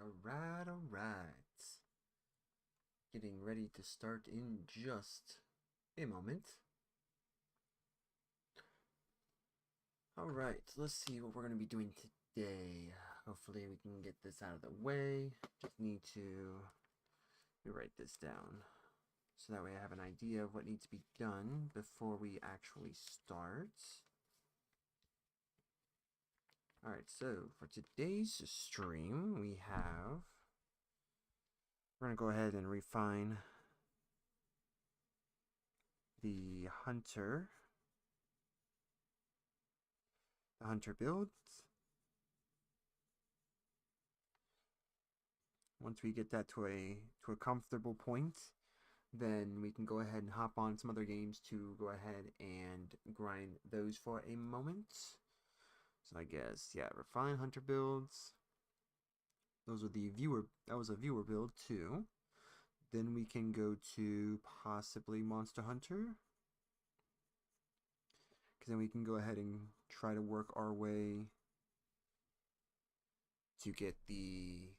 Alright. Getting ready to start in just a moment. Alright, let's see what we're going to be doing today. Hopefully we can get this out of the way. Just need to write this down. So that way I have an idea of what needs to be done before we actually start. Alright, so for today's stream, we're going to go ahead and refine the hunter builds. Once we get that to a comfortable point, then we can go ahead and hop on some other games to go ahead and grind those for a moment. So I guess, yeah, refine hunter builds. That was a viewer build too. Then we can go to possibly Monster Hunter. Because then we can go ahead and try to work our way to get the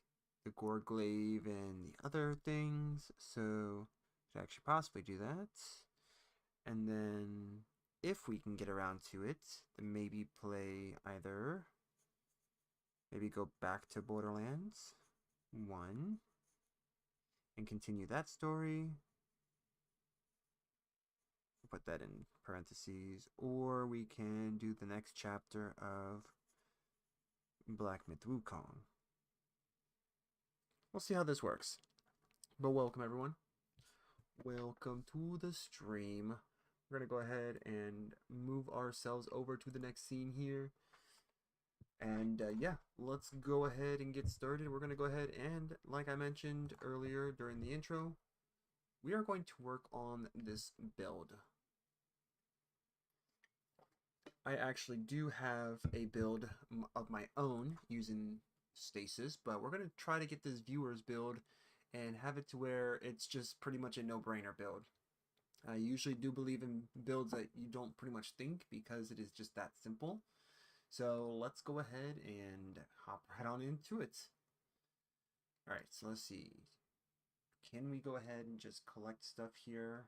Gorglaive and the other things. So to actually possibly do that. And then if we can get around to it, then maybe go back to Borderlands 1 and continue that story. Put that in parentheses. Or we can do the next chapter of Black Myth Wukong. We'll see how this works. But welcome everyone. Welcome to the stream. We're going to go ahead and move ourselves over to the next scene here. And yeah, let's go ahead and get started. We're going to go ahead and, like I mentioned earlier during the intro, we are going to work on this build. I actually do have a build of my own using Stasis, but we're going to try to get this viewer's build and have it to where it's just pretty much a no-brainer build. I usually do believe in builds that you don't pretty much think because it is just that simple. So let's go ahead and hop right on into it. Alright, so let's see. Can we go ahead and just collect stuff here?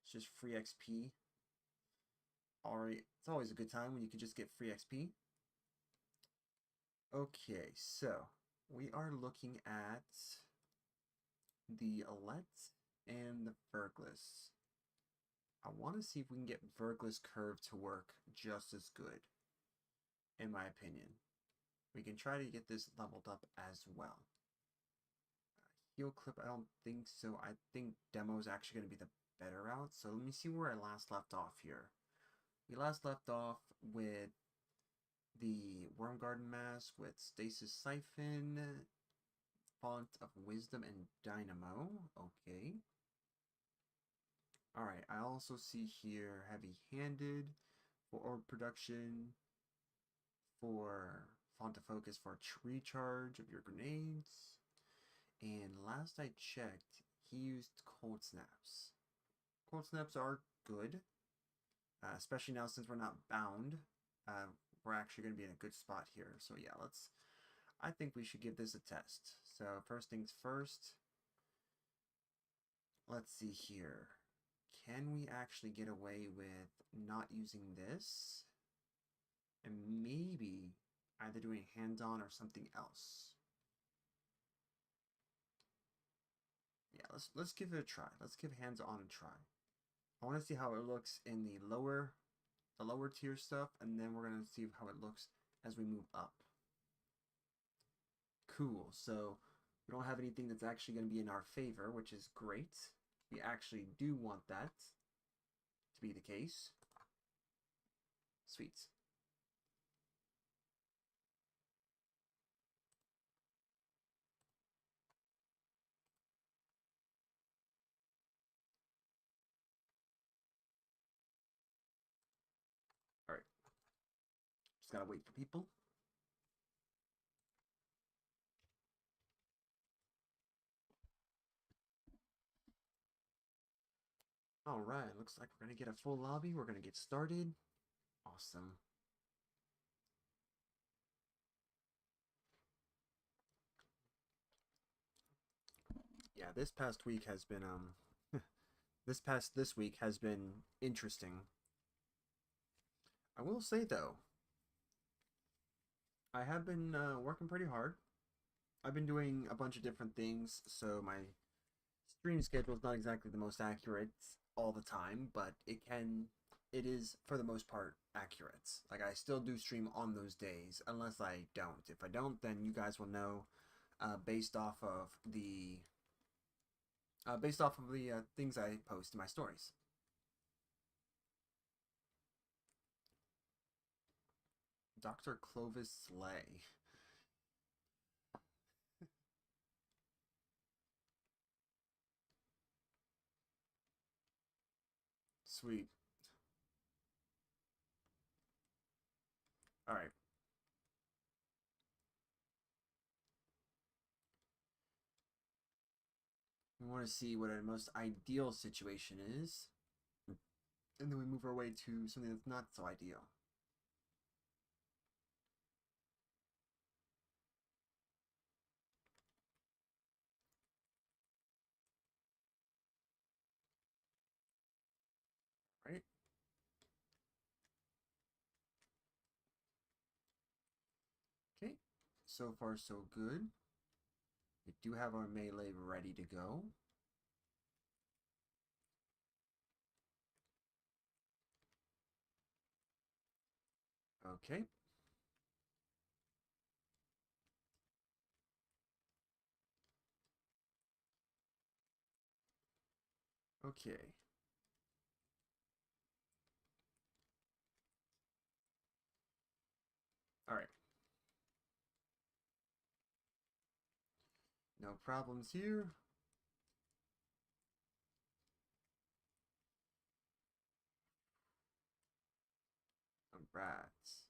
It's just free XP. Alright, it's always a good time when you can just get free XP. Okay, so we are looking at the Alette and the Verglis. I want to see if we can get Verglis Curve to work just as good, in my opinion. We can try to get this leveled up as well. Heal Clip, I don't think so. I think Demo is actually going to be the better route. So let me see where I last left off here. We last left off with the Wormgarden Mask with Stasis Siphon, Font of Wisdom, and Dynamo. Okay. Alright, I also see here Heavy Handed for orb production, for Font of Focus for tree charge of your grenades. And last I checked, he used Cold Snaps. Cold Snaps are good, especially now since we're not bound. We're actually going to be in a good spot here. So yeah, I think we should give this a test. So first things first, let's see here. Can we actually get away with not using this? And maybe either doing hands-on or something else. Yeah, let's give it a try. Let's give hands-on a try. I want to see how it looks in the lower tier stuff, and then we're going to see how it looks as we move up. Cool, so we don't have anything that's actually going to be in our favor, which is great. We actually do want that to be the case. Sweet. Alright. Just gotta wait for people. Alright, looks like we're gonna get a full lobby. We're gonna get started. Awesome. Yeah, this past week has been this week has been interesting. I will say though, I have been working pretty hard. I've been doing a bunch of different things, so my stream schedule is not exactly the most accurate all the time, but it is for the most part accurate. Like I still do stream on those days, unless I don't. If I don't, then you guys will know based off of the things I post in my stories. Dr. Clovis Slay. Sweet. All right. We want to see what a most ideal situation is, and then we move our way to something that's not so ideal. Right? Okay. So far, so good. We do have our melee ready to go. Okay. Okay. All right. No problems here. Rats.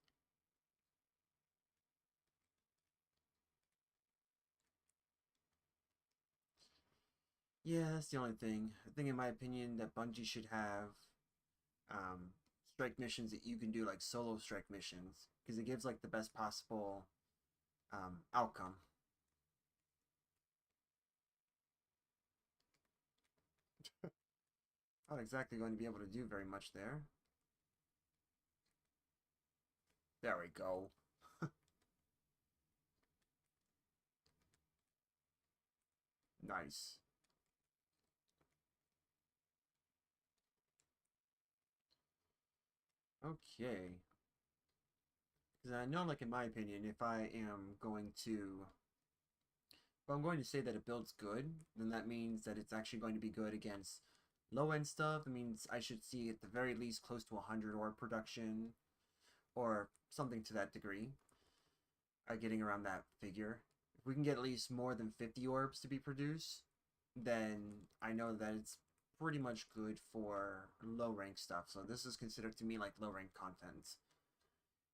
Yeah, that's the only thing. I think, in my opinion, that Bungie should have um, strike missions that you can do, like solo strike missions, because it gives like the best possible outcome. Not exactly going to be able to do very much there. There we go. Nice. Okay. Because I know, like in my opinion, if I'm going to say that a build's good, then that means that it's actually going to be good against low end stuff. It means I should see at the very least close to 100 orb production, or something to that degree. Getting around that figure. If we can get at least more than 50 orbs to be produced, then I know that it's pretty much good for low rank stuff. So this is considered to me like low rank content.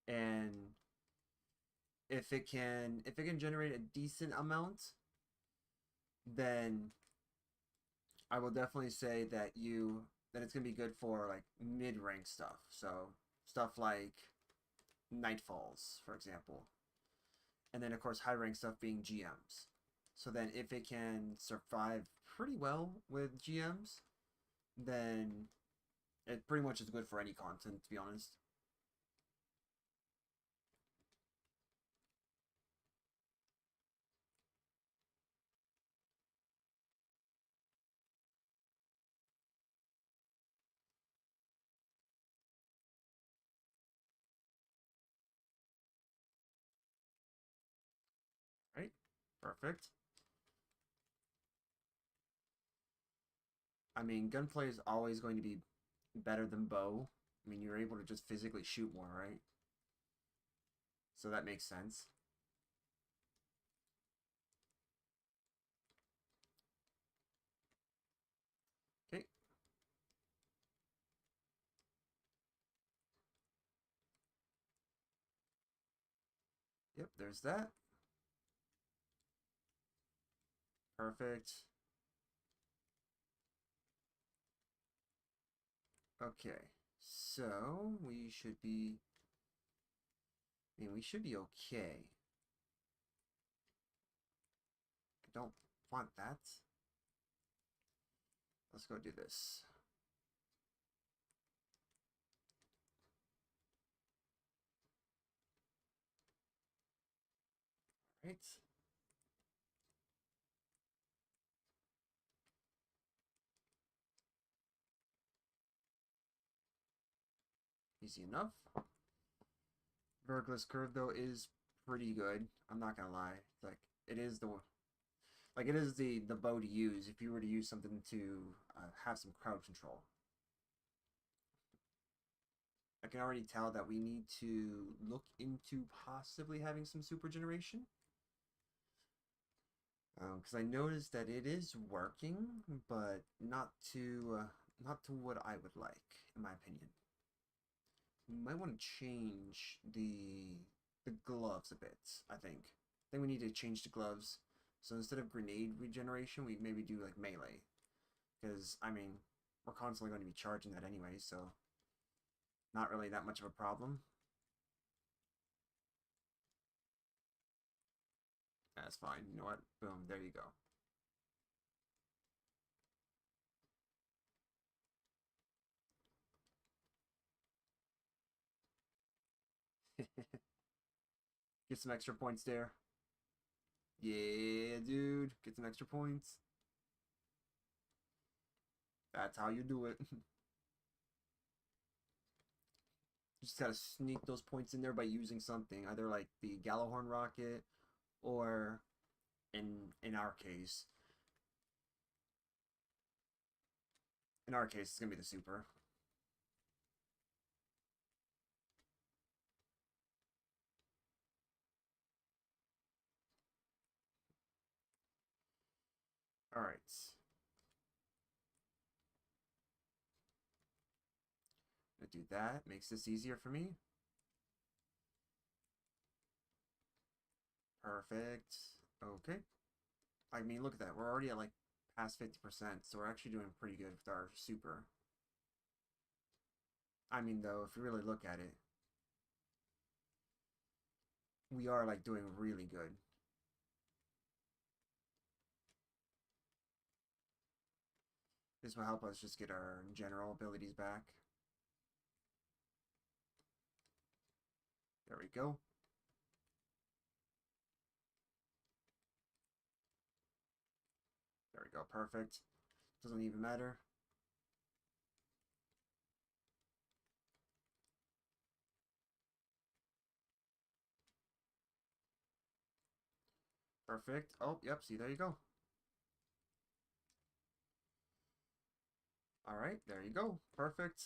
And if it can generate a decent amount, then I will definitely say that it's gonna be good for like mid rank stuff. So stuff like Nightfalls, for example. And then of course high rank stuff being GMs. So then if it can survive pretty well with GMs, then it pretty much is good for any content, to be honest. Right? Perfect. I mean, gunplay is always going to be better than bow. I mean, you're able to just physically shoot more, right? So that makes sense. Okay. Yep, there's that. Perfect. Okay. So, we should be okay. I don't want that. let's go do this. Right. Easy enough. Vergless curve though is pretty good. I'm not gonna lie. It's like it is the bow to use if you were to use something to have some crowd control. I can already tell that we need to look into possibly having some super generation. Because I noticed that it is working, but not to what I would like, in my opinion. We might want to change the gloves a bit, I think. I think we need to change the gloves. So instead of grenade regeneration, we maybe do like melee. Because, I mean, we're constantly going to be charging that anyway, so not really that much of a problem. That's fine. You know what? Boom, there you go. Get some extra points there. Yeah, dude. Get some extra points. That's how you do it. Just gotta sneak those points in there by using something. Either like the Gallowhorn Rocket or in our case. In our case, it's gonna be the super. Alright. Gonna do that. Makes this easier for me. Perfect. Okay. I mean, look at that. We're already at like past 50%, so we're actually doing pretty good with our super. I mean, though, if you really look at it, we are like doing really good. This will help us just get our general abilities back. There we go. There we go. Perfect. Doesn't even matter. Perfect. Oh, yep. See, there you go. All right. There you go. Perfect.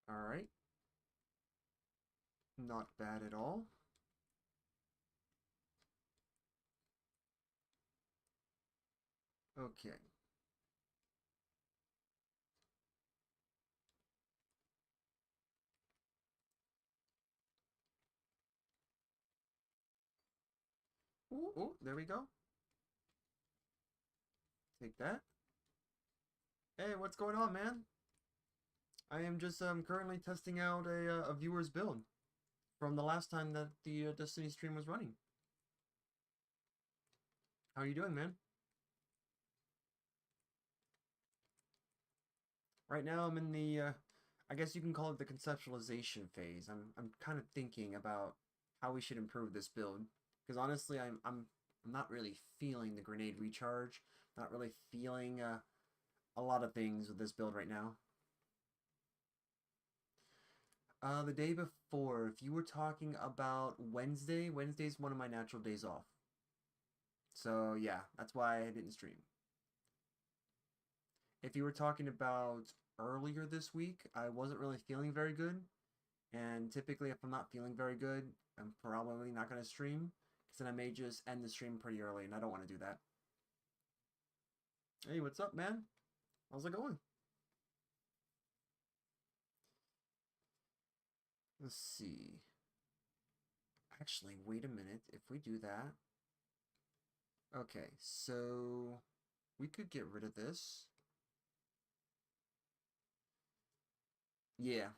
All right. Not bad at all. Okay. Ooh, ooh, there we go. Take that. Hey, what's going on, man? I am just currently testing out a viewer's build from the last time that the Destiny stream was running. How are you doing, man? Right now, I'm in the I guess you can call it the conceptualization phase. I'm kind of thinking about how we should improve this build because honestly, I'm not really feeling the grenade recharge. Not really feeling a lot of things with this build right now. The day before, if you were talking about Wednesday, Wednesday's one of my natural days off. So yeah, that's why I didn't stream. If you were talking about earlier this week, I wasn't really feeling very good. And typically, if I'm not feeling very good, I'm probably not going to stream. Because then I may just end the stream pretty early, and I don't want to do that. Hey, what's up, man? How's it going? Let's see. Actually, wait a minute. If we do that... Okay, so... we could get rid of this. Yeah.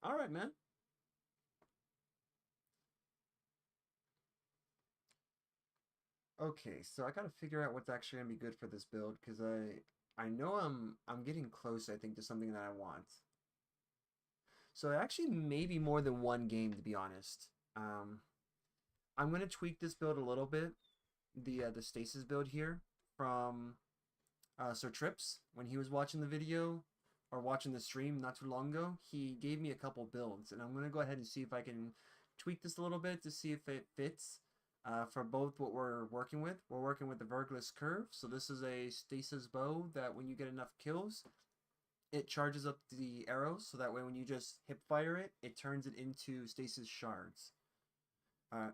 All right, man. Okay, so I gotta figure out what's actually gonna be good for this build because I know I'm getting close, I think, to something that I want. So actually maybe more than one game to be honest. I'm gonna tweak this build a little bit. The stasis build here from Sir Trips when he was watching the video or watching the stream not too long ago. He gave me a couple builds, and I'm gonna go ahead and see if I can tweak this a little bit to see if it fits for both what we're working with. We're working with the Vergless Curve, so this is a stasis bow that when you get enough kills, it charges up the arrows, so that way when you just hip fire it, it turns it into stasis shards,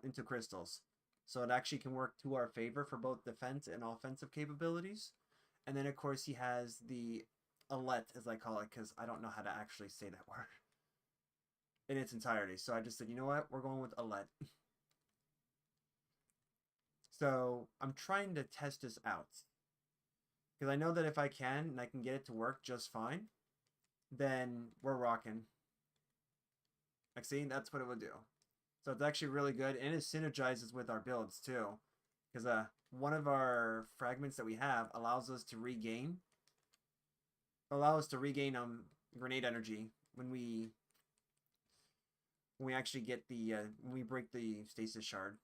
into crystals. So it actually can work to our favor for both defense and offensive capabilities. And then, of course, he has the Alette, as I call it, because I don't know how to actually say that word in its entirety. So I just said, you know what? We're going with Alette. So I'm trying to test this out. Because I know that if I can, and I can get it to work just fine, then we're rocking. Like, see, that's what it would do. So it's actually really good, and it synergizes with our builds, too. Because one of our fragments that we have allows us to regain grenade energy when we actually get the when we break the stasis shard.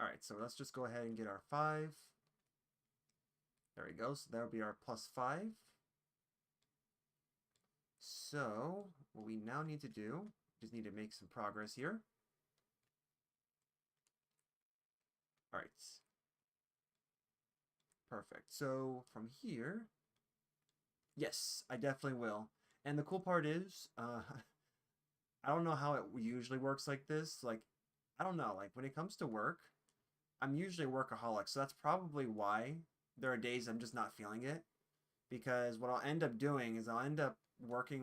All right, so let's just go ahead and get our 5. There we go. So that'll be our +5. So what we now need to do, just need to make some progress here. All right. Perfect. So from here, yes, I definitely will. And the cool part is, I don't know how it usually works like this. Like, I don't know. Like when it comes to work, I'm usually a workaholic, so that's probably why there are days I'm just not feeling it. Because what I'll end up doing is I'll end up working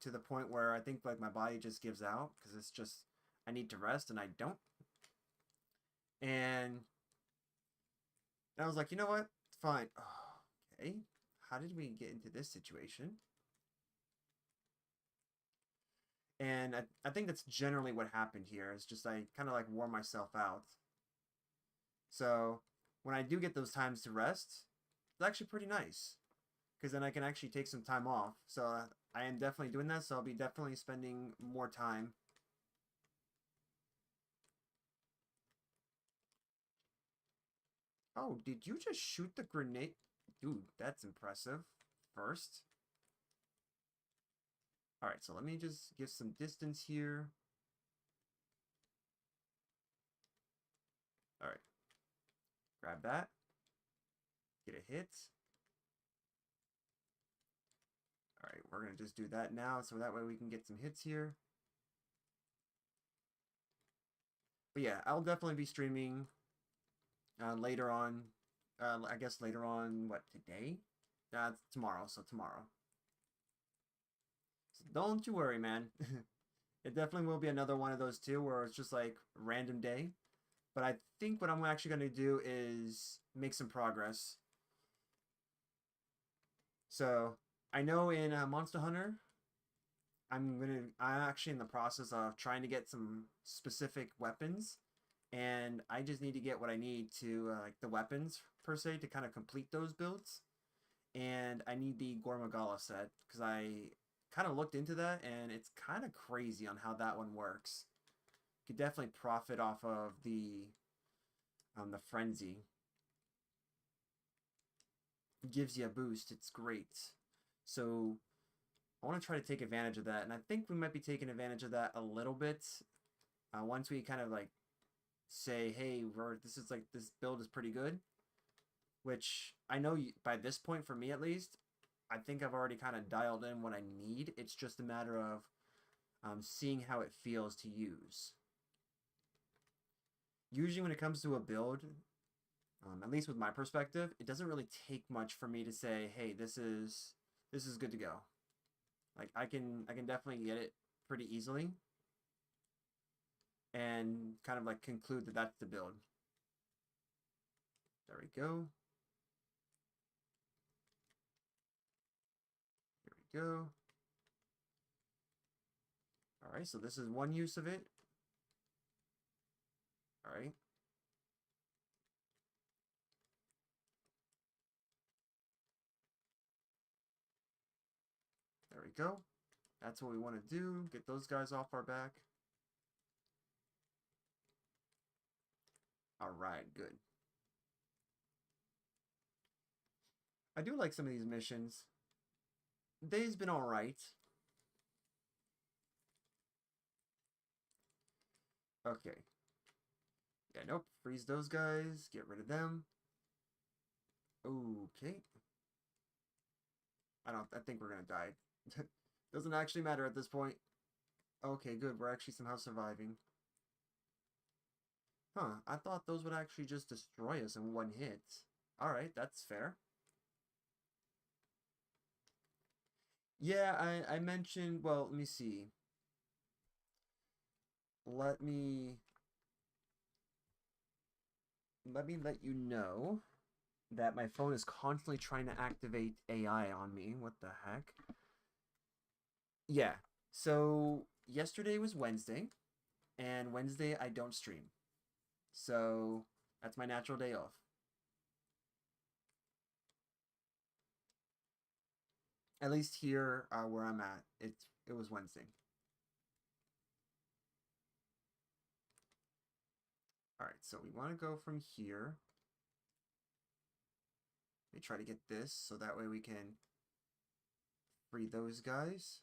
to the point where I think like my body just gives out because it's just I need to rest and I don't. And I was like, you know what? Fine. Oh, okay. How did we get into this situation? And I think that's generally what happened here. It's just I kind of like wore myself out. So when I do get those times to rest, it's actually pretty nice because then I can actually take some time off. So I am definitely doing that. So I'll be definitely spending more time. Oh, did you just shoot the grenade? Dude, that's impressive. First. All right, so let me just give some distance here. All right. Grab that. Get a hit. All right, we're going to just do that now so that way we can get some hits here. But yeah, I'll definitely be streaming later on. I guess later on, what, today? Tomorrow, so tomorrow. So don't you worry, man. It definitely will be another one of those too where it's just like random day. But I think what I'm actually going to do is make some progress. So I know in Monster Hunter, I'm actually in the process of trying to get some specific weapons, and I just need to get what I need to like the weapons per se to kind of complete those builds. And I need the Gormagala set because I kind of looked into that, and it's kind of crazy on how that one works. You could definitely profit off of the frenzy. It gives you a boost. It's great. So I want to try to take advantage of that, and I think we might be taking advantage of that a little bit once we kind of like say, hey, this build is pretty good. Which I know by this point, for me at least, I think I've already kind of dialed in what I need. It's just a matter of seeing how it feels to use. Usually when it comes to a build, at least with my perspective, it doesn't really take much for me to say, hey, this is good to go. Like I can definitely get it pretty easily and kind of like conclude that that's the build. There we go. go. Alright, so this is one use of it. Alright. There we go. That's what we want to do. Get those guys off our back. Alright, good. I do like some of these missions. Day's been alright. Okay. Yeah, nope. Freeze those guys. Get rid of them. Okay. I think we're gonna die. Doesn't actually matter at this point. Okay, good. We're actually somehow surviving. Huh. I thought those would actually just destroy us in one hit. Alright, that's fair. Yeah, I mentioned... Well, let me see. Let me let you know that my phone is constantly trying to activate AI on me. What the heck? Yeah. So, yesterday was Wednesday, and Wednesday I don't stream. So, that's my natural day off. At least here where I'm at, it was Wednesday. Alright, so we want to go from here. Let me try to get this, so that way we can free those guys.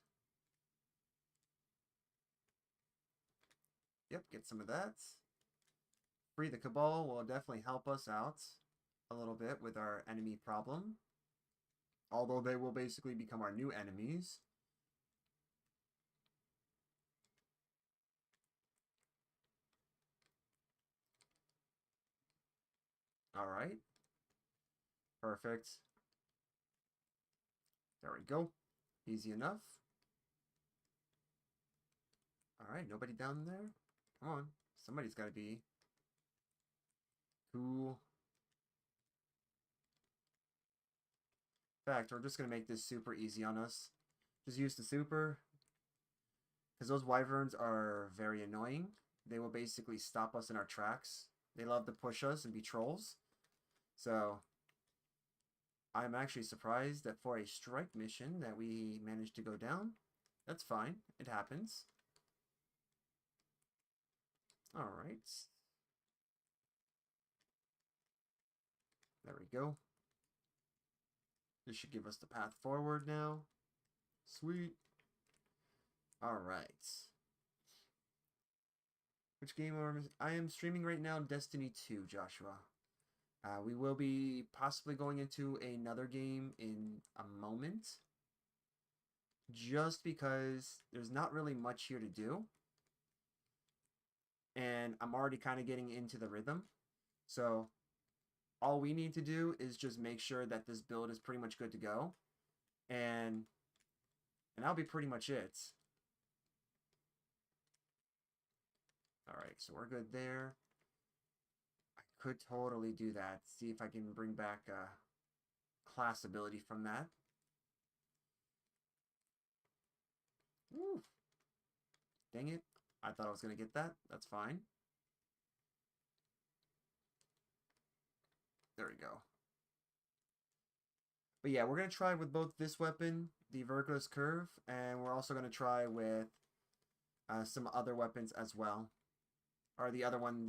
Yep, get some of that. Free the Cabal will definitely help us out a little bit with our enemy problem. Although they will basically become our new enemies. Alright. Perfect. There we go. Easy enough. Alright, nobody down there? Come on. Somebody's got to be. Cool. In fact, we're just going to make this super easy on us. Just use the super. Because those wyverns are very annoying. They will basically stop us in our tracks. They love to push us and be trolls. So, I'm actually surprised that for a strike mission that we managed to go down. That's fine. It happens. Alright. There we go. This should give us the path forward now. Sweet. Alright. Which game are I am streaming right now? Destiny 2, Joshua. We will be possibly going into another game in a moment. Just because there's not really much here to do. And I'm already kind of getting into the rhythm. So, all we need to do is just make sure that this build is pretty much good to go. And that'll be pretty much it. Alright, so we're good there. I could totally do that. See if I can bring back a class ability from that. Woo. Dang it. I thought I was going to get that. That's fine. There we go. But yeah, we're going to try with both this weapon, the Verculus Curve, and we're also going to try with some other weapons as well. Or the other one,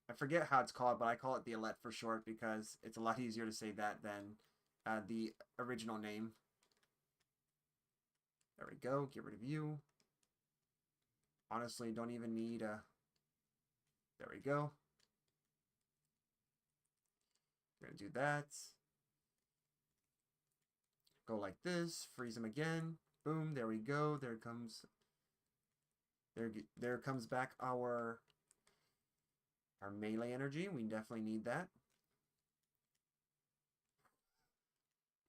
I forget how it's called, but I call it the Alette for short because it's a lot easier to say that than the original name. There we go. Get rid of you. Honestly, don't even need a... There we go. We're going to do that. Go like this. Freeze him again. Boom. There we go. There comes back our melee energy. We definitely need that.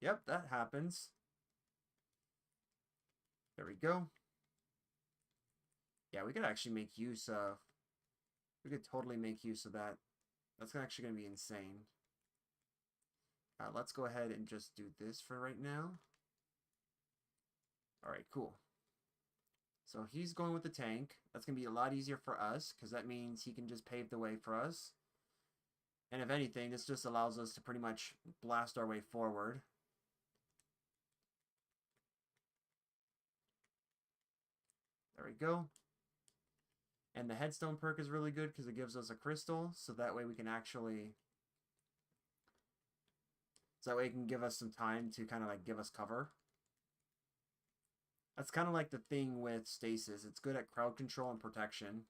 Yep, that happens. There we go. Yeah, we could actually make use of... We could totally make use of that. That's actually going to be insane. Let's go ahead and just do this for right now. Alright, cool. So he's going with the tank. That's going to be a lot easier for us, because that means he can just pave the way for us. And if anything, this just allows us to pretty much blast our way forward. There we go. And the headstone perk is really good because it gives us a crystal, so that way we can actually... So that way it can give us some time to kind of like give us cover. That's kind of like the thing with stasis. It's good at crowd control and protection.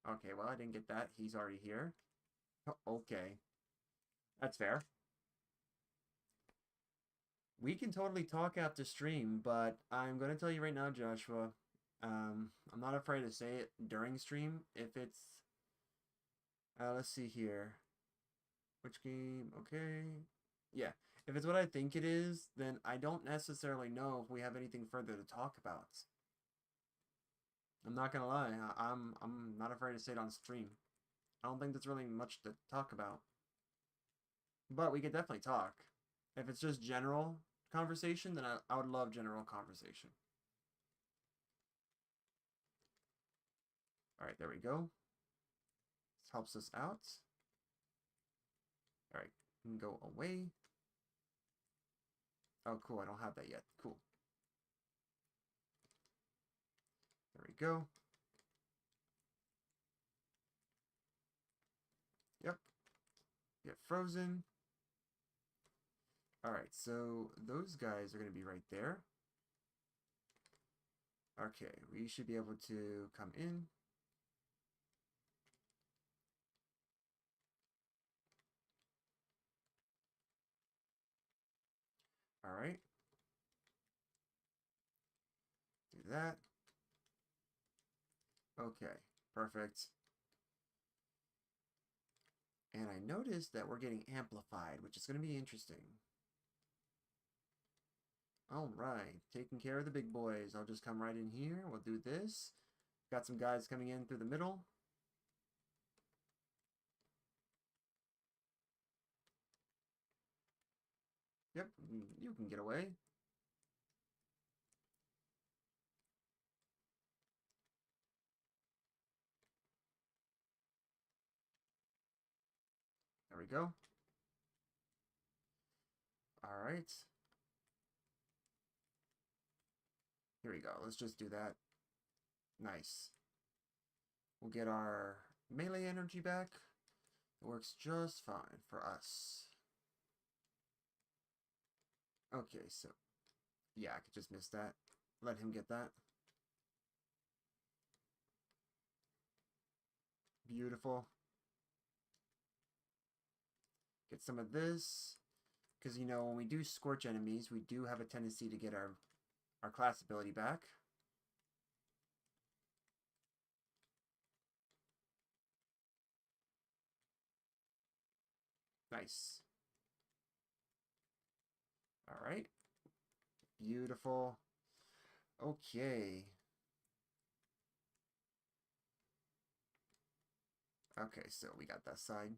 Okay, well, I didn't get that. He's already here. Oh, okay. That's fair. We can totally talk after stream, but I'm going to tell you right now, Joshua. I'm not afraid to say it during stream. If it's... let's see here. Which game? Okay. Yeah. If it's what I think it is, then I don't necessarily know if we have anything further to talk about. I'm not gonna lie. I'm not afraid to say it on stream. I don't think there's really much to talk about. But we could definitely talk. If it's just general conversation, then I would love general conversation. Alright, there we go. This helps us out. Alright, we can go away. Oh, cool. I don't have that yet. Cool. There we go. Yep. Get frozen. Alright, so those guys are going to be right there. Okay, we should be able to come in. Alright. Do that. Okay, perfect. And I noticed that we're getting amplified, which is going to be interesting. Alright, taking care of the big boys. I'll just come right in here. We'll do this. Got some guys coming in through the middle. Yep, you can get away. There we go. Alright. Here we go. Let's just do that. Nice. We'll get our melee energy back. It works just fine for us. Okay, so... yeah, I could just miss that. Let him get that. Beautiful. Get some of this. Because, you know, when we do scorch enemies, we do have a tendency to get our class ability back. Nice. Alright. Beautiful. Okay. Okay, so we got that side.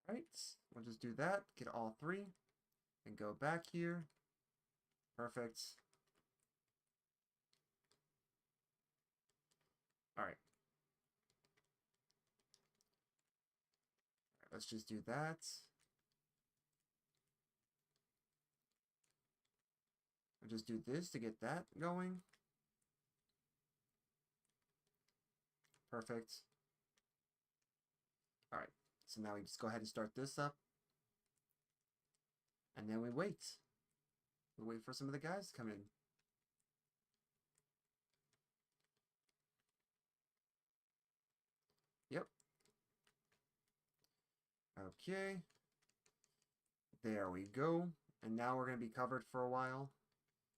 Alright, we'll just do that. Get all three. And go back here. Perfect. Alright. Let's just do that. I'll just do this to get that going. Perfect. Alright, so now we just go ahead and start this up. And then we wait. We wait for some of the guys to come in. Yep. Okay. There we go. And now we're going to be covered for a while.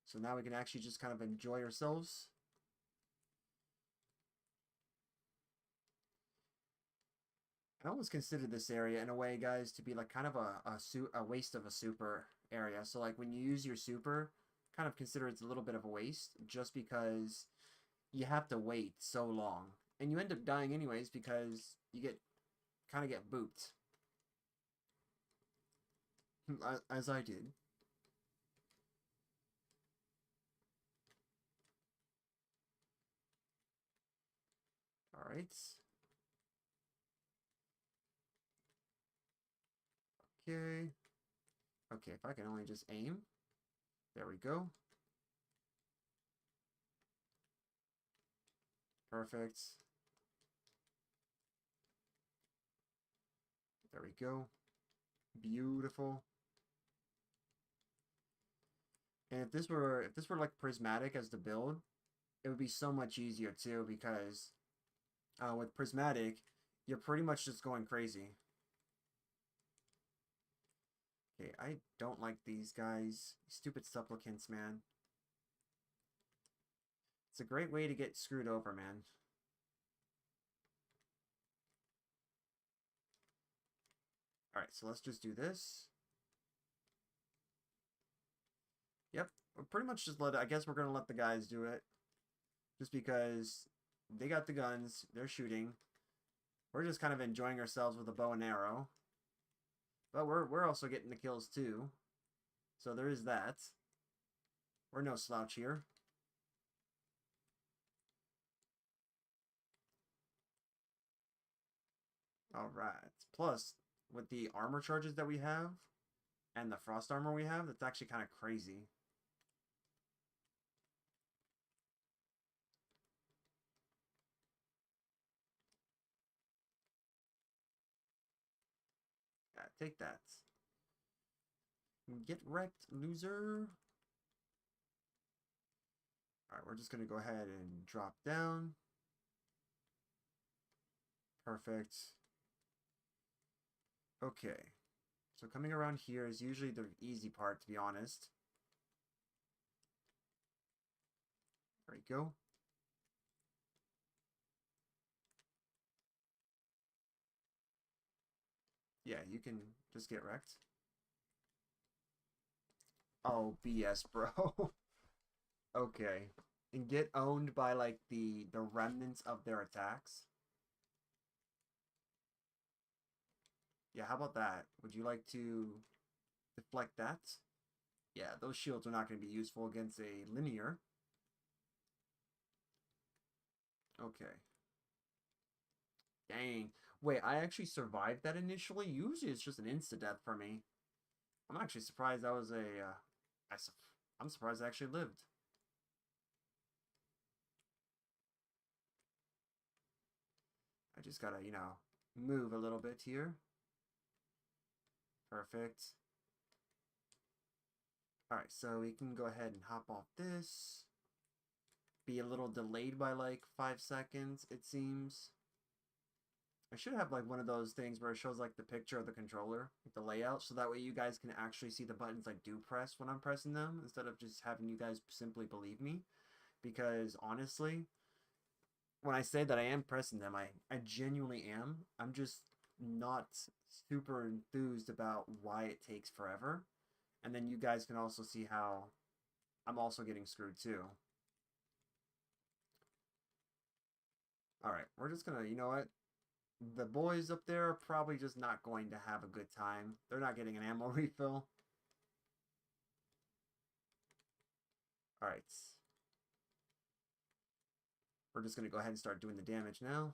So now we can actually just kind of enjoy ourselves. I almost consider this area, in a way, guys, to be like kind of a waste of a super area. So like when you use your super, kind of consider it's a little bit of a waste, just because you have to wait so long. And you end up dying anyways because you kind of get booped. As I did. Alright. Okay. Okay, if I can only just aim. There we go. Perfect. There we go. Beautiful. And if this were like prismatic as the build, it would be so much easier too, because with prismatic, you're pretty much just going crazy. Okay, I don't like these guys. Stupid supplicants, man. It's a great way to get screwed over, man. Alright, so let's just do this. Yep, we're pretty much just I guess we're going to let the guys do it. Just because they got the guns, they're shooting. We're just kind of enjoying ourselves with a bow and arrow. But we're also getting the kills too. So there is that. We're no slouch here. Alright. Plus, with the armor charges that we have, and the frost armor we have, that's actually kind of crazy. Yeah, take that. Get wrecked, loser. Alright, we're just going to go ahead and drop down. Perfect. Okay. So coming around here is usually the easy part, to be honest. There we go. Yeah, you can just get wrecked. Oh, BS, bro. Okay. And get owned by, like, the remnants of their attacks. Yeah, how about that? Would you like to deflect that? Yeah, those shields are not going to be useful against a linear. Okay. Dang. Wait, I actually survived that initially? Usually it's just an insta-death for me. I'm actually surprised that was I'm surprised I actually lived. I just gotta, move a little bit here. Perfect. Alright, so we can go ahead and hop off this. Be a little delayed by like 5 seconds, it seems. I should have like one of those things where it shows like the picture of the controller, like the layout, so that way you guys can actually see the buttons I do press when I'm pressing them, instead of just having you guys simply believe me. Because honestly, when I say that I am pressing them, I genuinely am. I'm just not super enthused about why it takes forever. And then you guys can also see how I'm also getting screwed too. Alright, we're just gonna, you know what? The boys up there are probably just not going to have a good time. They're not getting an ammo refill. Alright. We're just gonna go ahead and start doing the damage now.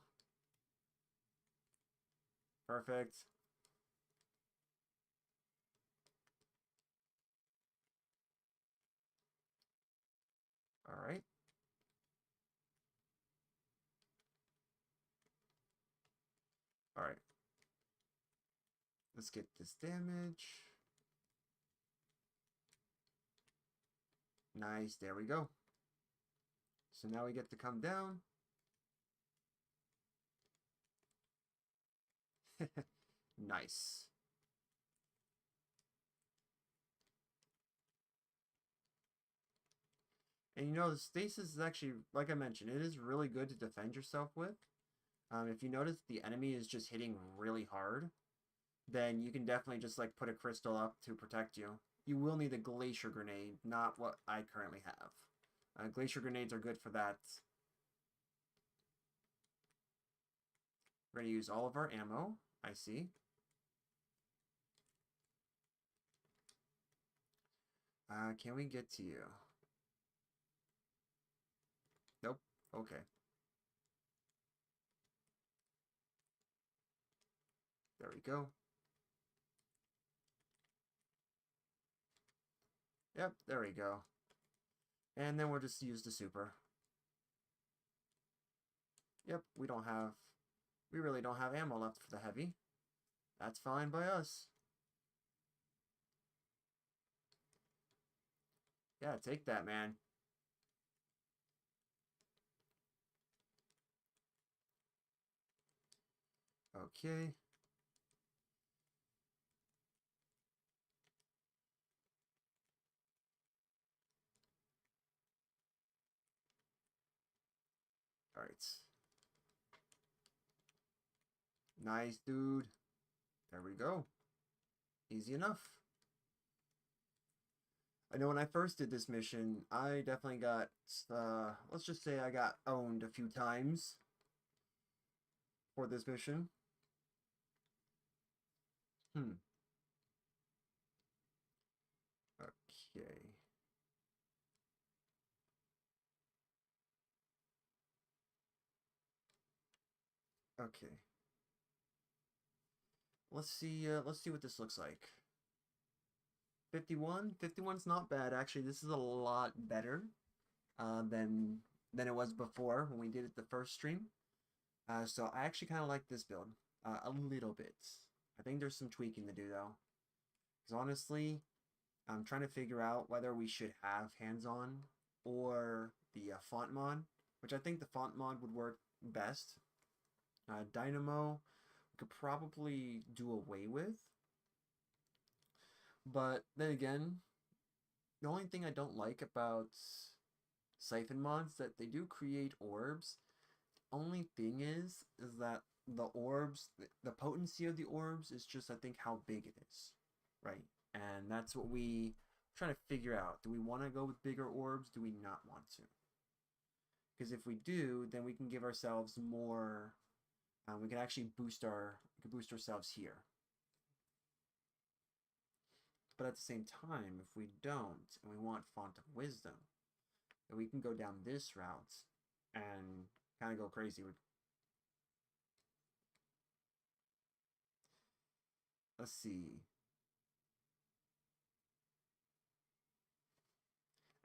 Perfect. Alright. Alright. Let's get this damage. Nice, there we go. So now we get to come down. Nice. And the stasis is actually, like I mentioned, it is really good to defend yourself with. If you notice the enemy is just hitting really hard, then you can definitely just like put a crystal up to protect you. you will need a Glacier Grenade, not what I currently have. Glacier Grenades are good for that. We're going to use all of our ammo. I see. Can we get to you? Nope. Okay. There we go. Yep, there we go. And then we'll just use the super. Yep, we really don't have ammo left for the heavy. That's fine by us. Yeah, take that, man. Okay. All right. Nice, dude. There we go. Easy enough. I know when I first did this mission, I definitely got, let's just say I got owned a few times for this mission. Okay. Okay. Let's see what this looks like. 51? 51's not bad, actually. This is a lot better than it was before when we did it the first stream. So I actually kind of like this build a little bit. I think there's some tweaking to do though. Because honestly, I'm trying to figure out whether we should have hands-on or the font mod, which I think the font mod would work best. Dynamo we could probably do away with. But then again, the only thing I don't like about Siphon mods that they do create orbs. Only thing is that the orbs, the potency of the orbs is just, I think, how big it is, right? And that's what we trying to figure out. Do we want to go with bigger orbs? Do we not want to? Because if we do, then we can give ourselves more. We can actually boost ourselves here. But at the same time, if we don't, and we want Font of Wisdom, then we can go down this route and kind of go crazy. Let's see.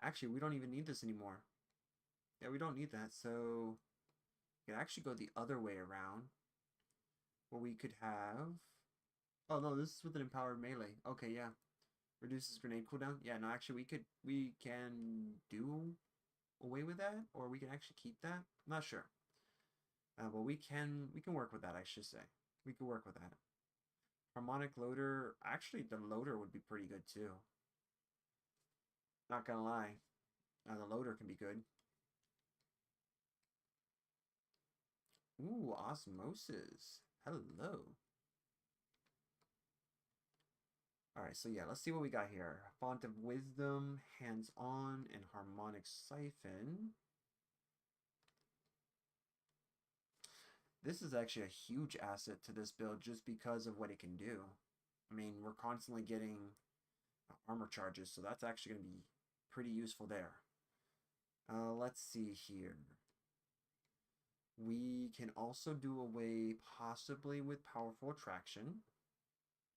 Actually, we don't even need this anymore. Yeah, we don't need that, so we could actually go the other way around, where we could have... Oh, no, this is with an empowered melee. Okay, yeah. Reduces grenade cooldown. Yeah, no, actually, we can do away with that, or we can actually keep that. I'm not sure. But we can work with that, I should say. We can work with that. Harmonic loader. Actually, the loader would be pretty good, too. Not gonna lie. The loader can be good. Ooh, osmosis. Hello. Alright, so yeah, let's see what we got here. Font of Wisdom, Hands-On, and Harmonic Siphon. This is actually a huge asset to this build just because of what it can do. I mean, we're constantly getting armor charges, so that's actually going to be pretty useful there. Let's see here. We can also do away possibly with Powerful Attraction,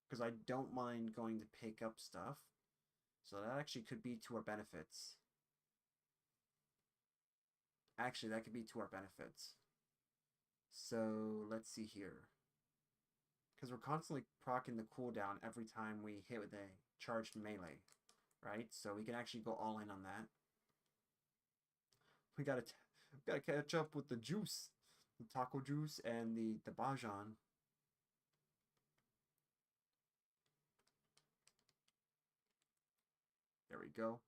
because I don't mind going to pick up stuff. So that actually could be to our benefits. Actually, that could be to our benefits. So let's see here. Because we're constantly proccing the cooldown every time we hit with a charged melee, right? So we can actually go all in on that. We gotta catch up with the juice, the taco juice and the Bajan. There we go.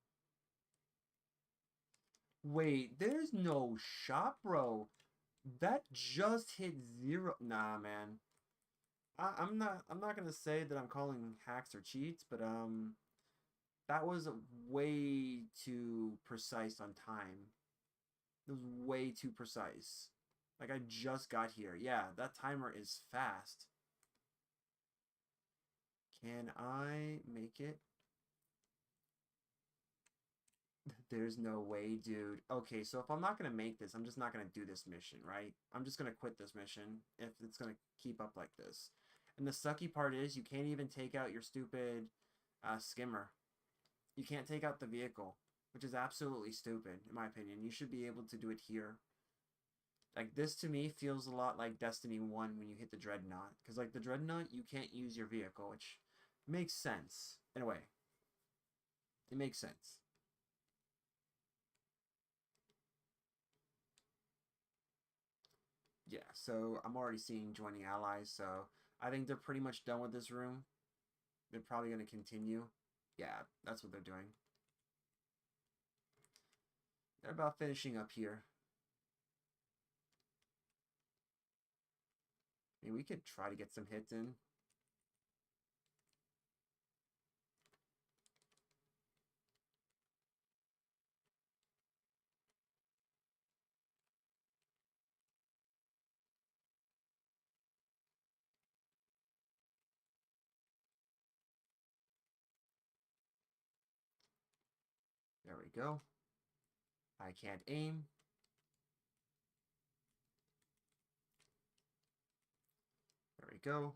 Wait, there's no shop, bro. That just hit 0. Nah, man. I'm not gonna say that I'm calling hacks or cheats, but That was way too precise on time. It was way too precise. Like, I just got here. Yeah, that timer is fast. Can I make it? There's no way, dude. Okay, so if I'm not gonna make this, I'm just not gonna do this mission, right? I'm just gonna quit this mission if it's gonna keep up like this. And the sucky part is you can't even take out your stupid skimmer. You can't take out the vehicle, which is absolutely stupid, in my opinion. You should be able to do it here. Like, this to me feels a lot like Destiny 1 when you hit the Dreadnought. Because, like, the Dreadnought, you can't use your vehicle, which makes sense, in a way. It makes sense. Yeah, so I'm already seeing joining allies, so I think they're pretty much done with this room. They're probably going to continue. Yeah, that's what they're doing. They're about finishing up here. I mean, we could try to get some hits in. There we go. I can't aim. There we go.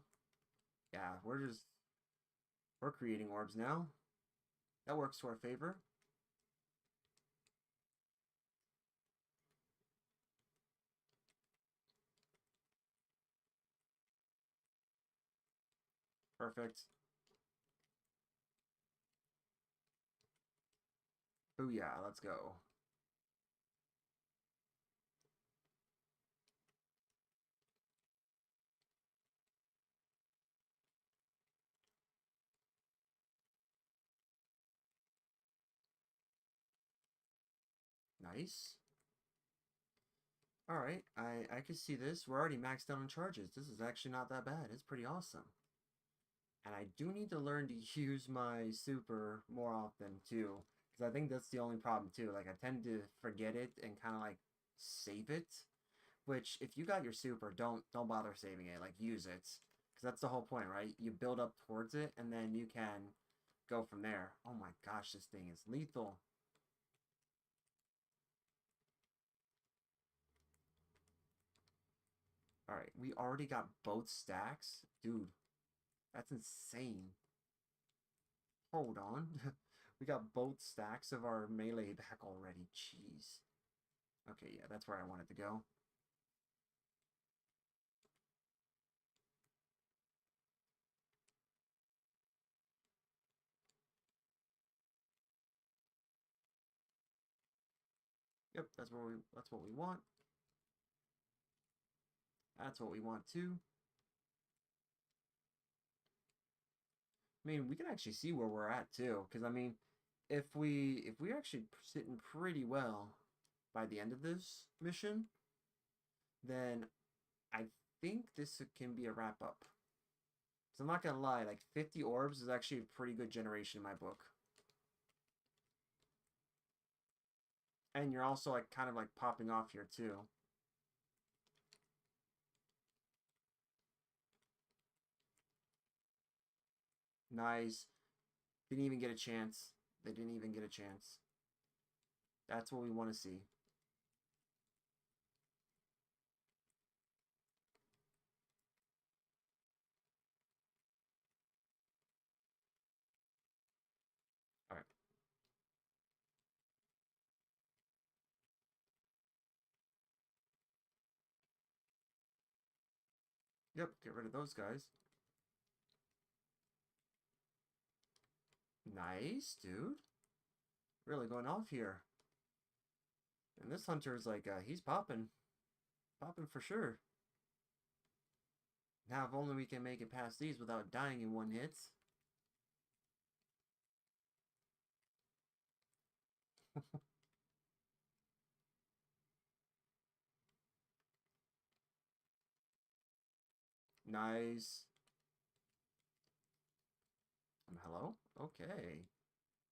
Yeah, we're creating orbs now. That works to our favor. Perfect. Booyah, let's go. Nice. Alright, I can see this. We're already maxed out on charges. This is actually not that bad. It's pretty awesome. And I do need to learn to use my super more often too. Because I think that's the only problem too. Like, I tend to forget it and kind of like save it. Which, if you got your super, don't bother saving it. Like, use it. Because that's the whole point, right? You build up towards it and then you can go from there. Oh my gosh, this thing is lethal. Alright, we already got both stacks? Dude, that's insane. Hold on. We got both stacks of our melee back already. Jeez. Okay, yeah, that's where I wanted to go. Yep, that's what we want. That's what we want too. I mean, we can actually see where we're at too, because I mean, if we actually sitting pretty well by the end of this mission, then I think this can be a wrap up. So I'm not gonna lie, like 50 orbs is actually a pretty good generation in my book. And you're also like kind of like popping off here too. Nice. Didn't even get a chance. They didn't even get a chance. That's what we want to see. All right. Yep, get rid of those guys. Nice, dude. Really going off here. And this hunter is like, he's popping. Popping for sure. Now, if only we can make it past these without dying in one hit. Nice. Hello? Okay.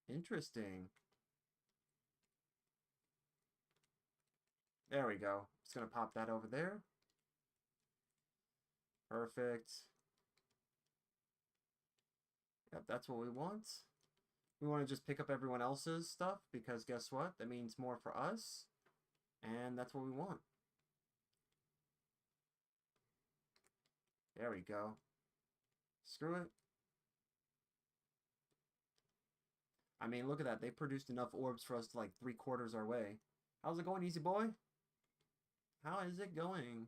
Interesting. There we go. Just gonna pop that over there. Perfect. Yep, that's what we want. We want to just pick up everyone else's stuff because guess what? That means more for us. And that's what we want. There we go. Screw it. I mean, look at that. They produced enough orbs for us to like 3/4 our way. How's it going, easy boy? How is it going?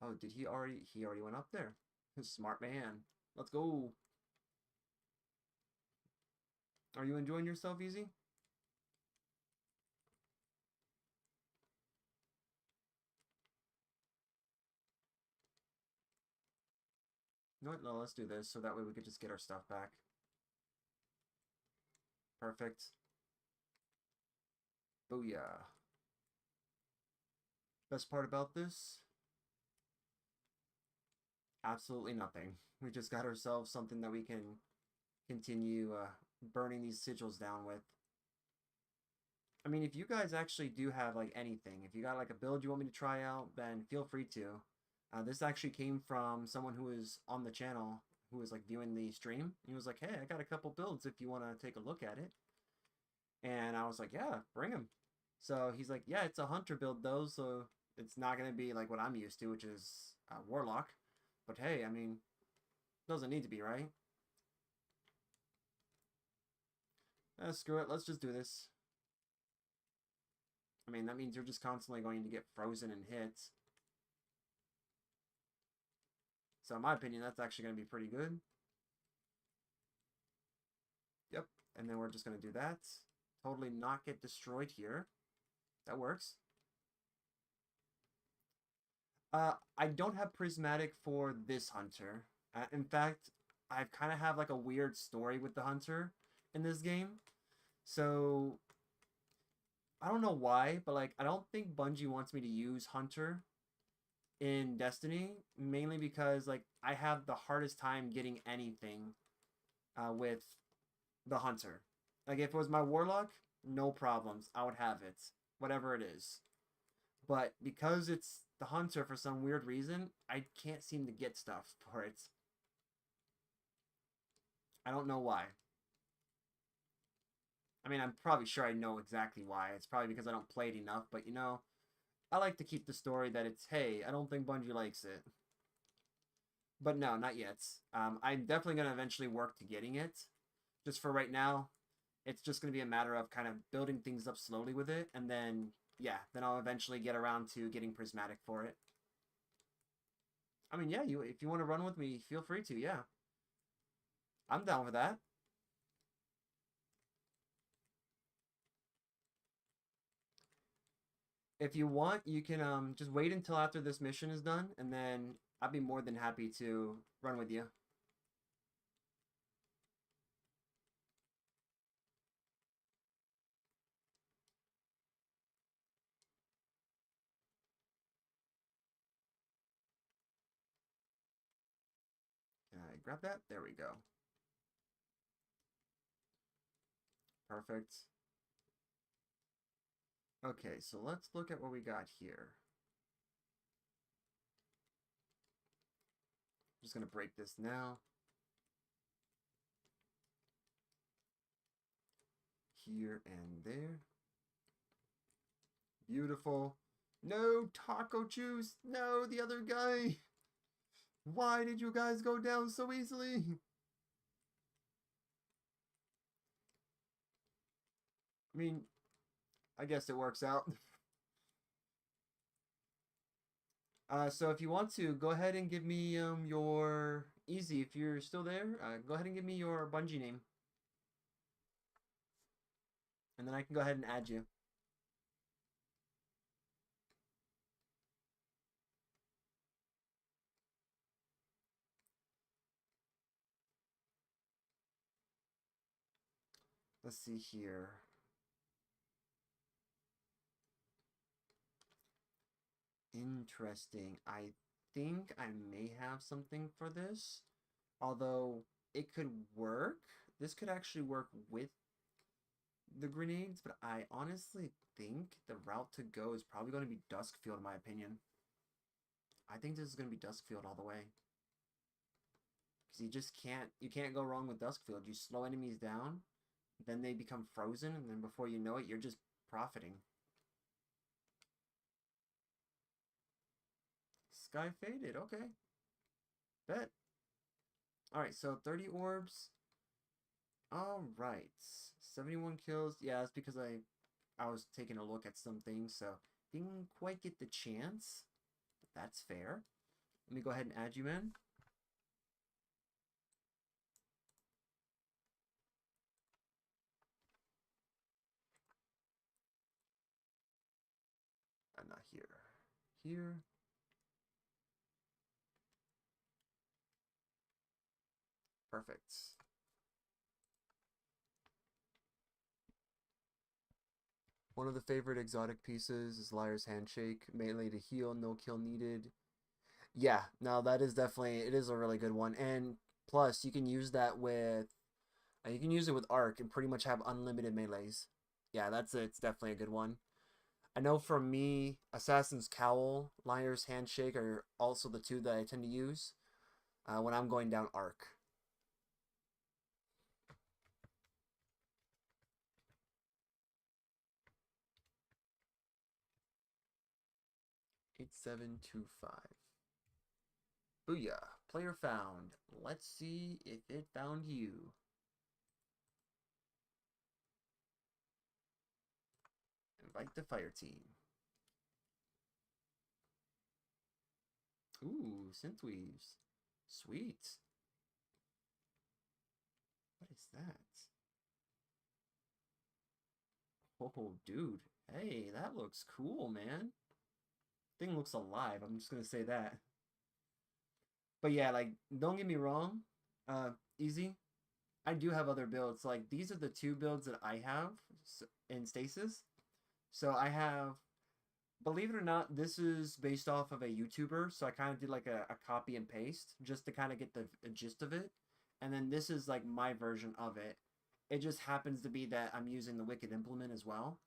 Oh, did he already? He already went up there. Smart man. Let's go. Are you enjoying yourself, Easy? You know what? No, let's do this so that way we could just get our stuff back. Perfect. Booyah. Best part about this? Absolutely nothing. We just got ourselves something that we can continue burning these sigils down with. I mean, if you guys actually do have like anything, if you got like a build you want me to try out, then feel free to. This actually came from someone who was on the channel who was like viewing the stream. He was like, "Hey, I got a couple builds if you want to take a look at it." And I was like, "Yeah, bring them." So he's like, "Yeah, it's a hunter build though, so it's not gonna be like what I'm used to, which is warlock." But hey, I mean, doesn't need to be, right? Screw it, let's just do this. I mean, that means you're just constantly going to get frozen and hit. So in my opinion, that's actually going to be pretty good. Yep, and then we're just going to do that. Totally not get destroyed here. That works. I don't have prismatic for this hunter. In fact, I kind of have like a weird story with the hunter in this game. So I don't know why, but like I don't think Bungie wants me to use hunter in Destiny, mainly because like I have the hardest time getting anything with the hunter. Like if it was my warlock, no problems. I would have it, whatever it is. But because it's the hunter for some weird reason, I can't seem to get stuff for it. I don't know why. I mean, I'm probably sure I know exactly why. It's probably because I don't play it enough, but you know, I like to keep the story that it's, hey, I don't think Bungie likes it. But no, not yet. I'm definitely going to eventually work to getting it. Just for right now, it's just going to be a matter of kind of building things up slowly with it. And then, yeah, then I'll eventually get around to getting Prismatic for it. I mean, yeah, if you want to run with me, feel free to, yeah. I'm down with that. If you want, you can just wait until after this mission is done, and then I'd be more than happy to run with you. Can I grab that? There we go. Perfect. Okay, so let's look at what we got here. I'm just going to break this now. Here and there. Beautiful. No, taco juice. No, the other guy. Why did you guys go down so easily? I mean, I guess it works out. So if you want to, go ahead and give me your easy. If you're still there, go ahead and give me your Bungie name, and then I can go ahead and add you. Let's see here. Interesting. I think I may have something for this, although it could work. This could actually work with the grenades, but I honestly think the route to go is probably going to be Duskfield, in my opinion. I think this is going to be Duskfield all the way. Because you can't go wrong with Duskfield. You slow enemies down, then they become frozen, and then before you know it, you're just profiting. Sky faded, okay. Bet. Alright, so 30 orbs. Alright. 71 kills. Yeah, that's because I was taking a look at some things, so didn't quite get the chance. But that's fair. Let me go ahead and add you in. Not here. Here. Perfect. One of the favorite exotic pieces is Liar's Handshake. Melee to heal, no kill needed. Yeah, no, that is definitely, it is a really good one. And plus, you can use that with, you can use it with Arc and pretty much have unlimited melees. Yeah, that's it. It's definitely a good one. I know for me, Assassin's Cowl, Liar's Handshake are also the two that I tend to use when I'm going down Arc. 8725. Booyah. Player found. Let's see if it found you. Invite the fire team. Ooh, Synthweaves. Sweet. What is that? Oh, dude. Hey, that looks cool, man. Thing looks alive. I'm just gonna say that. But yeah, like, don't get me wrong. Easy. I do have other builds. Like, these are the two builds that I have in Stasis. So I have, believe it or not, this is based off of a YouTuber. So I kind of did like a copy and paste just to kind of get the gist of it. And then this is like my version of it. It just happens to be that I'm using the Wicked Implement as well.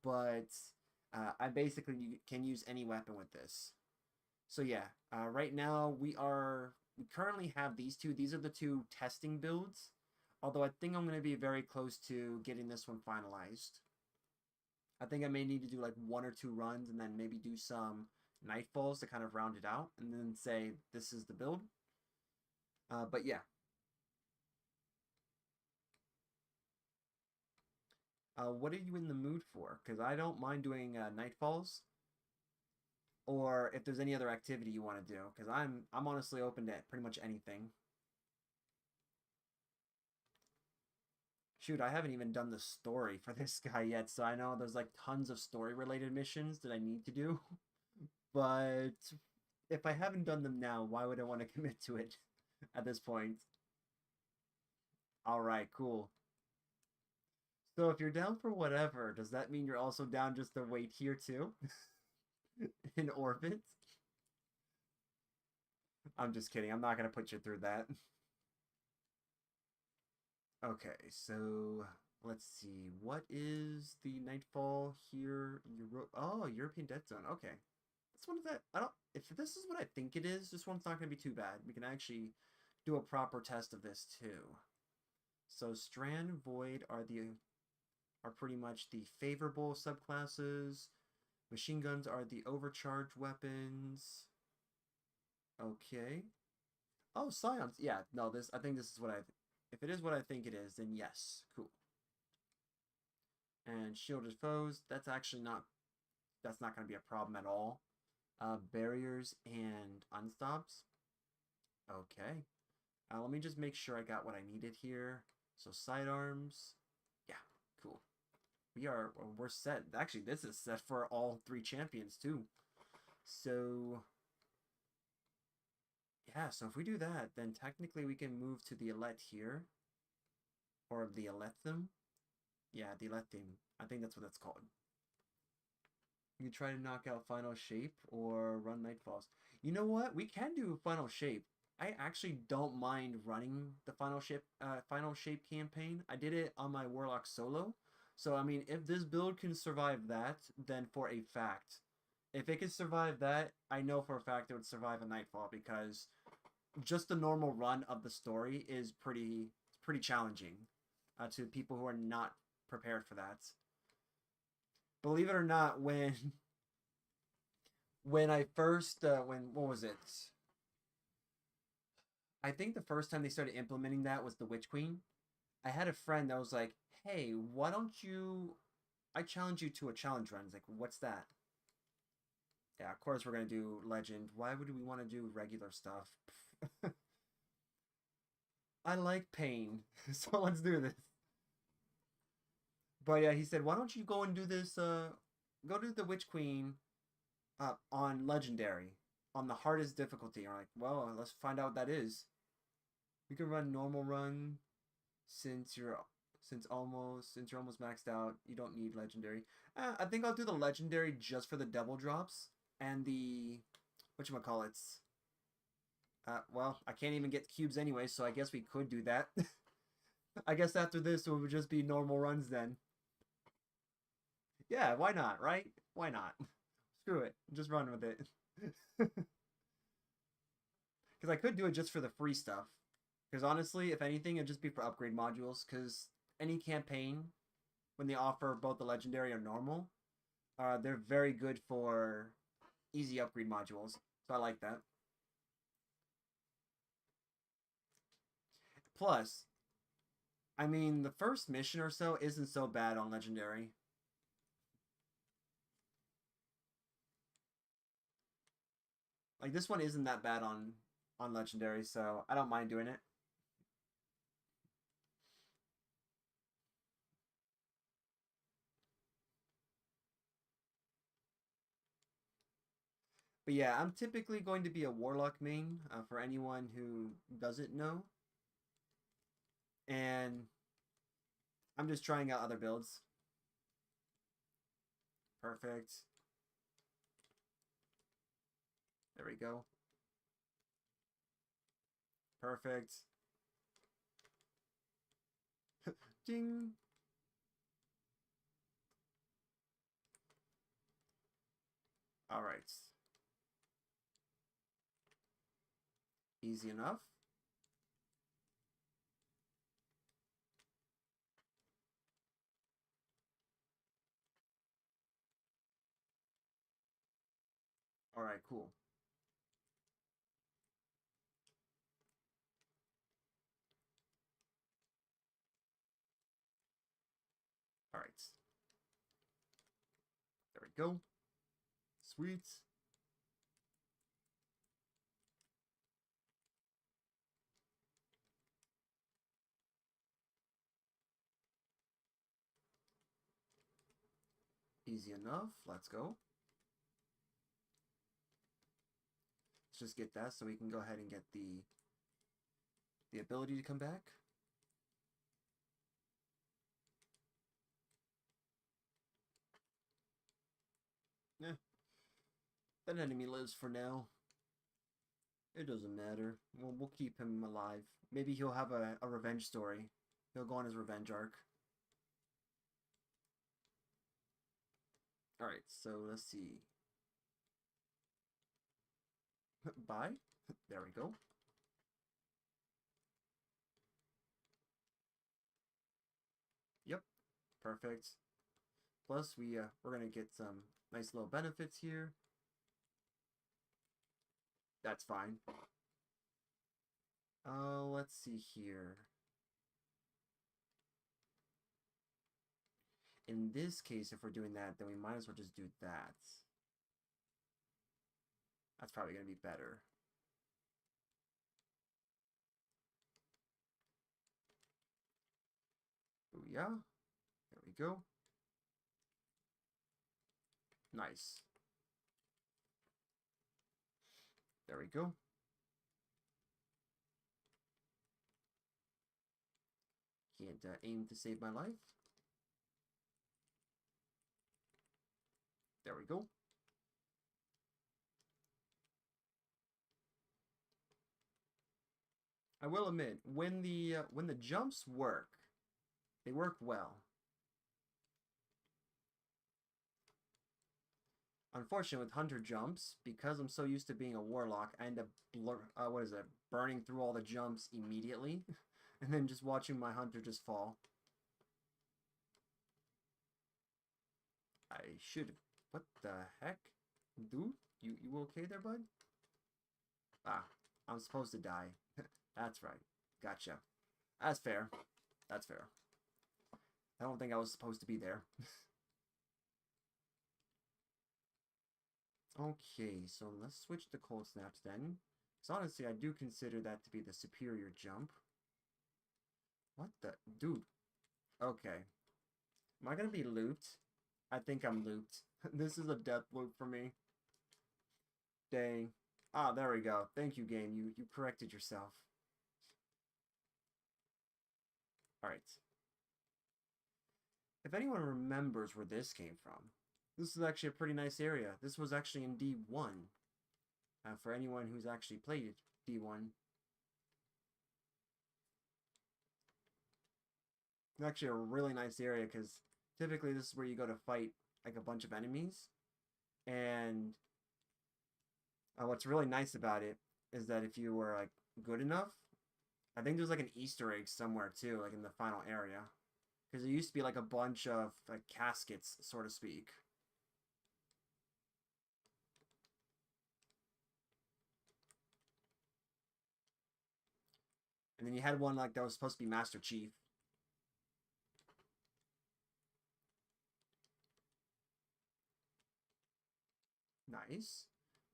But I basically can use any weapon with this. So yeah, right now we currently have these two. These are the two testing builds. Although I think I'm going to be very close to getting this one finalized. I think I may need to do like 1 or 2 runs and then maybe do some nightfalls to kind of round it out and then say this is the build. But yeah. What are you in the mood for? Because I don't mind doing nightfalls, or if there's any other activity you want to do. Because I'm honestly open to pretty much anything. Shoot, I haven't even done the story for this guy yet, so I know there's like tons of story related missions that I need to do. But if I haven't done them now, why would I want to commit to it at this point? All right, cool. So if you're down for whatever, does that mean you're also down just to wait here too? In orbit? I'm just kidding. I'm not going to put you through that. Okay, so let's see. What is the Nightfall here? Oh, European Dead Zone. Okay. This one is that I don't if this is what I think it is, this one's not gonna be too bad. We can actually do a proper test of this too. So Strand Void are pretty much the favorable subclasses. Machine guns are the overcharged weapons. Okay. Oh, Scions. Yeah, no, I think this is what if it is what I think it is, then yes. Cool. And shielded foes, that's not going to be a problem at all. Barriers and unstops. Okay. Let me just make sure I got what I needed here. So sidearms. Yeah, cool. We're set. Actually, this is set for all 3 champions too. So yeah, so if we do that, then technically we can move to the Elect here. Or the Elethim. Yeah, the Elethim. I think that's what that's called. You try to knock out Final Shape or run Nightfalls. You know what? We can do Final Shape. I actually don't mind running the Final Shape campaign. I did it on my Warlock solo. So I mean, if this build can survive that, then for a fact, if it can survive that, I know for a fact it would survive a Nightfall because just the normal run of the story is pretty challenging to people who are not prepared for that. Believe it or not, when I first when what was it? I think the first time they started implementing that was the Witch Queen. I had a friend that was like, "Hey, why don't you? I challenge you to a challenge run." It's like, "What's that?" Yeah, of course we're gonna do Legend. Why would we want to do regular stuff? I like pain, so let's do this. But yeah, he said, "Why don't you go and do this? Go do the Witch Queen on Legendary on the hardest difficulty." I'm like, "Well, let's find out what that is." You can run normal run since you're since you're almost maxed out. You don't need legendary. I think I'll do the legendary just for the double drops and the whatchamacallits. Well, I can't even get cubes anyway, so I guess we could do that. I guess after this it would just be normal runs then. Yeah, why not, right? Why not? Screw it. Just run with it. Because I could do it just for the free stuff. Because honestly, if anything, it'd just be for upgrade modules. Because any campaign, when they offer both the legendary or normal, they're very good for easy upgrade modules. So I like that. Plus, I mean, the first mission or so isn't so bad on legendary. Like this one isn't that bad on legendary, so I don't mind doing it. But yeah, I'm typically going to be a warlock main for anyone who doesn't know, and I'm just trying out other builds. Perfect. There we go. Perfect. Ding. All right. Easy enough. All right, cool. All right. There we go. Sweet. Easy enough. Let's go. Let's just get that so we can go ahead and get the ability to come back. Eh. That enemy lives for now. It doesn't matter. We'll keep him alive. Maybe he'll have a revenge story. He'll go on his revenge arc. Alright, so let's see. Bye. There we go. Yep. Perfect. Plus, we're gonna get some nice little benefits here. That's fine. Let's see here. In this case, if we're doing that, then we might as well just do that. That's probably gonna be better. Oh yeah. There we go. Nice. There we go. Can't aim to save my life. There we go. I will admit, when the jumps work, they work well. Unfortunately, with Hunter jumps, because I'm so used to being a Warlock, I end up burning through all the jumps immediately, and then just watching my Hunter just fall. I should. What the heck, dude? You okay there, bud? Ah, I'm supposed to die. That's right. Gotcha. That's fair. That's fair. I don't think I was supposed to be there. Okay, so let's switch to Cold Snaps then. Because honestly, I do consider that to be the superior jump. What the? Dude. Okay. Am I gonna be looped? I think I'm looped. This is a death loop for me. Dang. Ah, there we go. Thank you, game. You corrected yourself. Alright. If anyone remembers where this came from, this is actually a pretty nice area. This was actually in D1. For anyone who's actually played D1. It's actually a really nice area because typically this is where you go to fight like a bunch of enemies. And what's really nice about it is that if you were like good enough, I think there's like an Easter egg somewhere too, like in the final area. Because there used to be like a bunch of like caskets, so to speak. And then you had one like that was supposed to be Master Chief. Nice.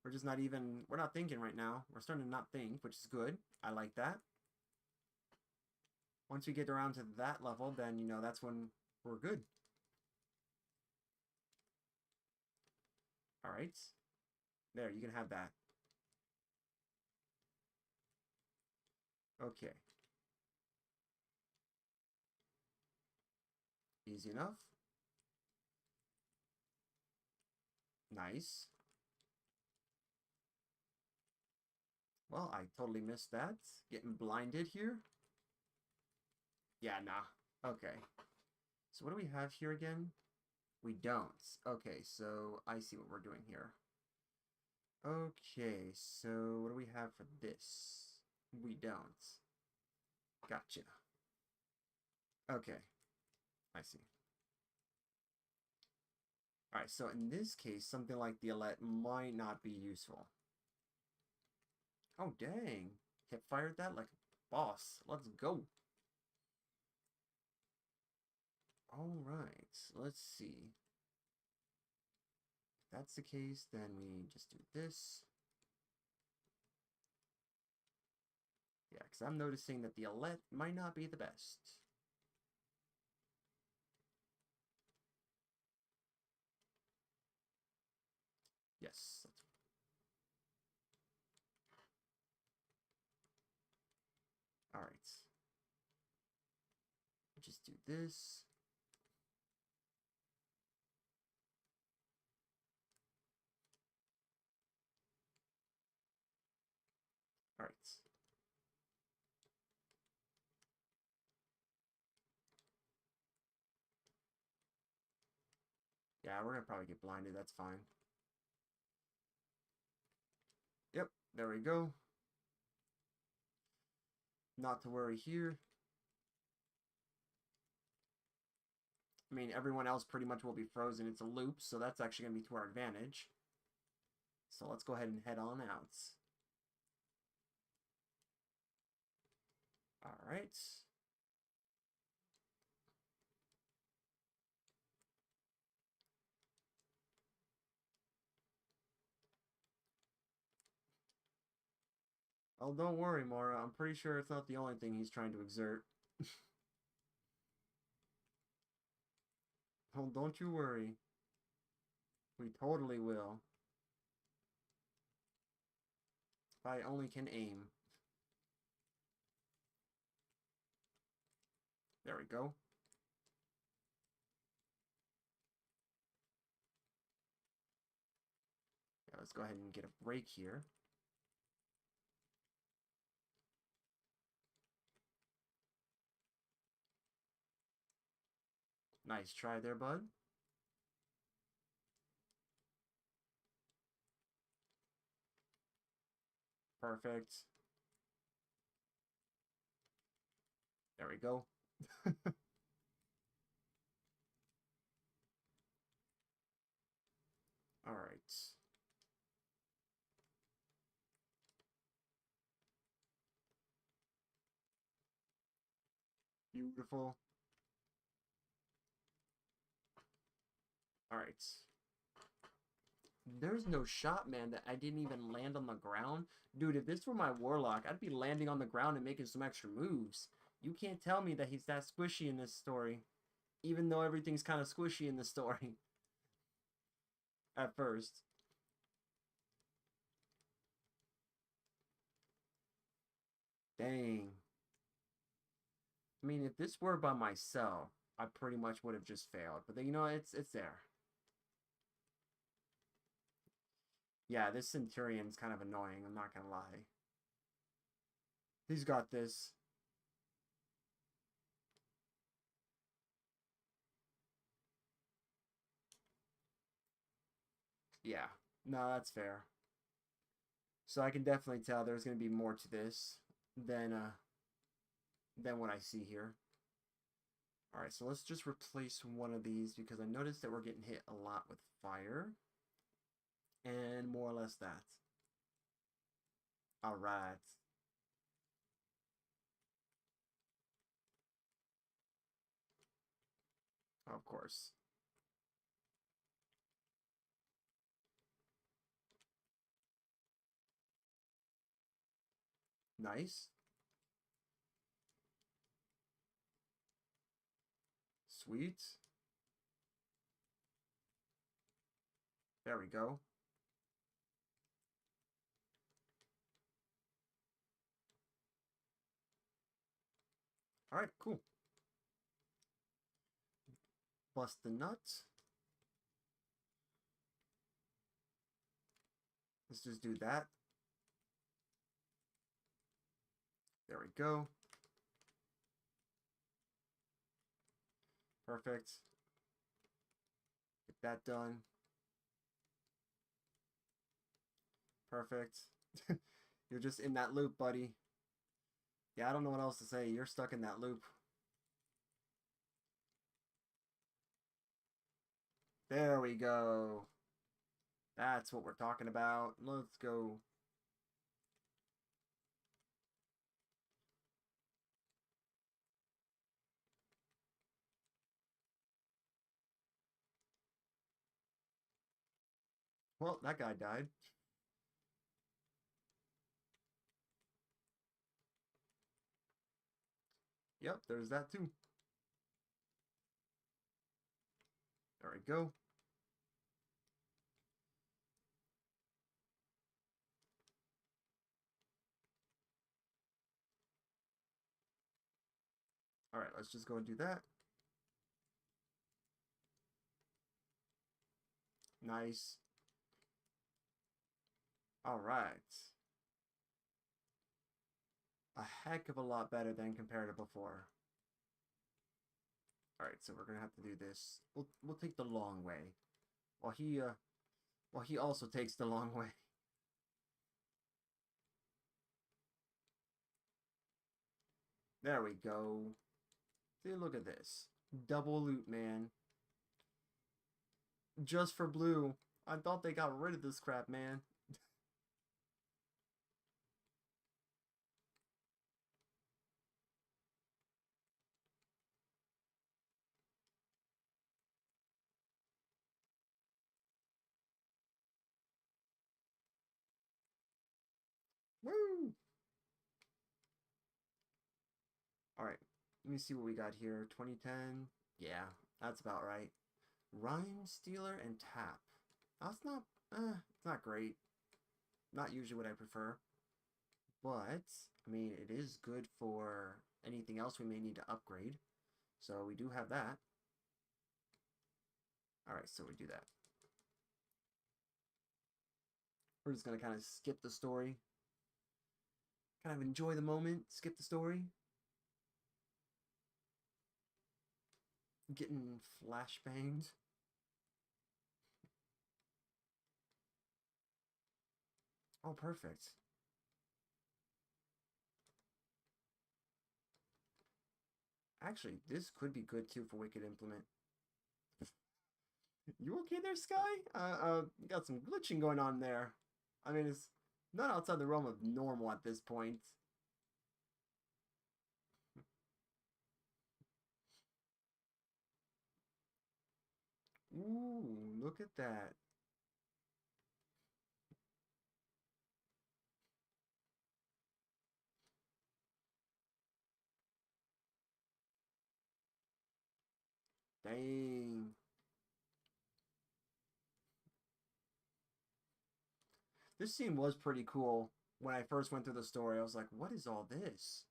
We're not thinking right now. We're starting to not think, which is good. I like that. Once we get around to that level, then, that's when we're good. Alright. There, you can have that. Okay. Easy enough. Nice. Well, I totally missed that. Getting blinded here. Yeah, nah. Okay. So what do we have here again? We don't. Okay, so I see what we're doing here. Okay, so what do we have for this? We don't. Gotcha. Okay, I see. Alright, so in this case, something like the Alette might not be useful. Oh, dang. Hip fired that like a boss. Let's go. Alright, let's see. If that's the case, then we just do this. Yeah, because I'm noticing that the Alette might not be the best. Yes, that's alright. Just do this. Alright. Yeah, we're gonna probably get blinded, that's fine. Yep, there we go. Not to worry here. I mean, everyone else pretty much will be frozen. It's a loop, so that's actually going to be to our advantage. So let's go ahead and head on out. Alright. Oh, don't worry, Mora. I'm pretty sure it's not the only thing he's trying to exert. Oh, don't you worry. We totally will. If I only can aim. There we go. Yeah, let's go ahead and get a break here. Nice try there, bud. Perfect. There we go. All right. Beautiful. All right. There's no shot, man, that I didn't even land on the ground. Dude, if this were my Warlock, I'd be landing on the ground and making some extra moves. You can't tell me that he's that squishy in this story. Even though everything's kind of squishy in the story. At first. Dang. I mean, if this were by myself, I pretty much would have just failed. But then, you know, it's there. Yeah, this Centurion's kind of annoying, I'm not gonna lie. He's got this. Yeah. No, that's fair. So I can definitely tell there's gonna be more to this than what I see here. Alright, so let's just replace one of these because I noticed that we're getting hit a lot with fire. And more or less that. Alright. Of course. Nice. Sweet. There we go. Alright, cool. Bust the nut. Let's just do that. There we go. Perfect. Get that done. Perfect. You're just in that loop, buddy. Yeah, I don't know what else to say. You're stuck in that loop. There we go. That's what we're talking about. Let's go. Well, that guy died. Yep, there's that too. There we go. Alright, let's just go and do that. Nice. Alright. A heck of a lot better than compared to before. Alright, so we're gonna have to do this. We'll take the long way. While he also takes the long way. There we go. See, look at this. Double loot, man. Just for blue. I thought they got rid of this crap, man. Woo! Alright, let me see what we got here. 2010. Yeah, that's about right. Rhyme, Stealer, and Tap. That's not, it's not great. Not usually what I prefer. But, I mean, it is good for anything else we may need to upgrade. So we do have that. Alright, so we do that. We're just going to kind of skip the story. Kind of enjoy the moment, skip the story. getting flashbanged. Oh, perfect. Actually, this could be good too for Wicked Implement. You okay there, Sky? Got some glitching going on there. I mean, it's not outside the realm of normal at this point. Ooh, look at that. Dang. This scene was pretty cool. When I first went through the story, I was like, what is all this?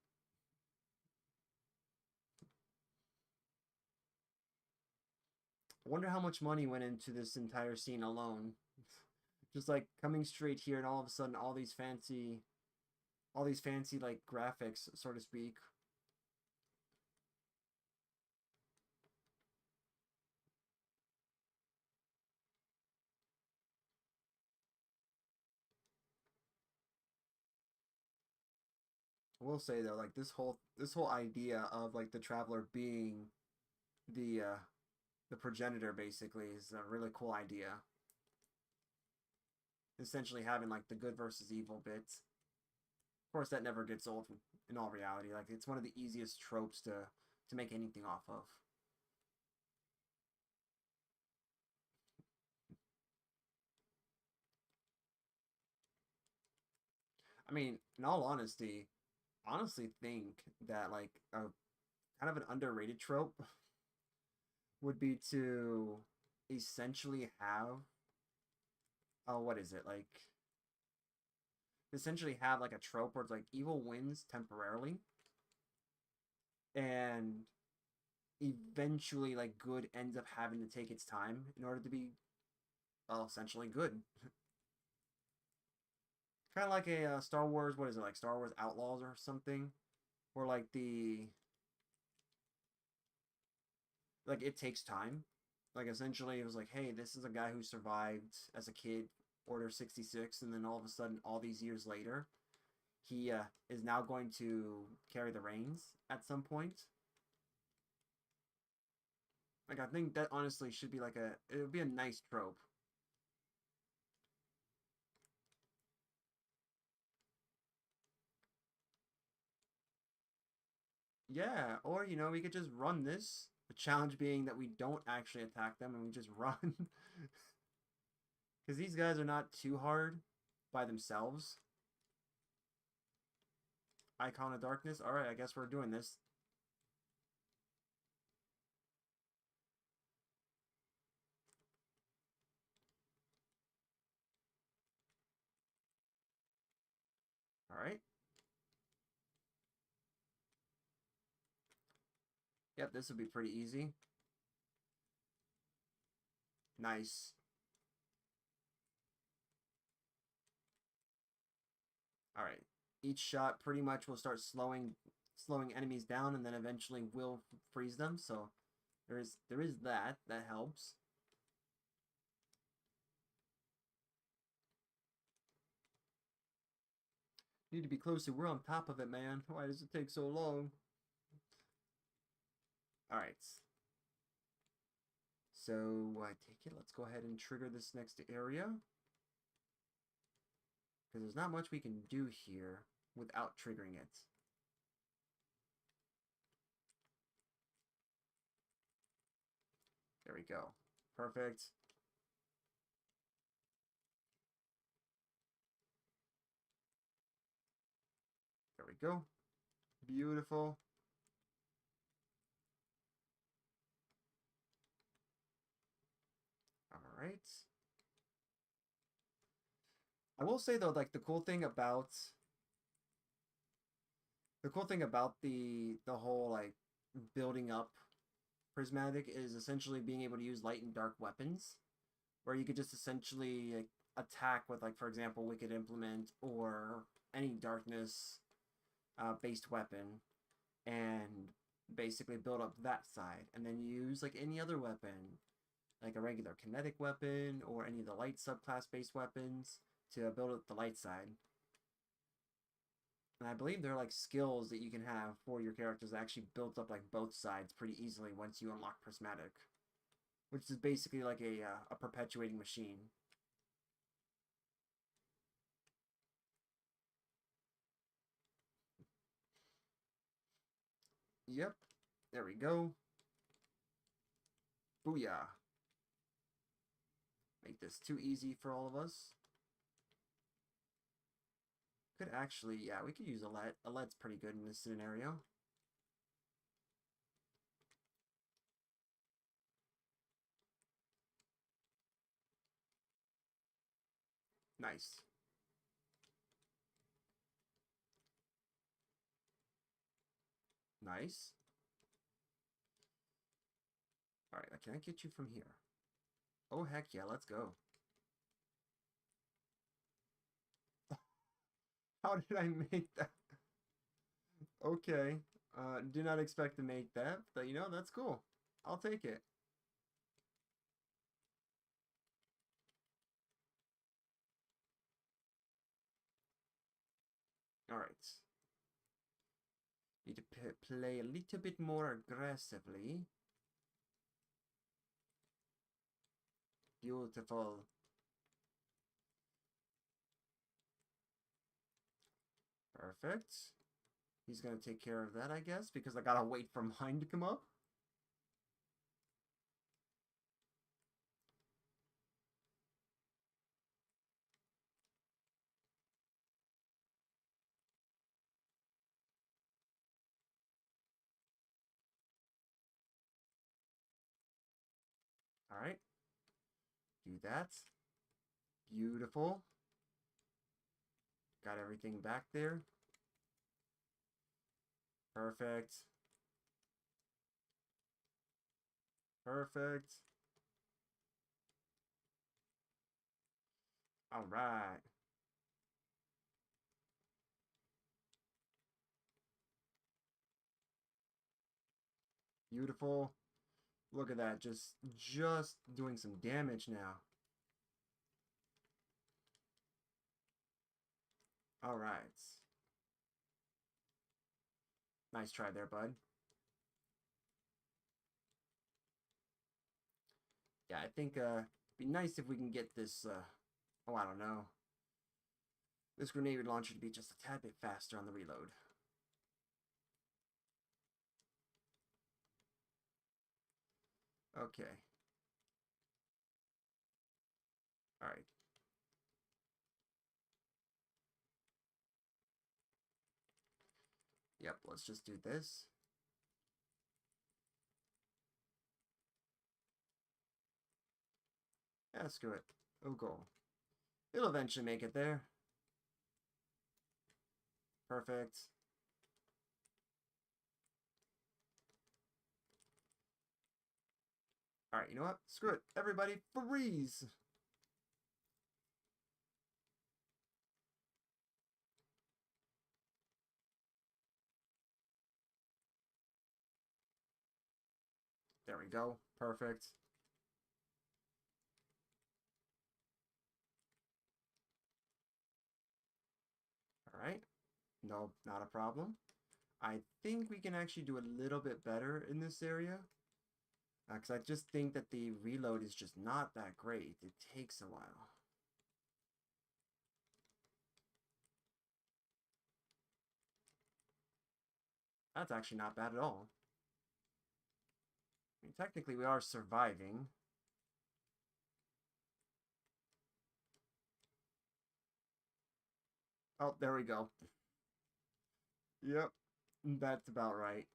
I wonder how much money went into this entire scene alone. Just like coming straight here and all of a sudden all these fancy like graphics, so to speak. I will say though, like this whole idea of like the traveler being the uh the progenitor basically is a really cool idea. Essentially having like the good versus evil bits. Of course, that never gets old in all reality. Like it's one of the easiest tropes to make anything off of. I mean, in all honesty, honestly think that like a kind of an underrated trope would be to essentially have what is it like essentially have like a trope where it's like evil wins temporarily and eventually like good ends up having to take its time in order to be well essentially good. Kind of like a Star Wars, what is it, like Star Wars Outlaws or something, where like the like it takes time. Like essentially, it was like, hey, this is a guy who survived as a kid, Order 66, and then all of a sudden, all these years later, he is now going to carry the reins at some point. Like I think that honestly should be like it would be a nice trope. Yeah, or we could just run this. The challenge being that we don't actually attack them and we just run. Because these guys are not too hard by themselves. Icon of Darkness. Alright, I guess we're doing this. Alright. Yep, this will be pretty easy. Nice. Alright. Each shot pretty much will start slowing enemies down and then eventually will freeze them, so there is that. That helps. Need to be closer. We're on top of it, man. Why does it take so long? Alright. So I take it. Let's go ahead and trigger this next area. Because there's not much we can do here without triggering it. There we go. Perfect. There we go. Beautiful. All right. I will say though, like the cool thing about the whole like building up prismatic is essentially being able to use light and dark weapons, where you could just essentially like, attack with like for example Wicked Implement or any darkness based weapon, and basically build up that side, and then use like any other weapon, like a regular kinetic weapon or any of the light subclass based weapons to build up the light side. And I believe there are like skills that you can have for your characters that actually build up like both sides pretty easily once you unlock Prismatic, which is basically like a perpetuating machine. Yep, there we go. Booyah. Make this too easy for all of us. Could actually, yeah, we could use Alette. Alette's pretty good in this scenario. Nice. Nice. Alright, can I get you from here? Oh, heck yeah, let's go. How did I make that? Okay. Did not expect to make that, but you know, that's cool. I'll take it. Alright. Need to play a little bit more aggressively. Beautiful. Perfect. He's gonna take care of that, I guess, because I gotta wait for mine to come up. Alright. Do that. Beautiful. Got everything back there. Perfect. Perfect. Alright. Beautiful. Look at that. Just doing some damage now. Alright. Nice try there, bud. Yeah, I think it'd be nice if we can get this, oh, I don't know. This grenade launcher to be just a tad bit faster on the reload. Okay. Alright. Yep, let's just do this. Yeah, screw it. Oh, go. It'll eventually make it there. Perfect. Alright, you know what? Screw it. Everybody, freeze! There we go. Perfect. Alright. No, not a problem. I think we can actually do a little bit better in this area. Because I just think that the reload is just not that great. It takes a while. That's actually not bad at all. I mean, technically, we are surviving. Oh, there we go. Yep, that's about right.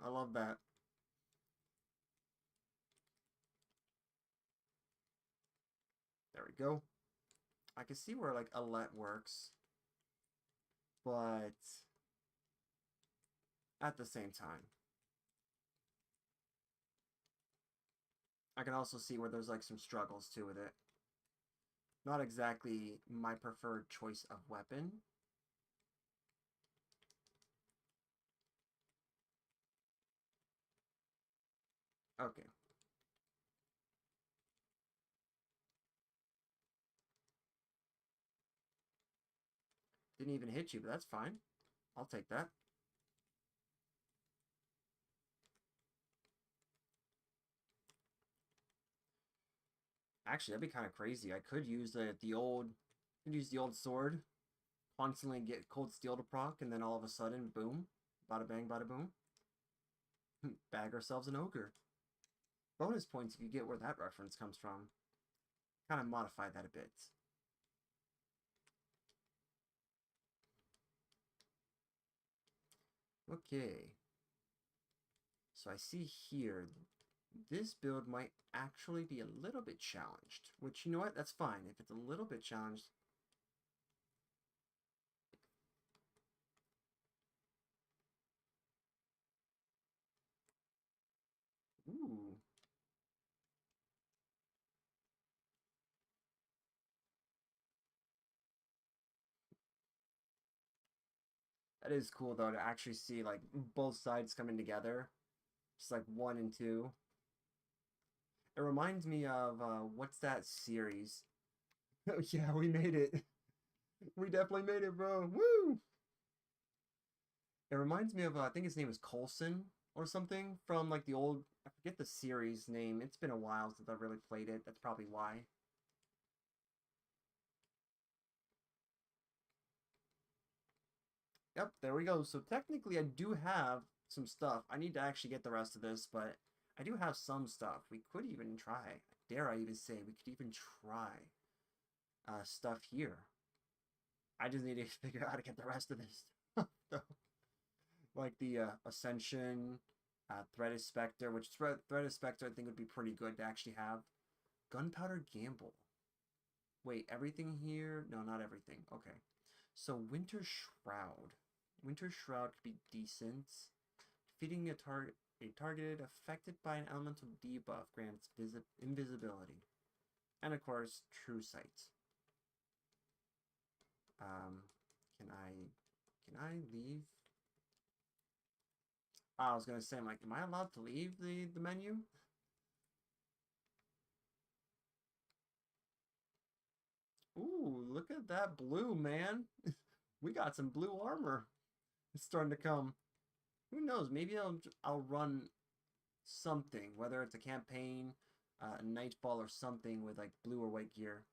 I love that. There we go. I can see where, like, Alette works. But at the same time, I can also see where there's, like, some struggles, too, with it. Not exactly my preferred choice of weapon. Okay. Didn't even hit you, but that's fine. I'll take that. Actually, that'd be kind of crazy. I could use the old sword, constantly get cold steel to proc, and then all of a sudden, boom, bada bang, bada boom, bag ourselves an ogre. Bonus points if you get where that reference comes from. Kind of modify that a bit. Okay. So I see here, this build might actually be a little bit challenged. Which, you know what? That's fine. If it's a little bit challenged. Ooh. That is cool, though, to actually see, like, both sides coming together. Just, like, 1 and 2. It reminds me of, what's that series? Oh, yeah, we made it. We definitely made it, bro. Woo! It reminds me of, I think his name is Coulson or something from, like, the old... I forget the series name. It's been a while since I've really played it. That's probably why. Yep, there we go. So technically I do have some stuff. I need to actually get the rest of this, but I do have some stuff. We could even try. Dare I even say, we could even try stuff here. I just need to figure out how to get the rest of this stuff. Like the Ascension, Threaded Spectre, which Threaded Spectre I think would be pretty good to actually have. Gunpowder Gamble. Wait, everything here? No, not everything. Okay. So Winter Shroud. Winter Shroud could be decent. Defeating a targeted affected by an elemental debuff grants invisibility. And of course, True Sight. Um, can I leave? I was gonna say, I'm like, am I allowed to leave the menu? Ooh, look at that blue, man. We got some blue armor. It's starting to come. Who knows? Maybe I'll run something, whether it's a campaign, a nightfall, or something with like blue or white gear.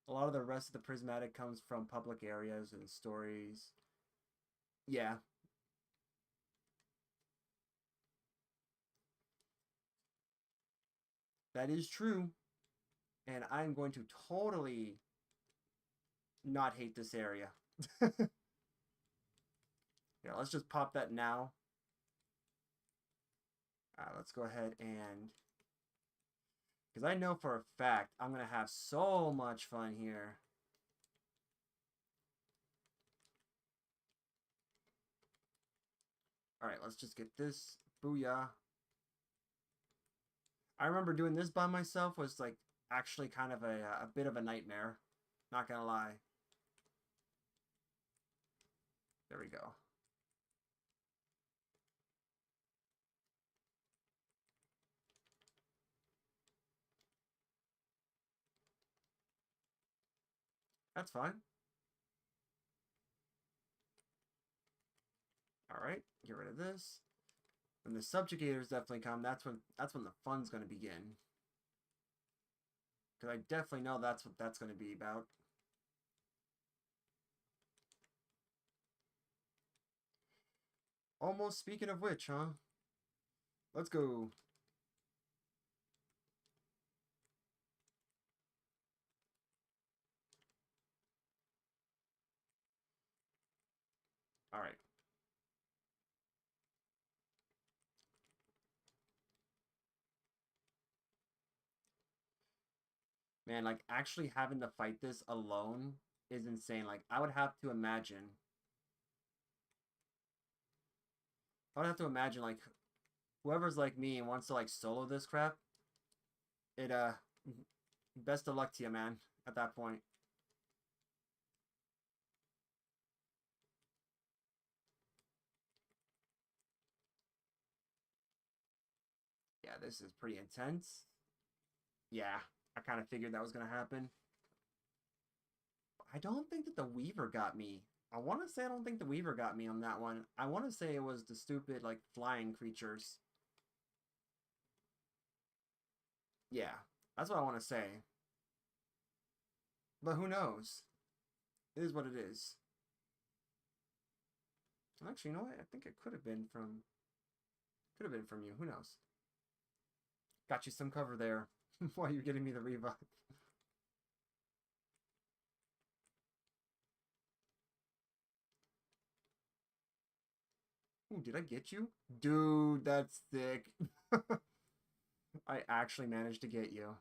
A lot of the rest of the prismatic comes from public areas and stories. Yeah, that is true. And I'm going to totally not hate this area. Yeah, let's just pop that now. Let's go ahead and... Because I know for a fact I'm going to have so much fun here. Alright, let's just get this. Booyah. I remember doing this by myself was like actually kind of a bit of a nightmare. Not gonna lie. There we go. That's fine. Alright, get rid of this. When the subjugators definitely come, that's when the fun's gonna begin. Because I definitely know that's what that's gonna be about. Almost speaking of which, huh? Let's go. Alright. Man, like actually having to fight this alone is insane. Like I would have to imagine. I would have to imagine like whoever's like me and wants to like solo this crap, it best of luck to you, man, at that point. Yeah, this is pretty intense. Yeah, I kind of figured that was going to happen. I don't think that the Weaver got me. I want to say I don't think the Weaver got me on that one. I want to say it was the stupid, like, flying creatures. Yeah, that's what I want to say. But who knows? It is what it is. Actually, you know what? I think it could have been from... Could have been from you. Who knows? Got you some cover there while you're getting me the revive. Ooh, did I get you? Dude, that's sick. I actually managed to get you.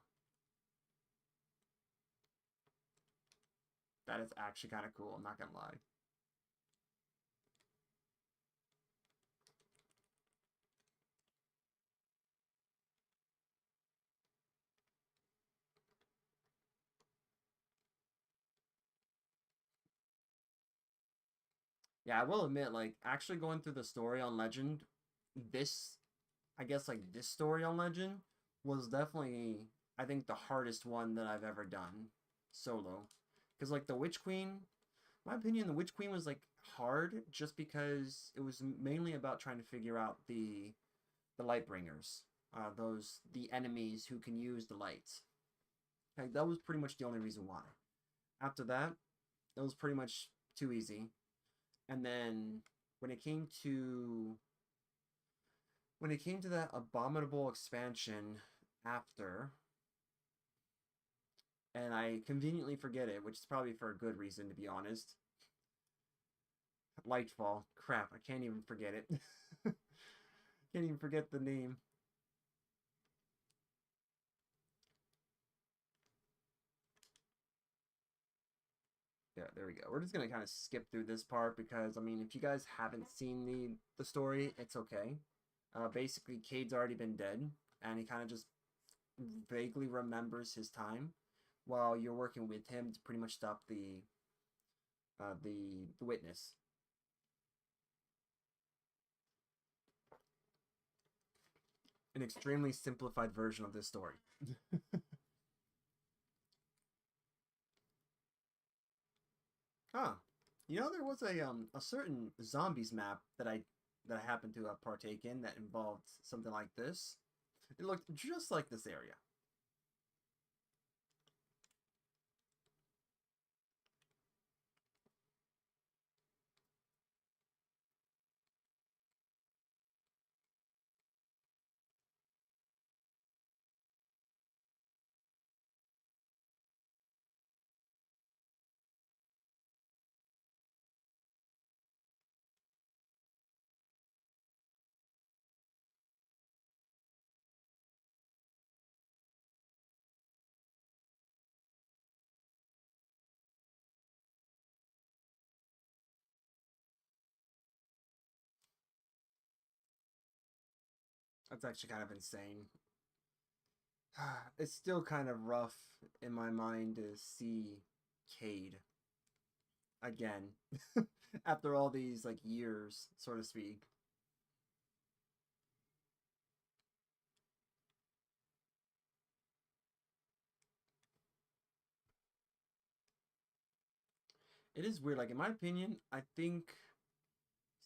That is actually kind of cool, I'm not gonna lie. Yeah, I will admit, like, actually going through the story on Legend, this, I guess, like, this story on Legend was definitely, I think, the hardest one that I've ever done solo. Because, like, the Witch Queen, in my opinion, the Witch Queen was, like, hard just because it was mainly about trying to figure out the Lightbringers. The enemies who can use the lights. Like, that was pretty much the only reason why. After that, it was pretty much too easy. And then when it came to that abominable expansion after, and I conveniently forget it, which is probably for a good reason, to be honest. Lightfall. Crap, I can't even forget it. Can't even forget the name. Yeah, there we go. We're just gonna kind of skip through this part because, I mean, if you guys haven't seen the story, it's okay. Basically, Cade's already been dead, and he kind of just vaguely remembers his time while you're working with him to pretty much stop the witness. An extremely simplified version of this story. Huh. You know, there was a certain zombies map that I happened to partake in that involved something like this. It looked just like this area. That's actually kind of insane. It's still kind of rough in my mind to see Cade again after all these like years, so to speak. It is weird. Like in my opinion, I think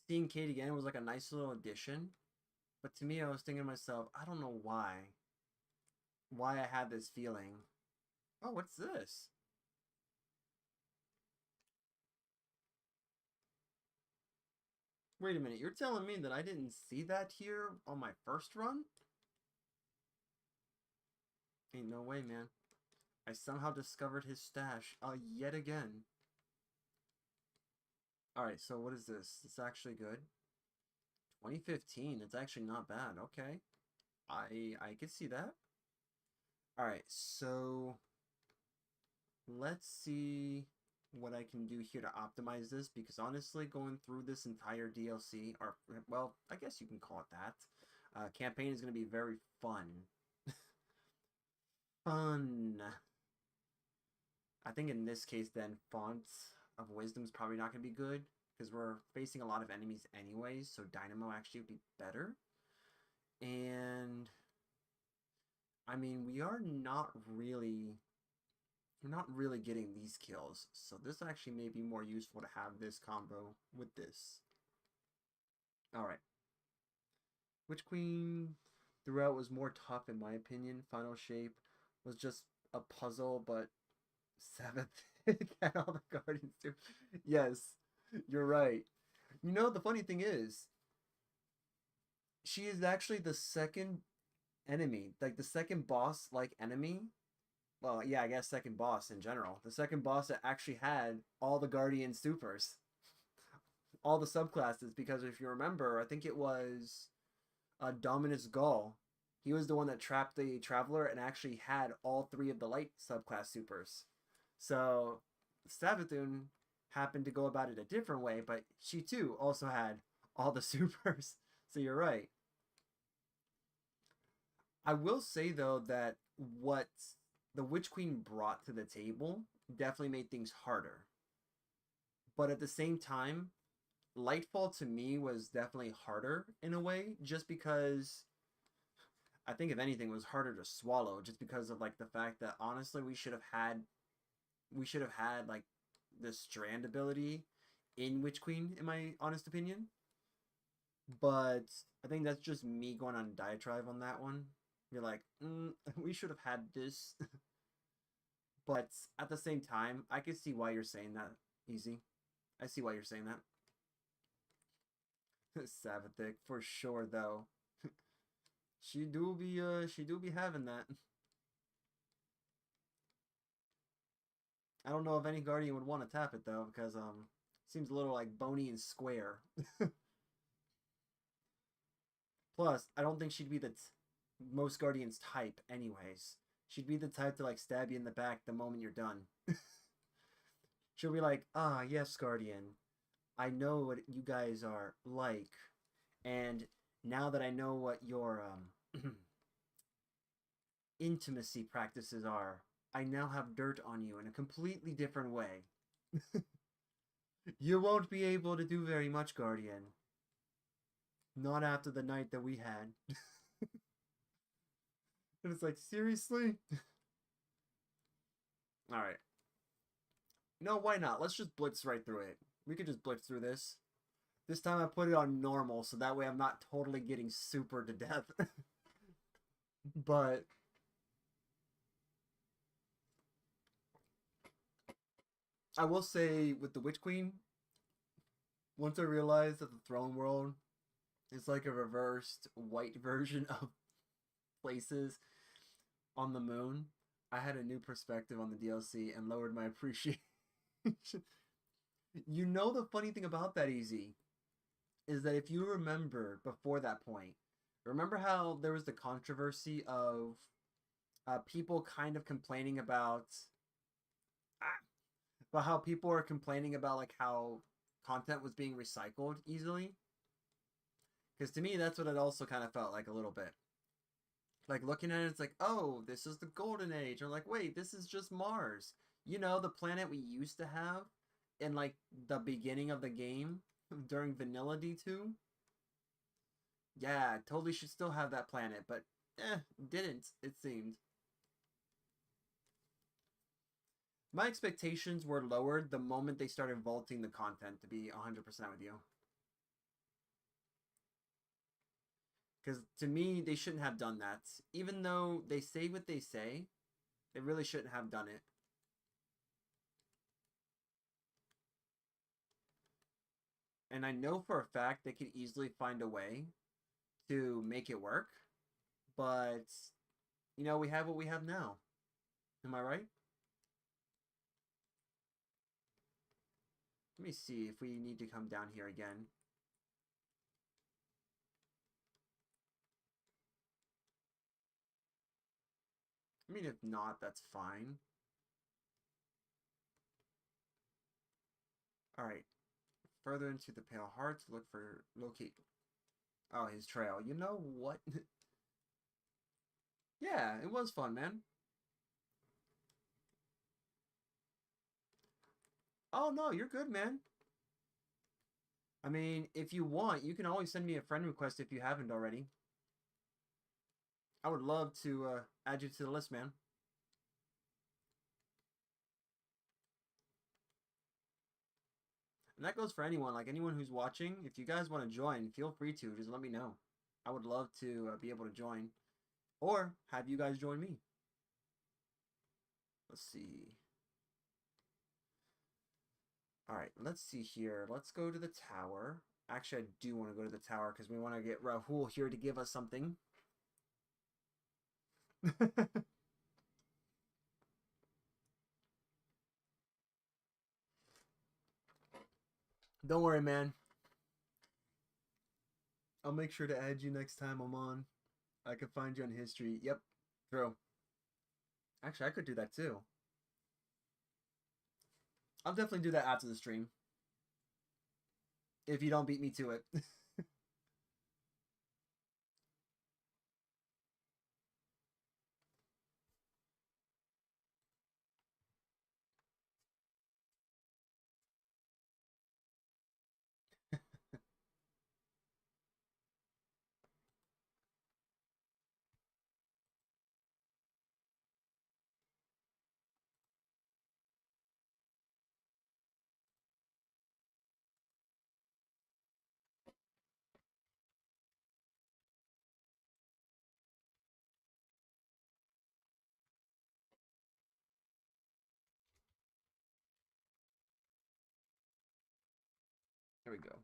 seeing Cade again was like a nice little addition. But to me, I was thinking to myself, I don't know why I had this feeling. Oh, what's this? Wait a minute, you're telling me that I didn't see that here on my first run? Ain't no way, man. I somehow discovered his stash yet again. Alright, so what is this? It's actually good. 2015, it's actually not bad. Okay. I could see that. Alright, so let's see what I can do here to optimize this, because honestly, going through this entire DLC, or, well, I guess you can call it that, campaign is going to be very fun. Fun. I think in this case, then, Font of Wisdom is probably not going to be good, because we're facing a lot of enemies anyways, so Dynamo actually would be better. And I mean, we're not really getting these kills, so this actually may be more useful to have this combo with this. Alright. Witch Queen throughout was more tough in my opinion. Final Shape was just a puzzle, but seventh had all the guardians too. Yes, you're right. You know, the funny thing is, she is actually the second enemy, like the second boss like enemy. Well, yeah, I guess second boss in general. The second boss that actually had all the Guardian supers, all the subclasses. Because if you remember, I think it was Dominus Gaul. He was the one that trapped the Traveler and actually had all three of the light subclass supers. So Savathun happened to go about it a different way, but she too also had all the supers. So you're right. I will say though that what the Witch Queen brought to the table definitely made things harder. But at the same time, Lightfall to me was definitely harder in a way, just because I think if anything it was harder to swallow, just because of like the fact that honestly we should have had like the strand ability in Witch Queen, in my honest opinion. But I think that's just me going on a diatribe on that one. You're like, we should have had this. But at the same time, I can see why you're saying that. Easy. I see why you're saying that. Savathic, for sure though. She do be having that. I don't know if any Guardian would want to tap it though, because seems a little like bony and square. Plus, I don't think she'd be the most Guardians type anyways. She'd be the type to like stab you in the back the moment you're done. She'll be like, "Ah, yes, Guardian. I know what you guys are like, and now that I know what your intimacy practices are, I now have dirt on you in a completely different way. You won't be able to do very much, Guardian. Not after the night that we had." And it's like, seriously? Alright. No, why not? Let's just blitz right through it. We could just blitz through this. This time I put it on normal, so that way I'm not totally getting super to death. But I will say with the Witch Queen, once I realized that the Throne World is like a reversed white version of places on the moon, I had a new perspective on the DLC and lowered my appreciation. You know the funny thing about that, Easy, is that if you remember before that point, remember how there was the controversy of people kind of complaining about how people are complaining about like how content was being recycled easily? Because to me, that's what it also kind of felt like a little bit. Like looking at it, it's like, oh, this is the golden age. Or like, wait, this is just Mars. You know, the planet we used to have in like the beginning of the game during Vanilla D2. Yeah, totally should still have that planet, but didn't, it seemed. My expectations were lowered the moment they started vaulting the content, to be 100% with you. Because to me, they shouldn't have done that. Even though they say what they say, they really shouldn't have done it. And I know for a fact they could easily find a way to make it work. But, you know, we have what we have now. Am I right? Let me see if we need to come down here again. I mean, if not, that's fine. Alright. Further into the Pale Heart to look for locate. Oh, his trail. You know what? Yeah, it was fun, man. Oh no, you're good, man. I mean, if you want, you can always send me a friend request if you haven't already. I would love to add you to the list, man. And that goes for anyone, like anyone who's watching. If you guys want to join, feel free to. Just let me know. I would love to be able to join. Or have you guys join me. Let's see. Alright, let's see here. Let's go to the tower. Actually, I do want to go to the tower because we want to get Rahul here to give us something. Don't worry, man. I'll make sure to add you next time I'm on. I can find you on history. Yep, true. Actually, I could do that too. I'll definitely do that after the stream. If you don't beat me to it. There we go.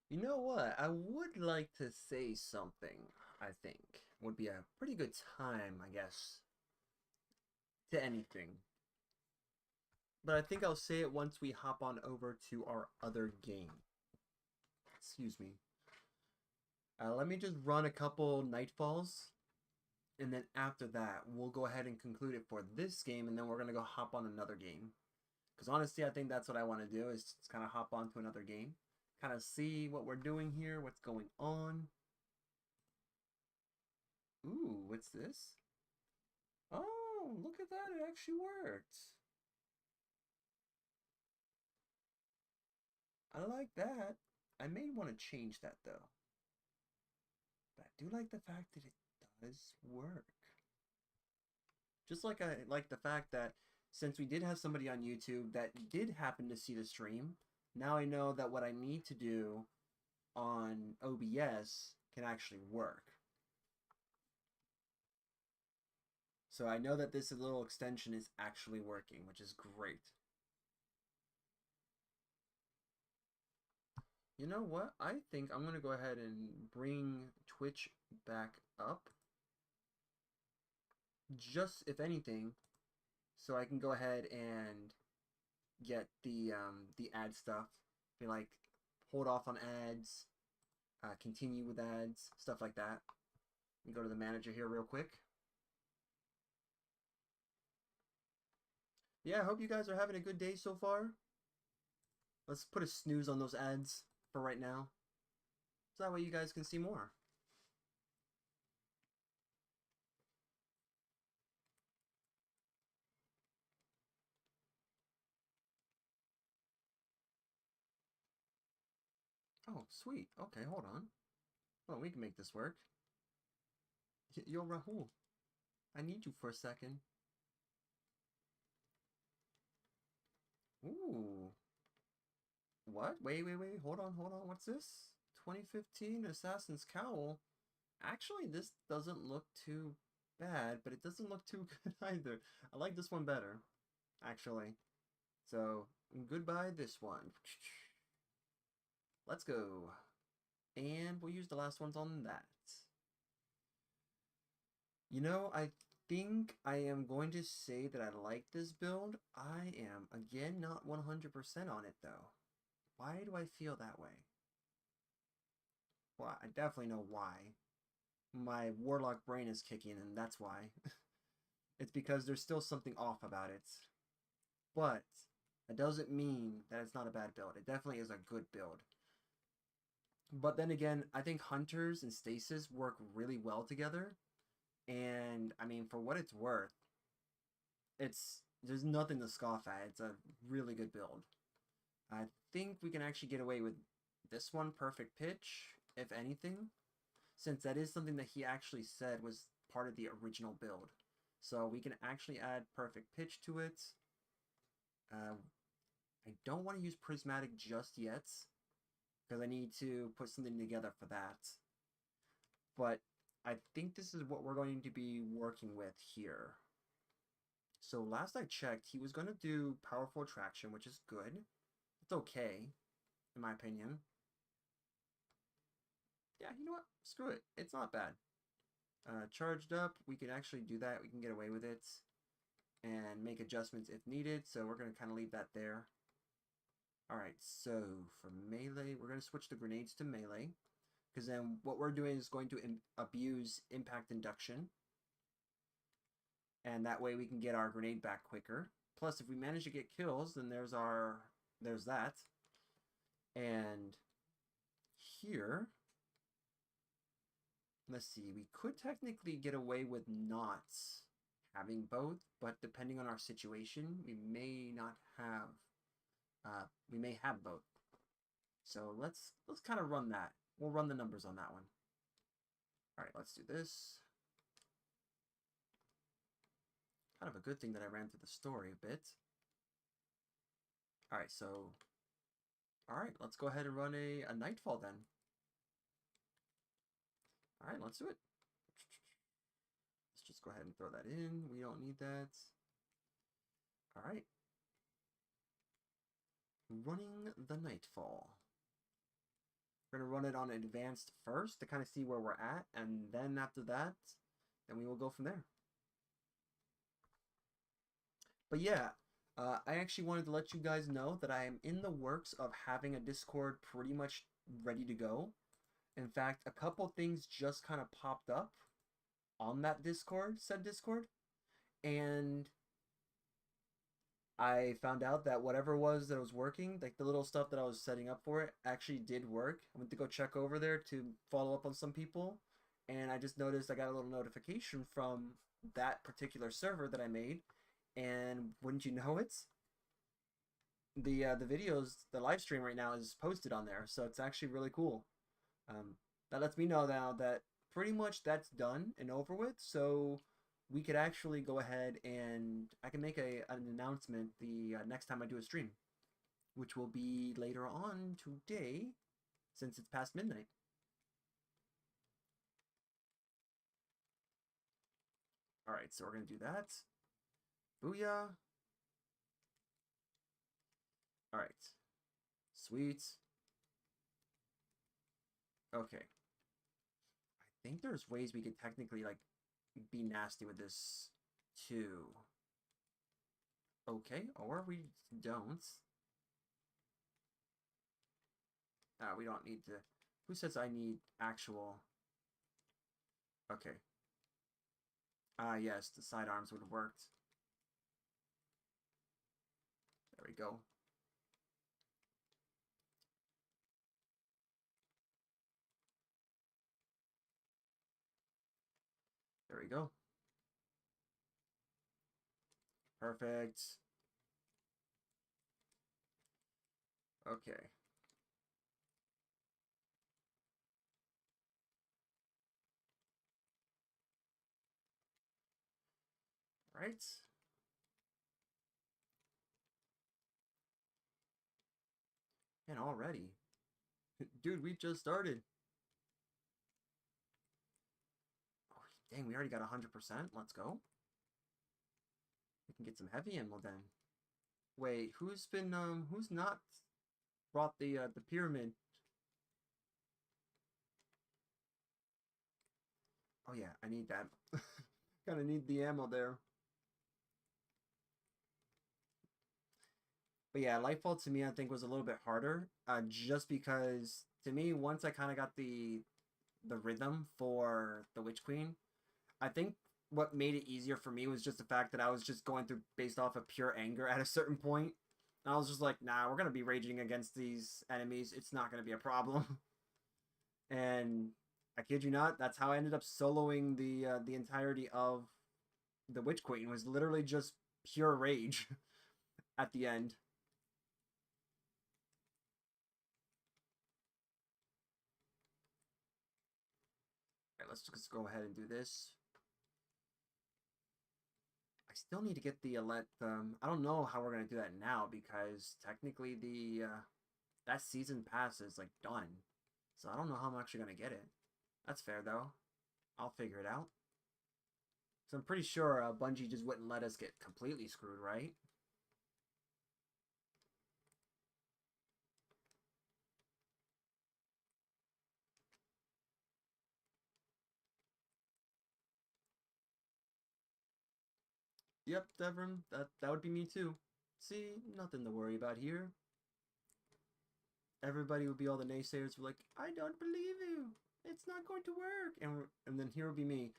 You know what? I would like to say something, I think. Would be a pretty good time, I guess, to anything. But I think I'll say it once we hop on over to our other game. Excuse me. Let me just run a couple Nightfalls. And then after that, we'll go ahead and conclude it for this game. And then we're going to go hop on another game. Because honestly, I think that's what I want to do. Is just kind of hop on to another game. Kind of see what we're doing here. What's going on. Ooh, what's this? Oh, look at that. It actually worked. I like that. I may want to change that though. But I do like the fact that it does work. Just like I like the fact that since we did have somebody on YouTube that did happen to see the stream, now I know that what I need to do on OBS can actually work. So I know that this little extension is actually working, which is great. You know what? I think I'm going to go ahead and bring Twitch back up. Just, if anything, so I can go ahead and get the ad stuff. Be like, hold off on ads, continue with ads, stuff like that. Let me go to the manager here real quick. Yeah, I hope you guys are having a good day so far. Let's put a snooze on those ads for right now. So that way you guys can see more. Oh, sweet. Okay, hold on. Well, we can make this work. Yo, Rahul. I need you for a second. Ooh. What? Wait. Hold on. What's this? 2015 Assassin's Cowl. Actually, this doesn't look too bad, but it doesn't look too good either. I like this one better, actually. So, goodbye this one. Let's go. And we'll use the last ones on that. You know, I think I am going to say that I like this build. I am, again, not 100% on it, though. Why do I feel that way? Well, I definitely know why. My Warlock brain is kicking, and that's why. It's because there's still something off about it. But that doesn't mean that it's not a bad build. It definitely is a good build. But then again, I think Hunters and Stasis work really well together. And I mean, for what it's worth, there's nothing to scoff at. It's a really good build. I think we can actually get away with this one, Perfect Pitch, if anything, since that is something that he actually said was part of the original build. So we can actually add perfect pitch to it. I don't want to use prismatic just yet, because I need to put something together for that. But I think this is what we're going to be working with here. So last I checked, he was going to do powerful attraction, which is good. It's okay, in my opinion. Yeah, you know what? Screw it. It's not bad. Charged up, we can actually do that. We can get away with it and make adjustments if needed. So we're going to kind of leave that there. Alright, so for melee, we're going to switch the grenades to melee. Because then what we're doing is going to abuse impact induction. And that way we can get our grenade back quicker. Plus, if we manage to get kills, then there's that. And here, let's see, we could technically get away with not having both, but depending on our situation, we may not have, we may have both. So let's kind of run that. We'll run the numbers on that one. All right, let's do this. Kind of a good thing that I ran through the story a bit. All right, so, all right, let's go ahead and run a Nightfall then. All right, let's do it. Let's just go ahead and throw that in. We don't need that. All right. Running the Nightfall. We're going to run it on advanced first to kind of see where we're at, and then after that, then we will go from there. But yeah, I actually wanted to let you guys know that I am in the works of having a Discord pretty much ready to go. In fact, a couple things just kind of popped up on that Discord, said Discord, and I found out that whatever it was that was working, like the little stuff that I was setting up for it, actually did work. I went to go check over there to follow up on some people, and I just noticed I got a little notification from that particular server that I made, and wouldn't you know it, the videos, the live stream right now is posted on there, so it's actually really cool. That lets me know now that pretty much that's done and over with, so we could actually go ahead and I can make an announcement the next time I do a stream, which will be later on today, since it's past midnight. All right, so we're going to do that. Booyah. All right. Sweet. Okay. I think there's ways we could technically, like, be nasty with this, too. Okay, or we don't. We don't need to... Who says I need actual... Okay. Yes, the sidearms would have worked. There we go. There we go. Perfect. Okay. Right. And already. Dude, we just started. Oh, dang, we already got 100%. Let's go. We can get some heavy ammo then. Wait, who's not brought the pyramid? Oh yeah, I need that. Kind of need the ammo there. But yeah, Lightfall to me I think was a little bit harder, just because to me once I kind of got the rhythm for the Witch Queen, I think what made it easier for me was just the fact that I was just going through based off of pure anger at a certain point. And I was just like, nah, we're gonna be raging against these enemies. It's not gonna be a problem. And I kid you not, that's how I ended up soloing the entirety of the Witch Queen. It was literally just pure rage at the end. Alright, let's just go ahead and do this. I still need to get the Alette. I don't know how we're gonna do that now because technically the that season pass is like done, so I don't know how I'm actually gonna get it. That's fair though. I'll figure it out. So I'm pretty sure Bungie just wouldn't let us get completely screwed, right? Yep, Devrim, that would be me too. See, nothing to worry about here. Everybody would be all the naysayers were like, I don't believe you. It's not going to work. And then here would be me.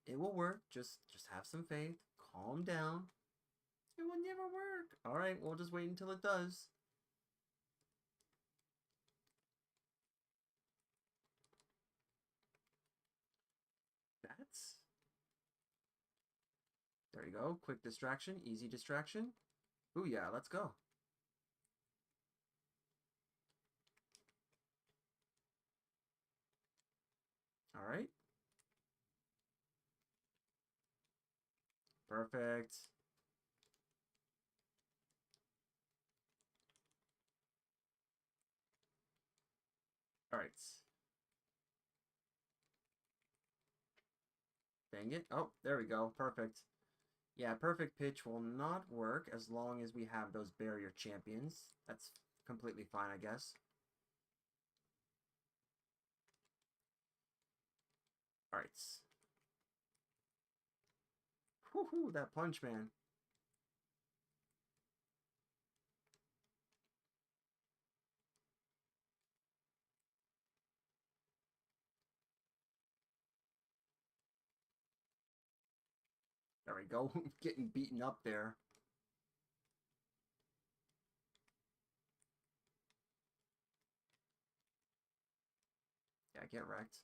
It will work. Just have some faith. Calm down. It will never work. All right, we'll just wait until it does. That's there you go. Quick distraction, easy distraction. Ooh yeah, let's go. All right. Perfect. All right. Dang it. Oh, there we go. Perfect. Yeah, perfect pitch will not work as long as we have those barrier champions. That's completely fine, I guess. All right. Whoo, that punch, man. There we go. Getting beaten up there. Yeah, get wrecked.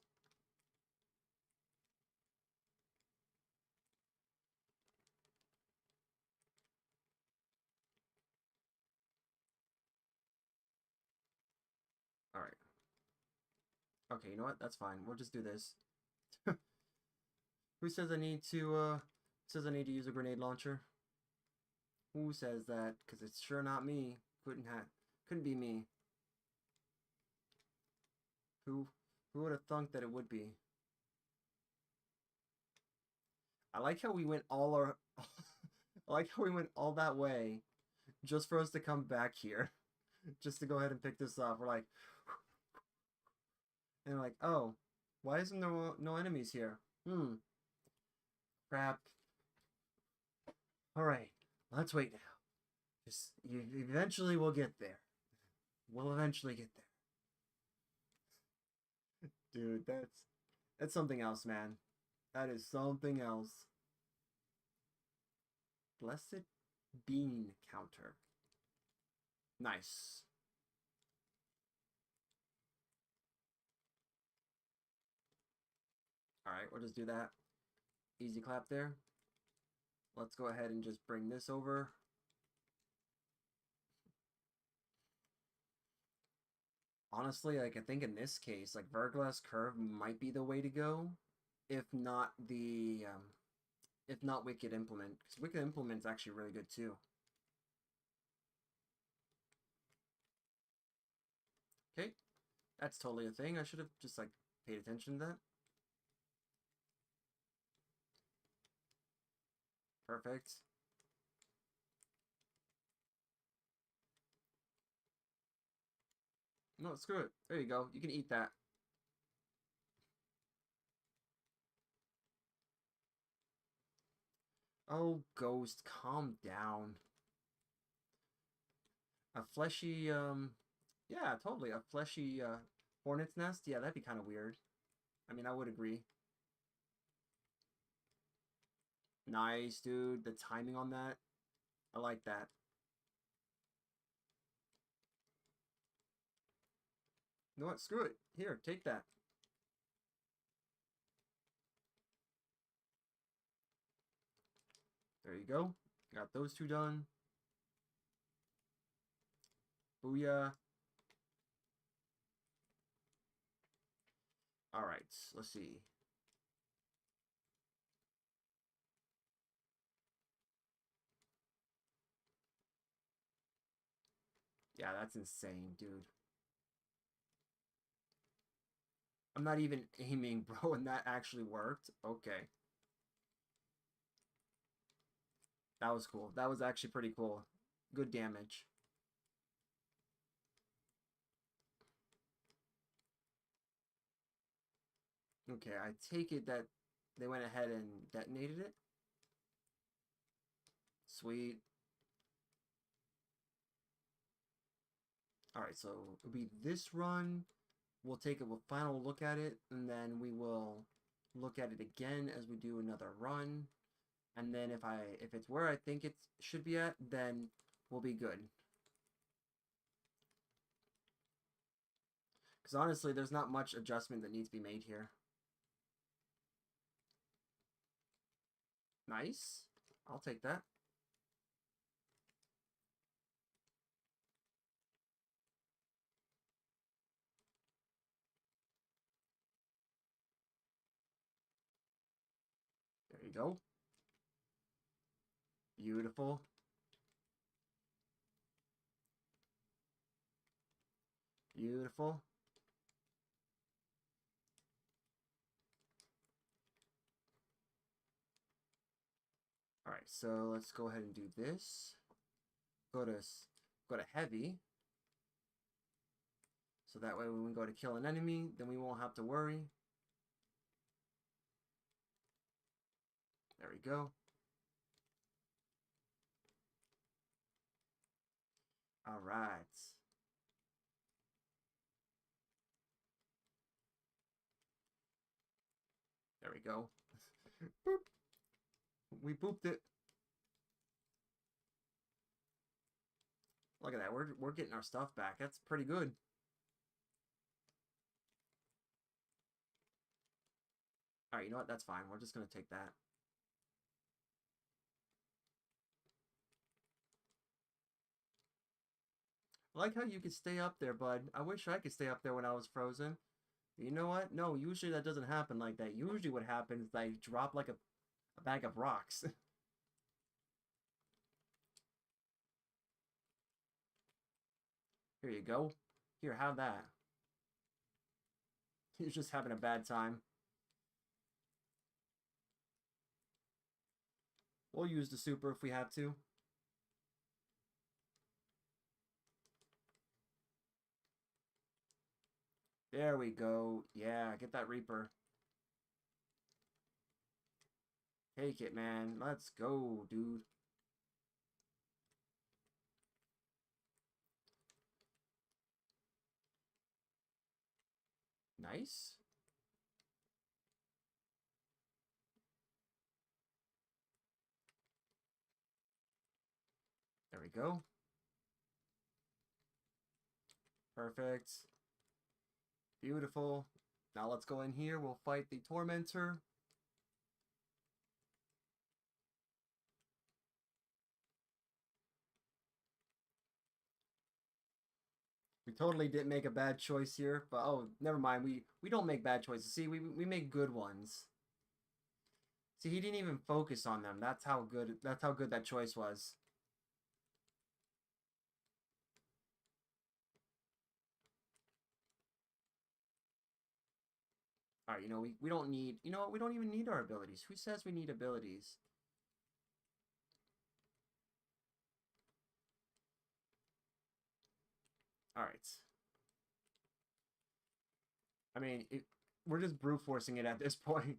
All right. Okay, you know what? That's fine. We'll just do this. Who says I need to use a grenade launcher? Who says that? Because it's sure not me. Couldn't be me. Who would have thunk that it would be? I like how we went all our I like how we went all that way just for us to come back here. Just to go ahead and pick this up. We're like and we're like, oh, why isn't there no enemies here? Crap. Alright, let's wait now. Just eventually we'll get there. We'll eventually get there. Dude, that's something else, man. That is something else. Blessed Bean counter. Nice. Alright, we'll just do that. Easy clap there. Let's go ahead and just bring this over. Honestly, like I think in this case, like Verglass Curve might be the way to go, if not Wicked Implement, because Wicked Implement's actually really good too. Okay, that's totally a thing. I should have just like paid attention to that. Perfect. No, screw it. There you go. You can eat that. Oh, Ghost, calm down. A fleshy, yeah, totally. A fleshy, hornet's nest? Yeah, that'd be kind of weird. I mean, I would agree. Nice, dude. The timing on that, I like that. You know what? Screw it. Here, take that. There you go. Got those two done. Booyah. Alright, let's see. Yeah, that's insane, dude. I'm not even aiming, bro, and that actually worked. Okay. That was cool. That was actually pretty cool. Good damage. Okay, I take it that they went ahead and detonated it. Sweet. Alright, so it'll be this run. We'll take a final look at it, and then we will look at it again as we do another run. And then if it's where I think it should be at, then we'll be good. Because honestly, there's not much adjustment that needs to be made here. Nice. I'll take that. There you go. Beautiful. Beautiful. Alright, so let's go ahead and do this. Go to heavy. So that way when we go to kill an enemy, then we won't have to worry. There we go. Alright. There we go. Boop. We booped it. Look at that. We're getting our stuff back. That's pretty good. Alright, you know what? That's fine. We're just going to take that. I like how you could stay up there, bud. I wish I could stay up there when I was frozen. But you know what? No, usually that doesn't happen like that. Usually what happens is I drop like a bag of rocks. Here you go. Here, have that. He's just having a bad time. We'll use the super if we have to. There we go. Yeah, get that Reaper. Take it, man. Let's go, dude. Nice. There we go. Perfect. Beautiful. Now let's go in here. We'll fight the Tormentor. We totally didn't make a bad choice here, but oh, never mind. We don't make bad choices. See, we make good ones. See, he didn't even focus on them. That's how good that choice was. All right, you know, we don't need, you know what? We don't even need our abilities. Who says we need abilities? All right. I mean, we're just brute forcing it at this point.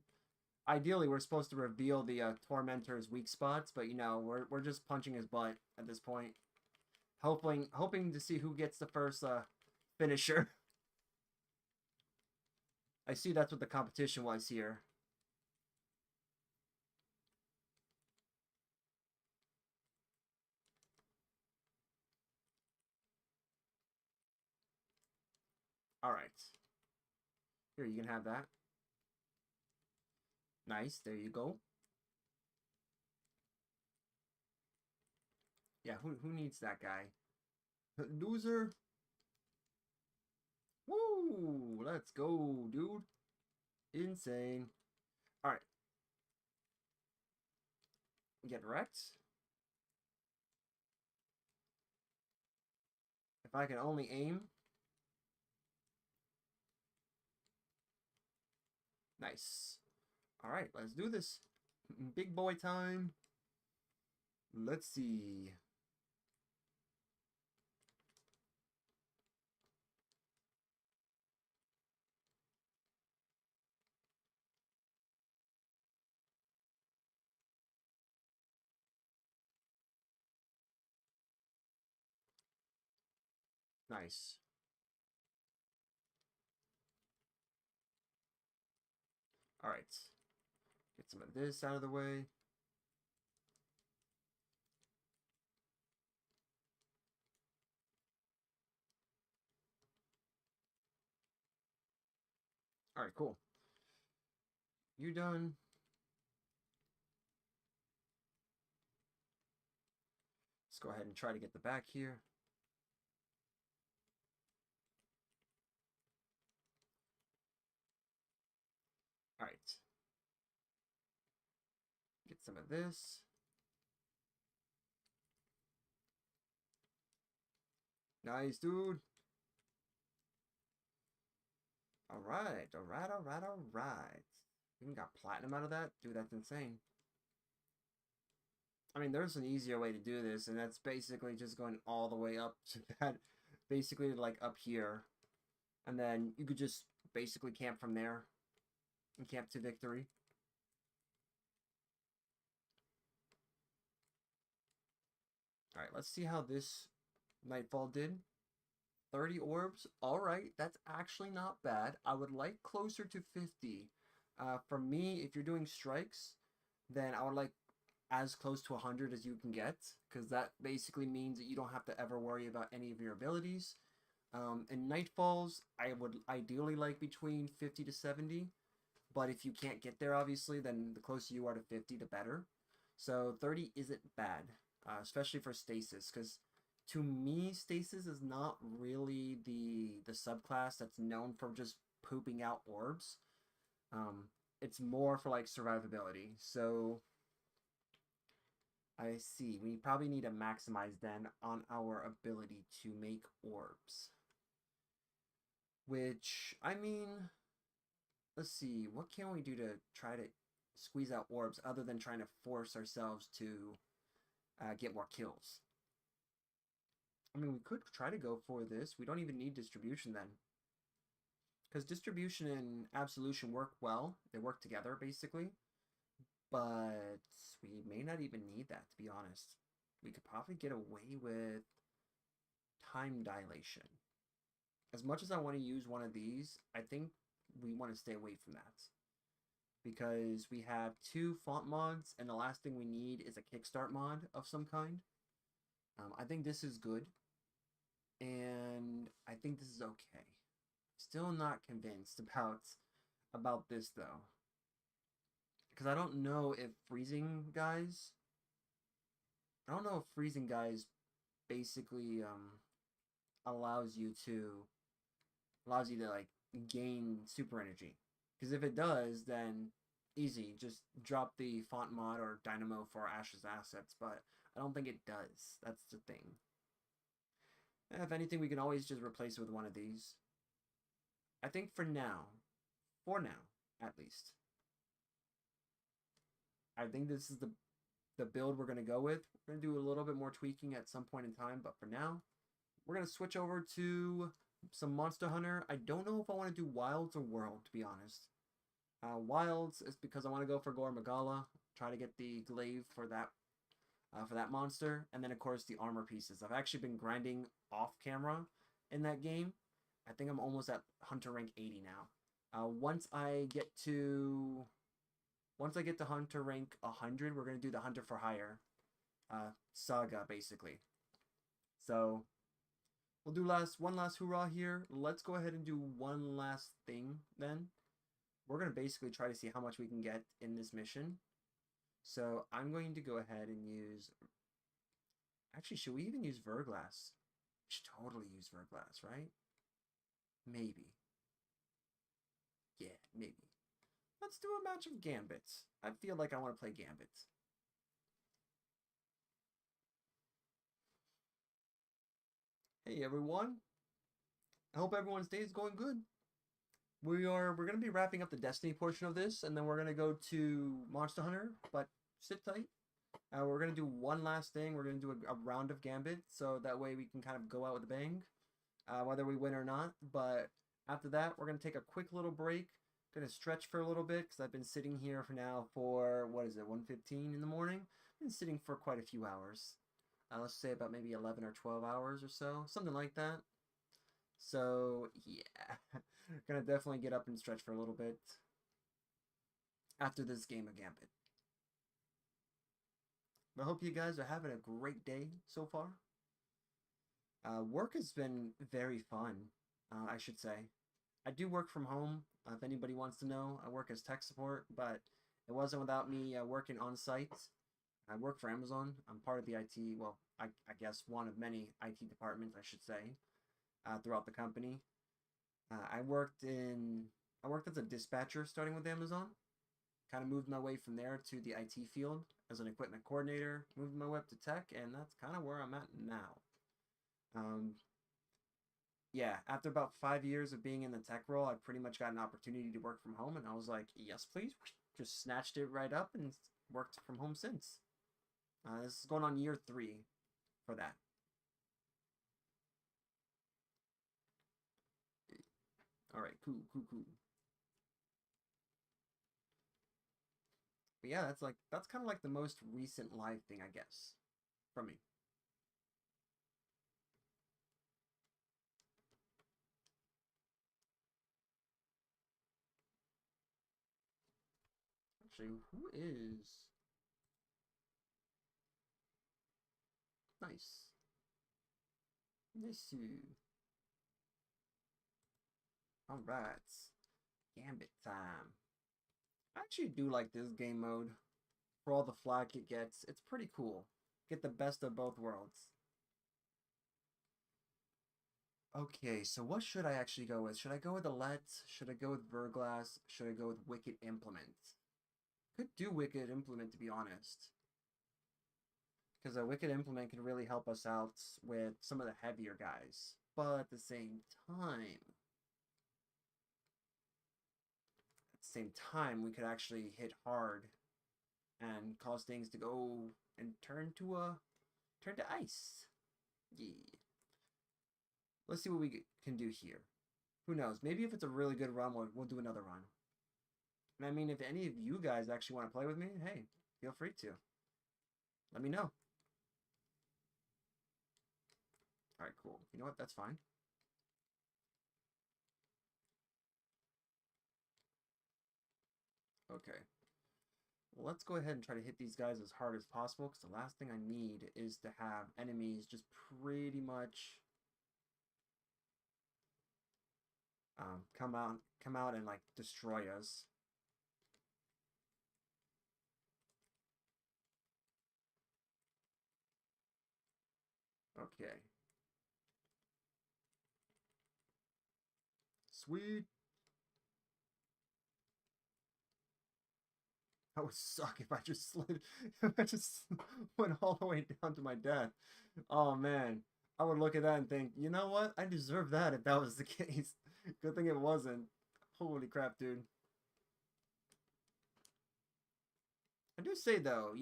Ideally, we're supposed to reveal the Tormentor's weak spots, but you know, we're just punching his butt at this point. Hoping to see who gets the first finisher. I see that's what the competition was here. Alright. Here, you can have that. Nice, there you go. Yeah, who needs that guy? Loser. Woo! Let's go, dude. Insane. Alright. Get wrecked. If I can only aim. Nice. Alright, let's do this. Big boy time. Let's see. Nice. Alright. Get some of this out of the way. Alright, cool. You done? Let's go ahead and try to get the back here. Alright. Get some of this. Nice, dude. Alright, alright, alright, alright. We even got platinum out of that? Dude, that's insane. I mean, there's an easier way to do this, and that's basically just going all the way up to that, basically like up here. And then you could just basically camp from there and camp to victory. Alright, let's see how this Nightfall did. 30 orbs. Alright, that's actually not bad. I would like closer to 50. For me, if you're doing strikes, then I would like as close to 100 as you can get, because that basically means that you don't have to ever worry about any of your abilities. In Nightfalls, I would ideally like between 50 to 70, but if you can't get there, obviously, then the closer you are to 50, the better. So 30 isn't bad, especially for Stasis, because to me, Stasis is not really the subclass that's known for just pooping out orbs. It's more for like survivability. So I see. We probably need to maximize then on our ability to make orbs. Which, I mean, let's see. What can we do to try to squeeze out orbs other than trying to force ourselves to get more kills? I mean, we could try to go for this. We don't even need distribution then. Because distribution and absolution work well. They work together, basically. But we may not even need that, to be honest. We could probably get away with time dilation. As much as I want to use one of these, I think we want to stay away from that. Because we have 2 font mods, and the last thing we need is a kickstart mod of some kind. I think this is good. And I think this is okay. Still not convinced about this though. Because I don't know if freezing guys basically allows you to like gain super energy. Because if it does, then easy, just drop the font mod or dynamo for Ash's assets, but I don't think it does. That's the thing. If anything, we can always just replace it with one of these. I think for now, at least, I think this is the build we're going to go with. We're going to do a little bit more tweaking at some point in time, but for now, we're going to switch over to some Monster Hunter. I don't know if I want to do Wilds or World, to be honest. Wilds is because I want to go for Gore Magala, try to get the glaive for that monster, and then of course the armor pieces. I've actually been grinding off camera in that game. I think I'm almost at Hunter rank 80 now. Once I get to Hunter rank 100, we're gonna do the Hunter for Hire saga basically. So we'll do one last hoorah here. Let's go ahead and do one last thing then. We're going to basically try to see how much we can get in this mission. So I'm going to go ahead and use... Actually, should we even use Verglass? We should totally use Verglass, right? Maybe. Yeah, maybe. Let's do a match of Gambits. I feel like I want to play Gambits. Hey everyone, I hope everyone's day is going good. We're gonna be wrapping up the Destiny portion of this, and then we're gonna go to Monster Hunter. But sit tight. We're gonna do one last thing. We're gonna do a round of Gambit, so that way we can kind of go out with a bang, whether we win or not. But after that, we're gonna take a quick little break. Gonna stretch for a little bit because I've been sitting here for now for what is it, 1:15 in the morning. Been sitting for quite a few hours. Let's say about maybe 11 or 12 hours or so, something like that. So yeah, gonna definitely get up and stretch for a little bit after this game of Gambit. I hope you guys are having a great day so far. Work has been very fun, I should say. I do work from home. If anybody wants to know, I work as tech support, but it wasn't without me working on site. I work for Amazon. I'm part of the IT, well, I guess one of many IT departments, I should say, throughout the company. I worked as a dispatcher starting with Amazon. Kind of moved my way from there to the IT field as an equipment coordinator. Moved my way up to tech, and that's kind of where I'm at now. Um, yeah, after about 5 years of being in the tech role, I pretty much got an opportunity to work from home, and I was like, yes, please. Just snatched it right up and worked from home since. This is going on year 3 for that. All right, cool, cool, cool. But yeah, that's kind of like the most recent live thing, I guess, from me. Actually, who is nice? Nice. All right, Gambit time. I actually do like this game mode for all the flack it gets. It's pretty cool. Get the best of both worlds. Okay, so what should I actually go with? Should I go with Alette? Should I go with Verglass? Should I go with Wicked Implement? Could do Wicked Implement to be honest. Because a Wicked Implement could really help us out with some of the heavier guys. But at the same time, we could actually hit hard and cause things to go and turn to ice. Yeah. Let's see what we can do here. Who knows? Maybe if it's a really good run, we'll do another run. And I mean, if any of you guys actually want to play with me, hey, feel free to. Let me know. All right, cool. You know what? That's fine. Okay. Well, let's go ahead and try to hit these guys as hard as possible, because the last thing I need is to have enemies just pretty much come out and like destroy us. Okay. Sweet. That would suck if I just slid, if I just went all the way down to my death. Oh man, I would look at that and think, you know what? I deserve that if that was the case. Good thing it wasn't. Holy crap, dude. I do say though,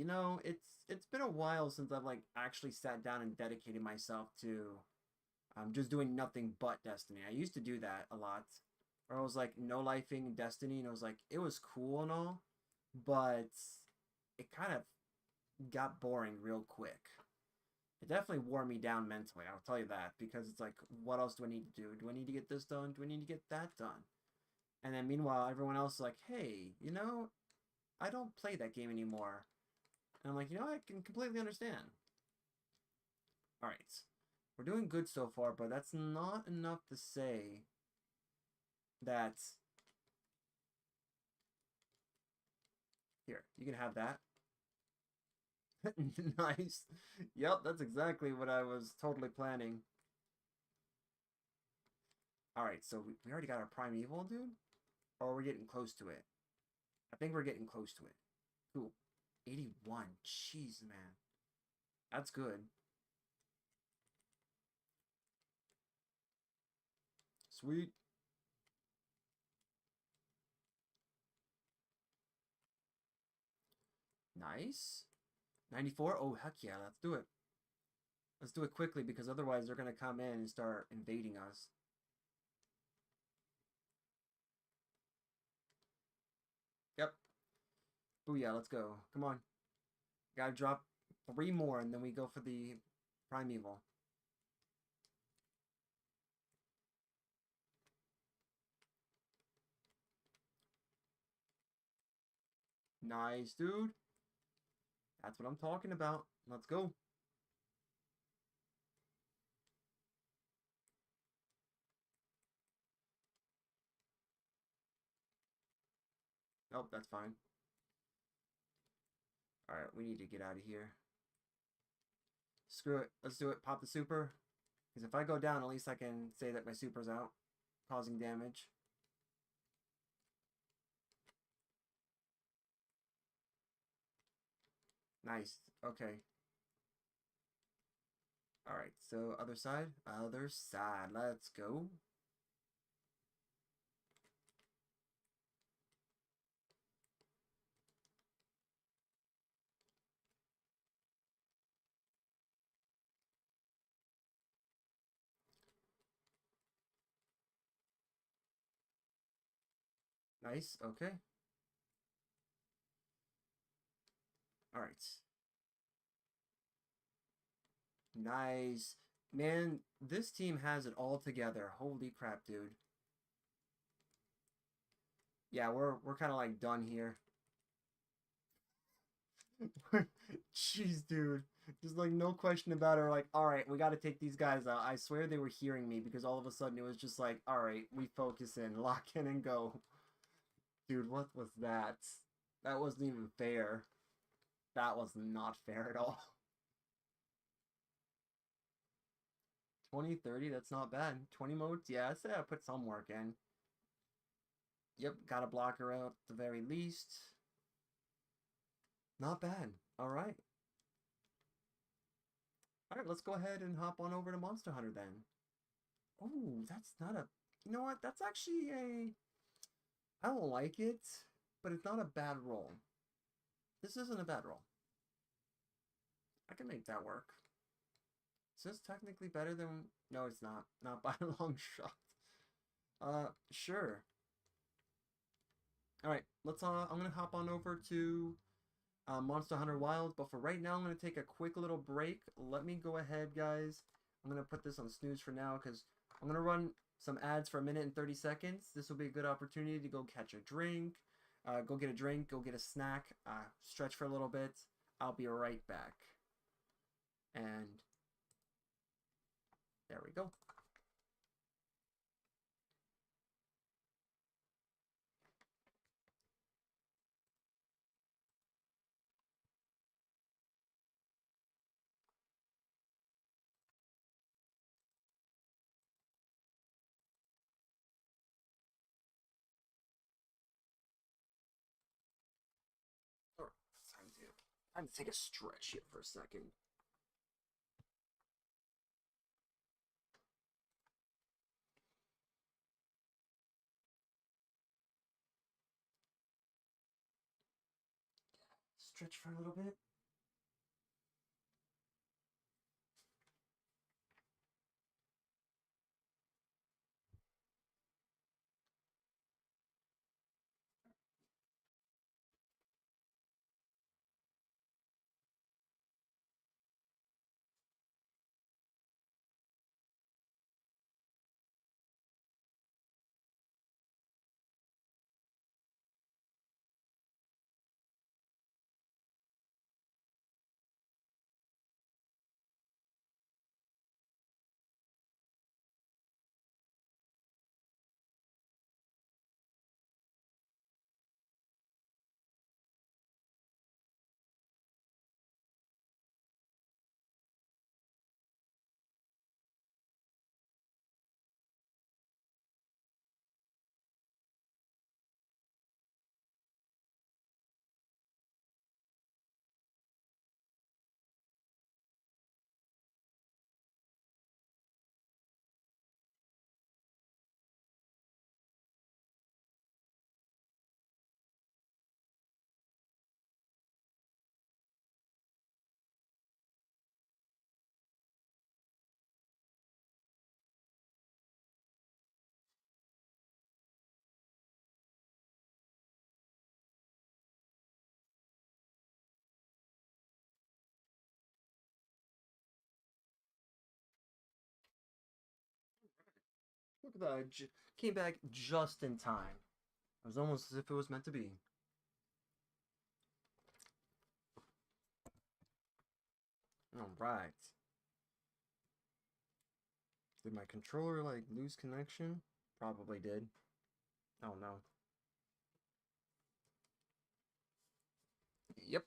it's been a while since I've like actually sat down and dedicated myself to just doing nothing but Destiny. I used to do that a lot. Or I was like no lifing Destiny and it was cool and all, but it kind of got boring real quick. It definitely wore me down mentally, I'll tell you that, because it's like, what else do I need to do? Do I need to get this done? Do I need to get that done? And then meanwhile, everyone else is like, hey, I don't play that game anymore. And I'm like, I can completely understand. Alright. We're doing good so far, but that's not enough to say that... Here, you can have that. Nice. Yep, that's exactly what I was totally planning. Alright, so we already got our Primeval, dude? Or are we getting close to it? I think we're getting close to it. Cool. 81. Jeez, man. That's good. Sweet. Nice. 94. Oh, heck yeah. Let's do it. Let's do it quickly because otherwise they're going to come in and start invading us. Yep. Booyah, let's go. Come on. Gotta drop 3 more and then we go for the Primeval. Nice, dude. That's what I'm talking about. Let's go. Nope, that's fine. Alright, we need to get out of here. Screw it. Let's do it. Pop the super. Because if I go down, at least I can say that my super's out. Causing damage. Nice. Okay. Alright, so other side. Other side. Let's go. Nice. Okay. Alright. Nice. Man, this team has it all together. Holy crap, dude. Yeah, we're kind of like done here. Jeez, dude. Just like no question about it. We're like, all right, we got to take these guys out. I swear they were hearing me because all of a sudden it was just like, all right, we focus in, lock in, and go. Dude, what was that? That wasn't even fair. That was not fair at all. 20, 30, that's not bad. 20 modes, yeah, I said I put some work in. Yep, got a blocker out at the very least. Not bad. All right. All right, let's go ahead and hop on over to Monster Hunter then. Oh, that's not a... You know what? That's actually a... I don't like it, but it's not a bad roll. This isn't a bad roll. I can make that work. Is this technically better than... No, it's not. Not by a long shot. Sure. Alright, let's, I'm gonna hop on over to Monster Hunter Wilds, but for right now, I'm gonna take a quick little break. Let me go ahead, guys. I'm gonna put this on snooze for now, because I'm gonna run some ads for 1 minute and 30 seconds. This will be a good opportunity to go catch a drink, go get a drink, go get a snack, stretch for a little bit. I'll be right back. And there we go. All right, time to take a stretch here for a second. Stretch for a little bit. Look at that. Came back just in time. It was almost as if it was meant to be. Alright. Did my controller, like, lose connection? Probably did. Oh, no. Yep.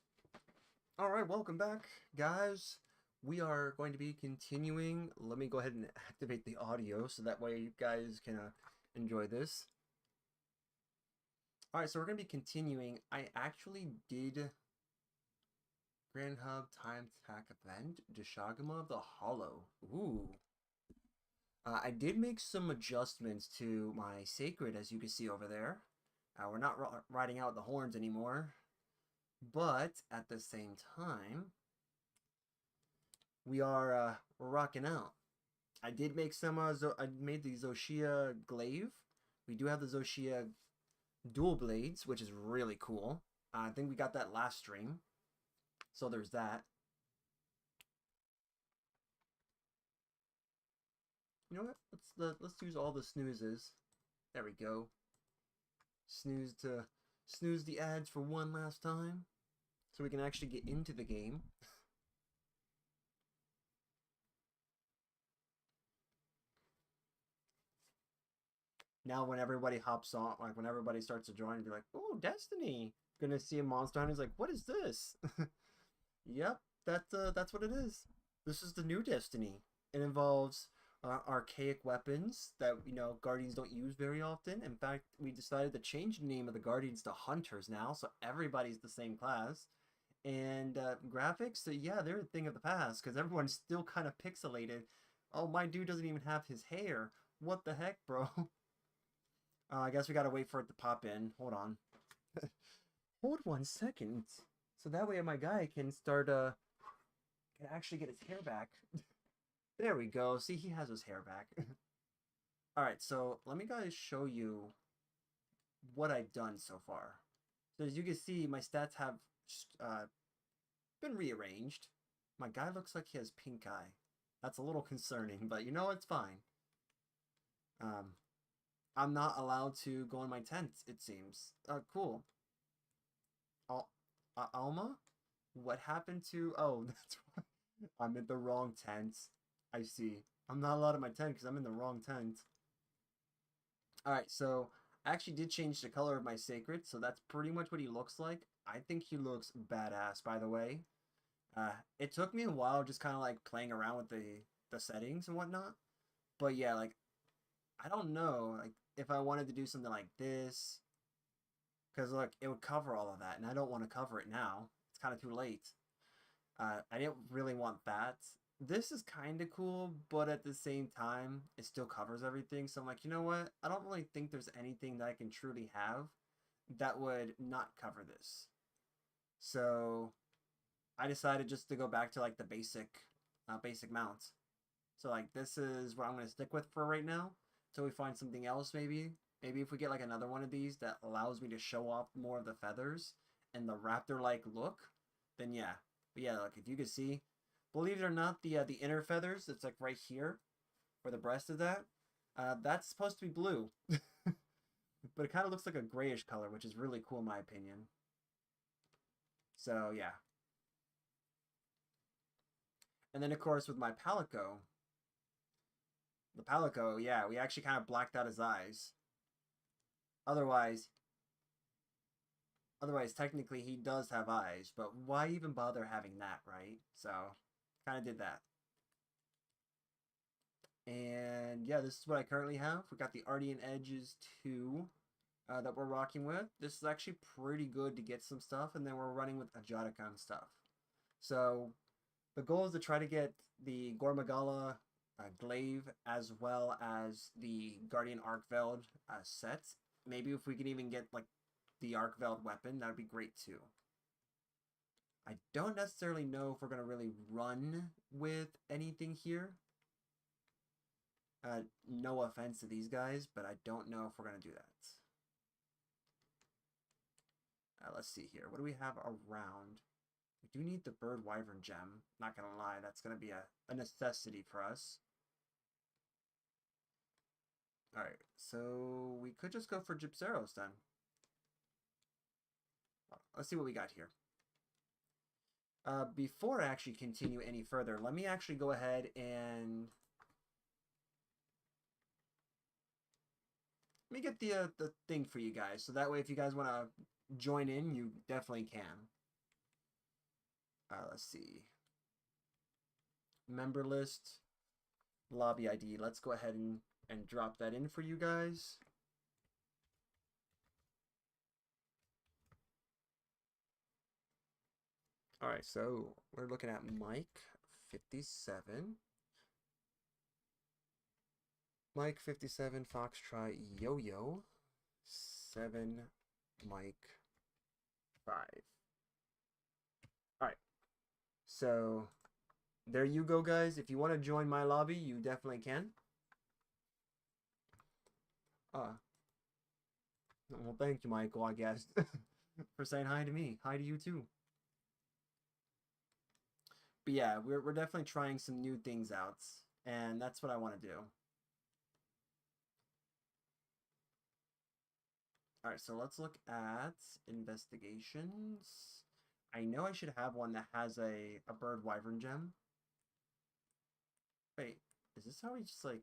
Alright, welcome back, guys. We are going to be continuing. Let me go ahead and activate the audio so that way you guys can enjoy this. Alright, so we're going to be continuing. I actually did Grand Hub Time Attack Event, Deshagama of the Hollow. Ooh. I did make some adjustments to my Sacred, as you can see over there. We're not riding out the horns anymore. But, at the same time, we are we're rocking out. I did make some, I made the Zoshia Glaive. We do have the Zoshia Dual Blades, which is really cool. I think we got that last stream. So there's that. You know what? Let's use all the snoozes. There we go. Snooze the ads for one last time, so we can actually get into the game. Now when everybody hops on, like when everybody starts to join, be like, "Oh, Destiny!" Gonna see a Monster Hunter. He's like, "What is this?" Yep, that's what it is. This is the new Destiny. It involves archaic weapons that Guardians don't use very often. In fact, we decided to change the name of the Guardians to Hunters now, so everybody's the same class. And graphics, so yeah, they're a thing of the past because everyone's still kind of pixelated. Oh, my dude doesn't even have his hair. What the heck, bro? I guess we gotta wait for it to pop in. Hold on. Hold 1 second. So that way my guy can start, can actually get his hair back. There we go. See, he has his hair back. Alright, so let me guys show you what I've done so far. So as you can see, my stats have been rearranged. My guy looks like he has pink eye. That's a little concerning, but you know, it's fine. I'm not allowed to go in my tent, it seems. Cool. Alma? What happened to... Oh, that's why. I'm in the wrong tent. I see. I'm not allowed in my tent because I'm in the wrong tent. Alright, so I actually did change the color of my Sacred, so that's pretty much what he looks like. I think he looks badass, by the way. It took me a while just kind of like playing around with the settings and whatnot. But yeah, like, I don't know, like, if I wanted to do something like this. Because, look, it would cover all of that, and I don't want to cover it now. It's kind of too late. I didn't really want that. This is kind of cool, but at the same time, it still covers everything. So I'm like, you know what? I don't really think there's anything that I can truly have that would not cover this. So I decided just to go back to like the basic mounts. So like this is what I'm going to stick with for right now until we find something else maybe. Maybe if we get like another one of these that allows me to show off more of the feathers and the raptor-like look, then yeah. But yeah, like if you can see, believe it or not, the inner feathers, it's like right here, where the breast is at, that's supposed to be blue. But it kind of looks like a grayish color, which is really cool in my opinion. So yeah. And then of course with my Palico, the Palico, yeah, we actually kind of blacked out his eyes. Otherwise, technically, he does have eyes, but why even bother having that, right? So, kind of did that. And yeah, this is what I currently have. We got the Ardian Edges 2 that we're rocking with. This is actually pretty good to get some stuff, and then we're running with Ajatakan stuff. So, the goal is to try to get the Gormagala Glaive as well as the Guardian Arkveld sets. Maybe if we can even get like the Arkveld weapon, that would be great too. I don't necessarily know if we're going to really run with anything here. No offense to these guys, but I don't know if we're going to do that. Let's see here. What do we have around? We do need the Bird Wyvern gem. Not going to lie, that's going to be a necessity for us. Alright, so we could just go for Gypceros then. Let's see what we got here. Before I actually continue any further, let me actually go ahead and let me get the thing for you guys, so that way if you guys want to join in, you definitely can. Let's see. Member list, lobby ID. Let's go ahead and drop that in for you guys. All right, so we're looking at Mike 57. Mike 57, Foxtrot Yo-Yo 7, Mike 5. All right, so there you go, guys. If you want to join my lobby, you definitely can. Well, thank you, Michael, I guess, for saying hi to me. Hi to you, too. But yeah, we're definitely trying some new things out, and that's what I want to do. All right, so let's look at investigations. I know I should have one that has a bird wyvern gem. Wait, is this how we just like...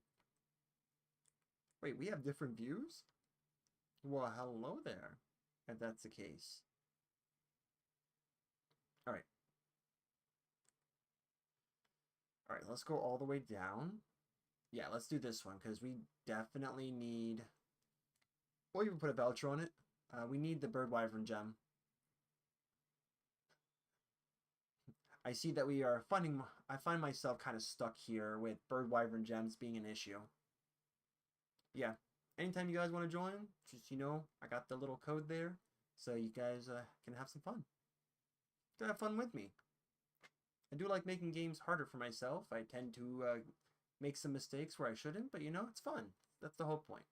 Wait, we have different views? Well, hello there, if that's the case. All right. All right, let's go all the way down. Yeah, let's do this one, because we definitely need... We'll even put a voucher on it. We need the bird wyvern gem. I see that we are finding... I find myself kind of stuck here with bird wyvern gems being an issue. Yeah, anytime you guys want to join, just, you know, I got the little code there, so you guys can have some fun. To have fun with me. I do like making games harder for myself. I tend to make some mistakes where I shouldn't, but you know, it's fun. That's the whole point.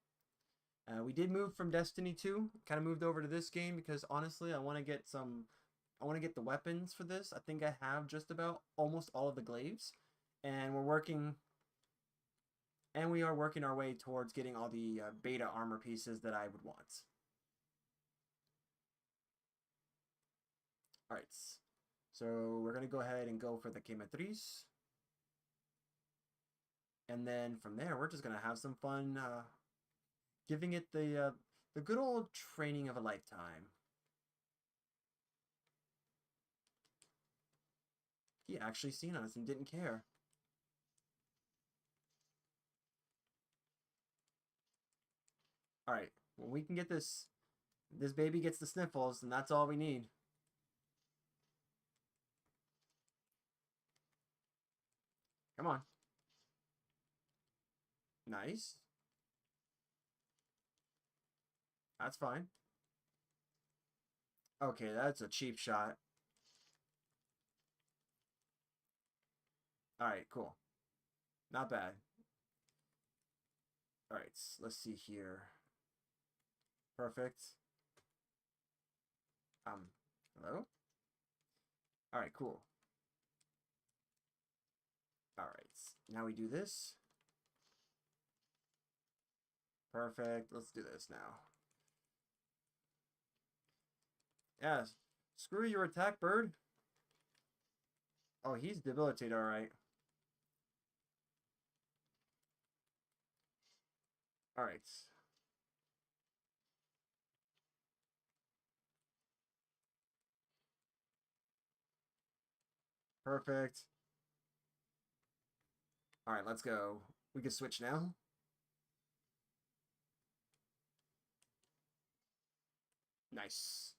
We did move from Destiny 2, kind of moved over to this game because honestly, I want to get the weapons for this. I think I have just about almost all of the glaives, and we are working our way towards getting all the beta armor pieces that I would want. All right, so we're gonna go ahead and go for the Quematriz, and then from there we're just gonna have some fun. Giving it the good old training of a lifetime. He actually seen us and didn't care. Alright, when we can get this baby gets the sniffles, and that's all we need. Come on. Nice. That's fine. Okay, that's a cheap shot. Alright, cool. Not bad. Alright, let's see here. Perfect. Hello? Alright, cool. Alright, now we do this. Perfect. Let's do this now. Yeah, screw your attack, bird. Oh, he's debilitated, alright. Alright. Perfect. Alright, let's go. We can switch now. Nice.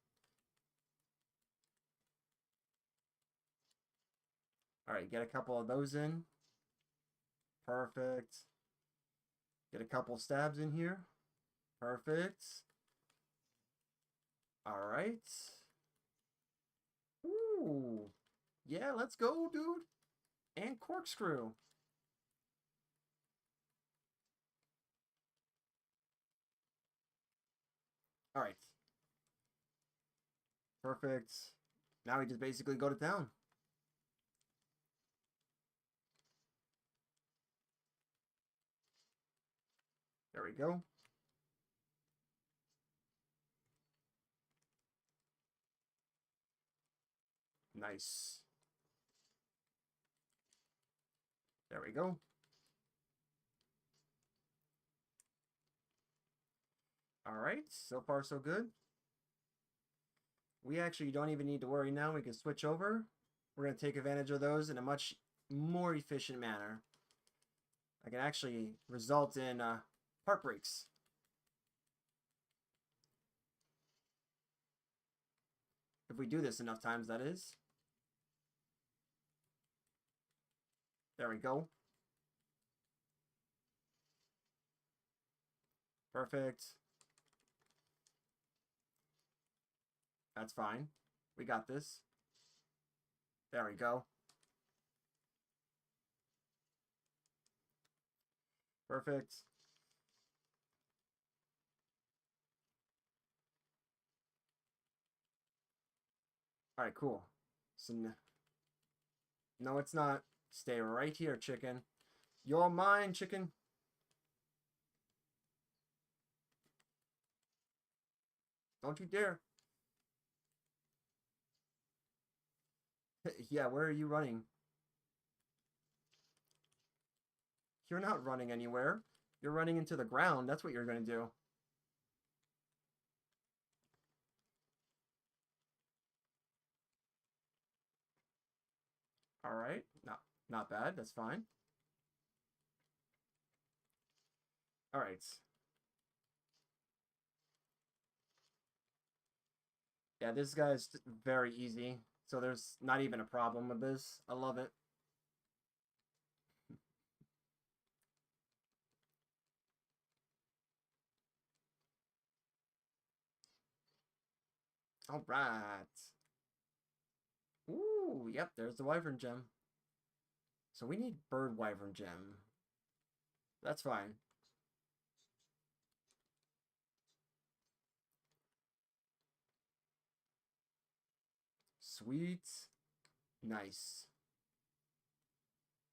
Alright, get a couple of those in. Perfect. Get a couple stabs in here. Perfect. Alright. Ooh. Yeah, let's go, dude. And corkscrew. Alright. Perfect. Now we just basically go to town. There we go. Nice. There we go. All right, so far so good. We actually don't even need to worry now. We can switch over. We're going to take advantage of those in a much more efficient manner. I can actually result in part breaks. If we do this enough times, that is. There we go. Perfect. That's fine. We got this. There we go. Perfect. All right, cool. So no, it's not. Stay right here, chicken. You're mine, chicken. Don't you dare. Yeah, where are you running? You're not running anywhere. You're running into the ground. That's what you're going to do. All right. Not bad. That's fine. All right. Yeah, this guy's very easy. So there's not even a problem with this. I love it. All right. Ooh, yep, there's the Wyvern Gem. So we need Bird Wyvern Gem. That's fine. Sweet. Nice.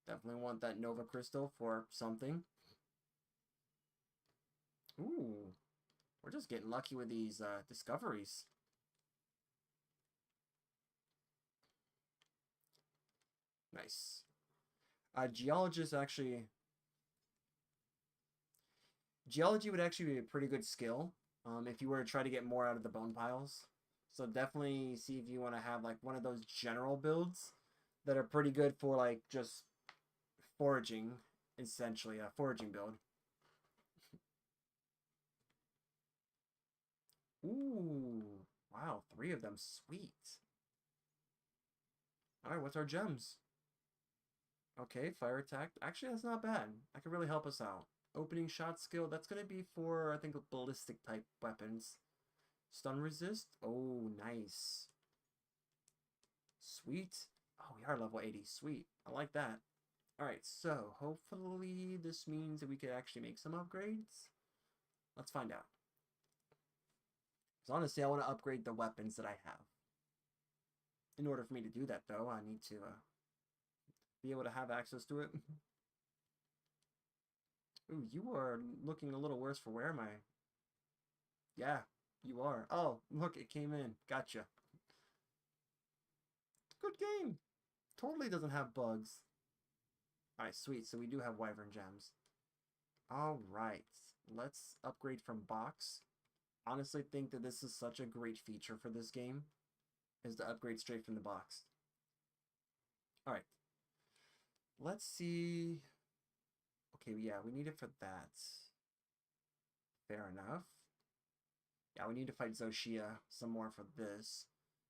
Definitely want that Nova Crystal for something. Ooh. We're just getting lucky with these discoveries. Nice. Geologist actually... Geology would actually be a pretty good skill if you were to try to get more out of the bone piles. So definitely see if you want to have like one of those general builds that are pretty good for like just foraging, essentially a foraging build. Ooh, wow, 3 of them, sweet. All right, what's our gems? Okay, fire attack. Actually, that's not bad. That could really help us out. Opening shot skill, that's going to be for, I think, ballistic type weapons. Stun resist. Oh, nice. Sweet. Oh, we are level 80. Sweet. I like that. Alright, so hopefully this means that we could actually make some upgrades. Let's find out. So honestly, I want to upgrade the weapons that I have. In order for me to do that, though, I need to be able to have access to it. Ooh, you are looking a little worse for wear, am I? Yeah, you are. Oh, look, it came in. Gotcha. Good game. Totally doesn't have bugs. Alright, sweet. So we do have Wyvern Gems. Alright. Let's upgrade from box. Honestly think that this is such a great feature for this game, is to upgrade straight from the box. Alright. Let's see. Okay, yeah, we need it for that. Fair enough. Yeah, we need to fight Zoshia some more for this.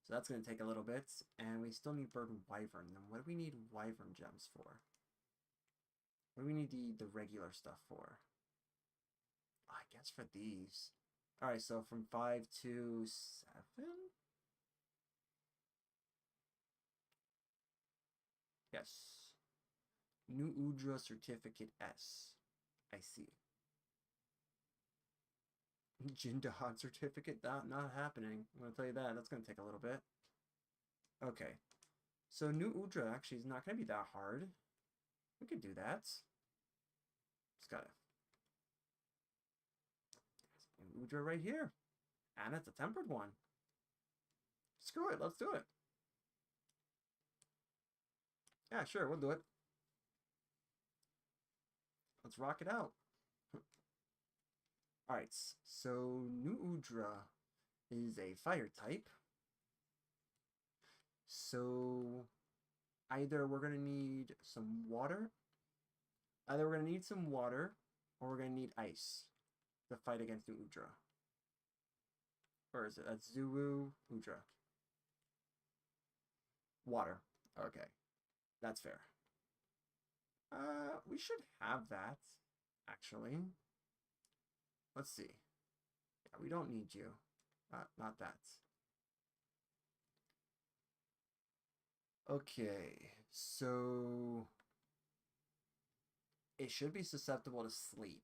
So that's going to take a little bit. And we still need Bird and Wyvern. Then what do we need Wyvern Gems for? What do we need the regular stuff for? Oh, I guess for these. Alright, so from 5 to 7? Yes. New Udra Certificate S. I see. Jindahan Certificate? Not happening. I'm going to tell you that. That's going to take a little bit. Okay. So New Udra actually is not going to be that hard. We could do that. Just gotta... Udra right here. And it's a tempered one. Screw it, let's do it. Yeah, sure, we'll do it. Let's rock it out. Alright, so New Udra is a fire type. So either we're going to need some water. Either we're going to need some water or we're going to need ice to fight against New Udra. Or is it? That's Zuru Udra. Water. Okay. That's fair. We should have that, actually. Let's see. Yeah, we don't need you. Not that. Okay, so it should be susceptible to sleep.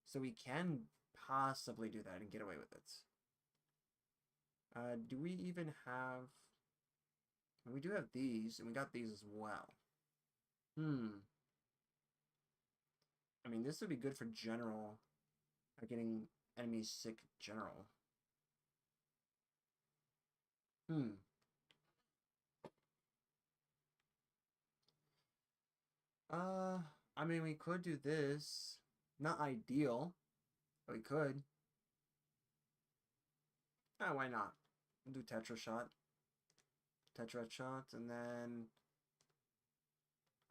So we can possibly do that and get away with it. Do we even have... We do have these, and we got these as well. I mean, this would be good for general. Getting enemies sick general. I mean, we could do this. Not ideal, but we could. Ah, why not? We'll do Tetra Shot. Tetra Shot, and then...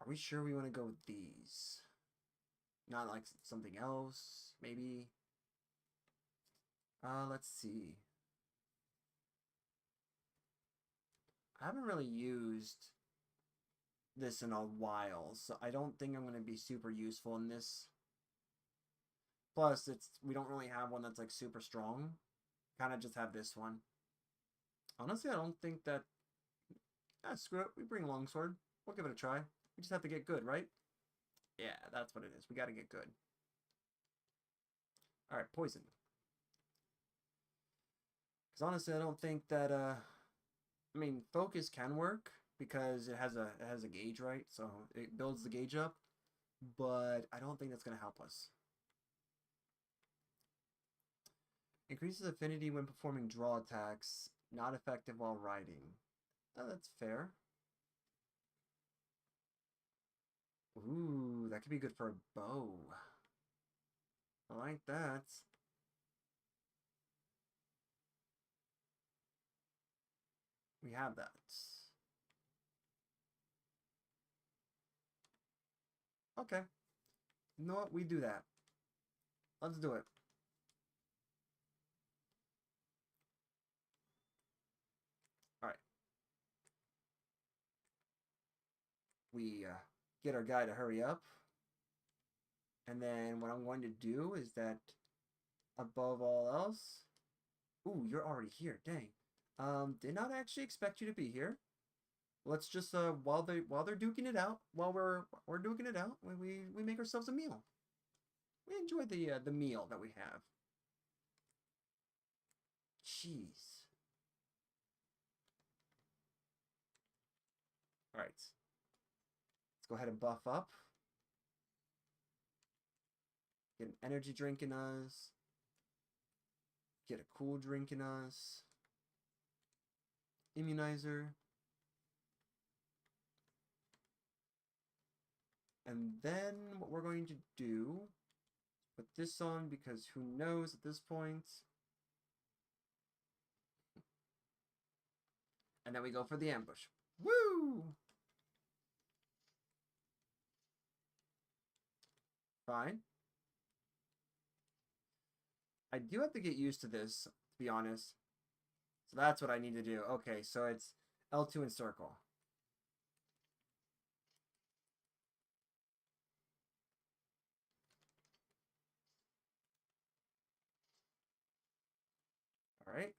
Are we sure we want to go with these? Not like something else, maybe? Let's see. I haven't really used this in a while, so I don't think I'm going to be super useful in this. Plus, we don't really have one that's like super strong. Kind of just have this one. Honestly, I don't think that... Ah, screw it. We bring Longsword. We'll give it a try. We just have to get good, right? Yeah, that's what it is. We got to get good. Alright, poison. Because honestly, I don't think that... I mean, focus can work because it has a gauge, right? So it builds the gauge up. But I don't think that's going to help us. Increases affinity when performing draw attacks. Not effective while riding. Oh, that's fair. Ooh, that could be good for a bow. I like that. We have that. Okay. You know what? We do that. Let's do it. Alright. We get our guy to hurry up. And then what I'm going to do is that above all else... Ooh, you're already here. Dang. Did not actually expect you to be here. Let's just while they're duking it out, while we're duking it out, we make ourselves a meal. We enjoy the meal that we have. Jeez. All right. Let's go ahead and buff up. Get an energy drink in us. Get a cool drink in us. Immunizer. And then what we're going to do, put this on because who knows at this point. And then we go for the ambush. Woo! Fine. I do have to get used to this, to be honest. So that's what I need to do. Okay, so it's L2 and circle. All right.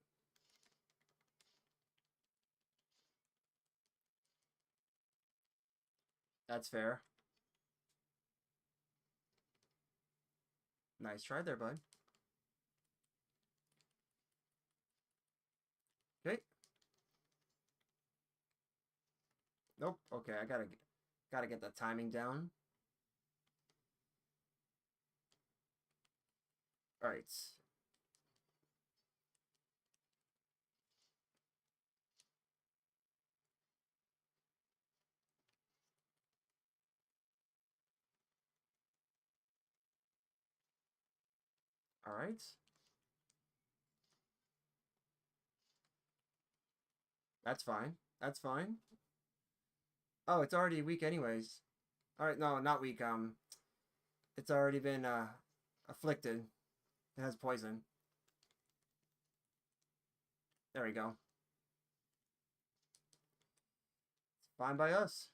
That's fair. Nice try there, bud. Okay. Nope. Okay, I gotta get the timing down. All right. Alright. That's fine. That's fine. Oh, it's already weak anyways. Alright, no, not weak. It's already been, afflicted. It has poison. There we go. Fine by us.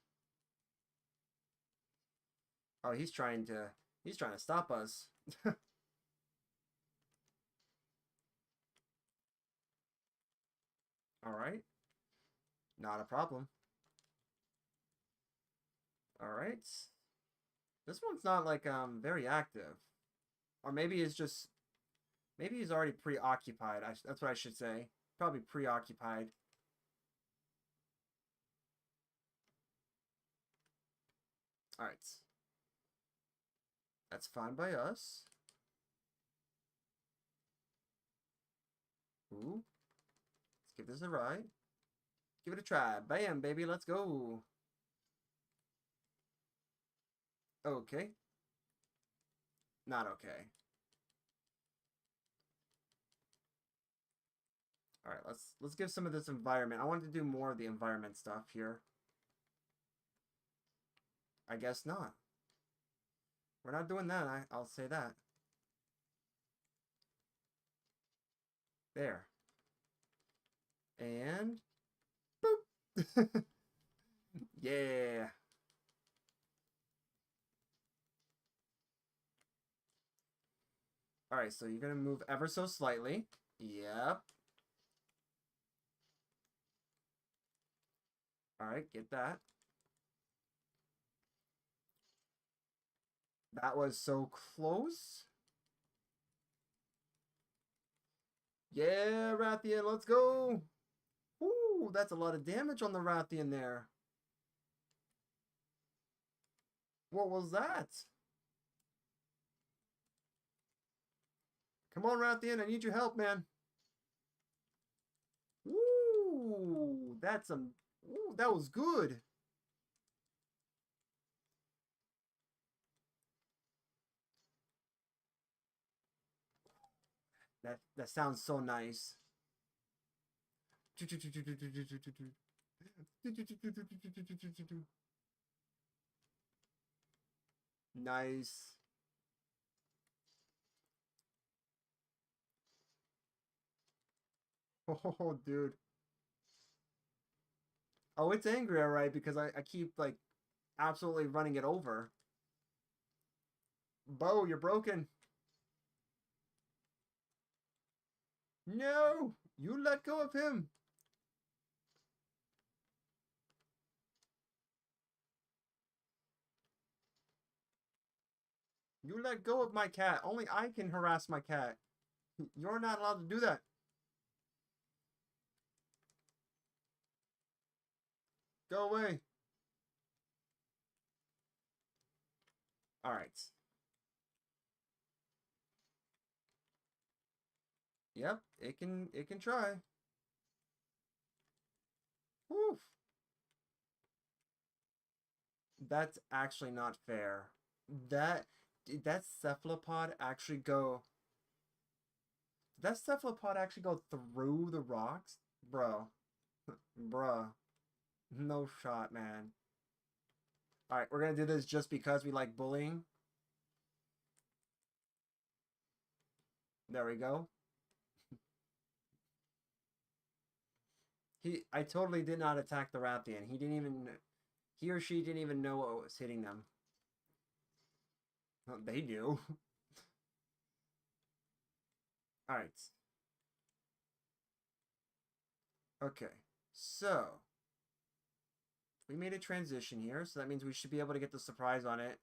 Oh, he's trying to stop us. Alright. Not a problem. Alright. This one's not like very active. Or maybe it's just maybe he's already preoccupied. That's what I should say. Probably preoccupied. Alright. That's fine by us. Ooh. Let's give this a ride. Give it a try. Bam, baby, let's go. Okay. Not okay. Alright, let's give some of this environment. I wanted to do more of the environment stuff here. I guess not. We're not doing that, I'll say that. There. And boop. Yeah. Alright, so you're gonna move ever so slightly. Yep. Alright, get that. That was so close. Yeah, Rathian, let's go. Ooh, that's a lot of damage on the Rathian there. What was that? Come on, Rathian, I need your help, man. Ooh, that's some. Ooh, that was good. That sounds so nice. Nice. Oh, dude. Oh, it's angry, alright, because I keep, like, absolutely running it over. Bo, you're broken. No! You let go of him! You let go of my cat. Only I can harass my cat. You're not allowed to do that. Go away. Alright. Yep, it can try. Woof. That's actually not fair. Did that cephalopod actually go? Did that cephalopod actually go through the rocks? Bro. Bruh. No shot, man. Alright, we're gonna do this just because we like bullying. There we go. I totally did not attack the Rathian. He or she didn't even know what was hitting them. Well, they knew. Alright. Okay. So, we made a transition here, so that means we should be able to get the surprise on it.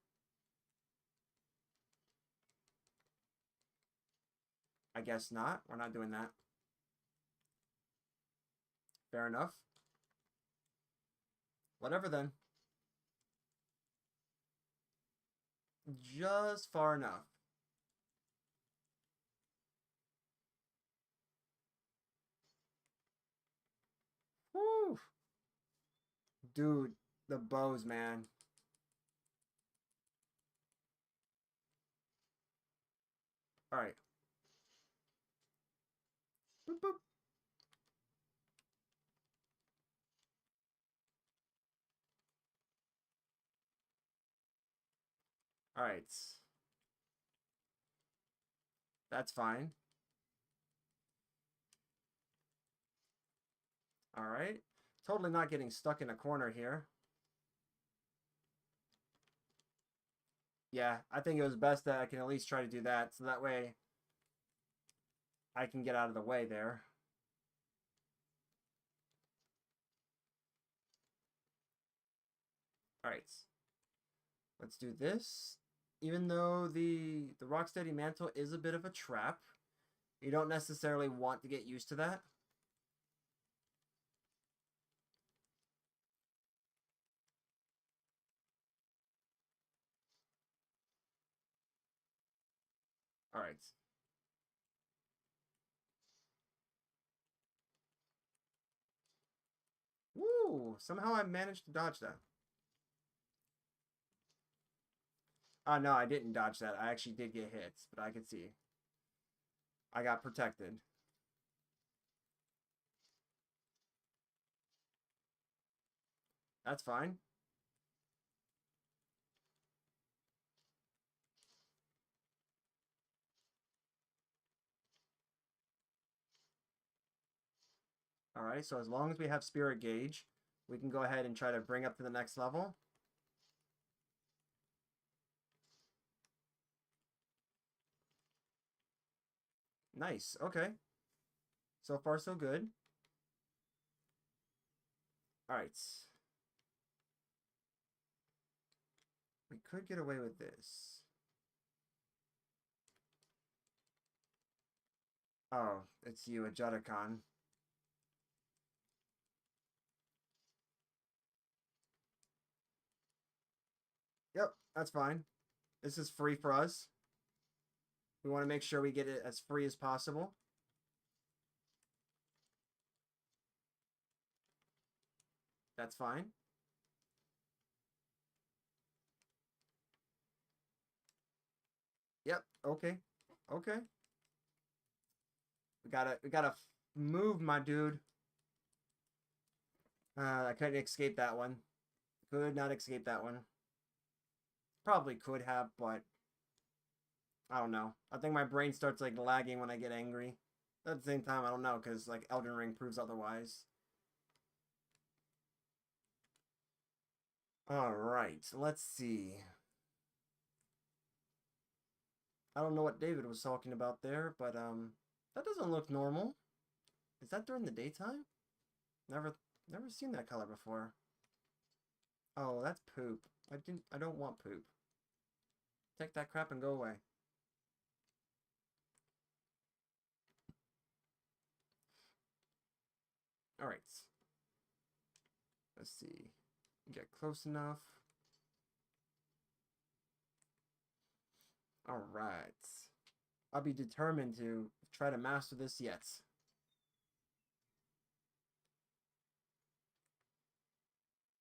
I guess not. We're not doing that. Fair enough. Whatever then. Just far enough. Whew. Dude, the bows, man. Alright. Alright. That's fine. Alright. Totally not getting stuck in a corner here. Yeah, I think it was best that I can at least try to do that, so that way I can get out of the way there. Alright. Let's do this. Even though the Rocksteady Mantle is a bit of a trap, you don't necessarily want to get used to that. Alright. Woo! Somehow I managed to dodge that. Oh, no, I didn't dodge that. I actually did get hits, but I could see. I got protected. That's fine. Alright, so as long as we have Spirit Gauge, we can go ahead and try to bring up to the next level. Nice, okay. So far, so good. Alright. We could get away with this. Oh, it's you, a Judokan. Yep, that's fine. This is free for us. We want to make sure we get it as free as possible. That's fine. Yep, okay. Okay. We gotta move, my dude. I couldn't escape that one. Could not escape that one. Probably could have, but I don't know. I think my brain starts like lagging when I get angry. At the same time, I don't know, because like Elden Ring proves otherwise. Alright, let's see. I don't know what David was talking about there, but that doesn't look normal. Is that during the daytime? Never seen that color before. Oh, that's poop. I don't want poop. Take that crap and go away. Alright. Let's see. Get close enough. Alright. I'll be determined to try to master this yet.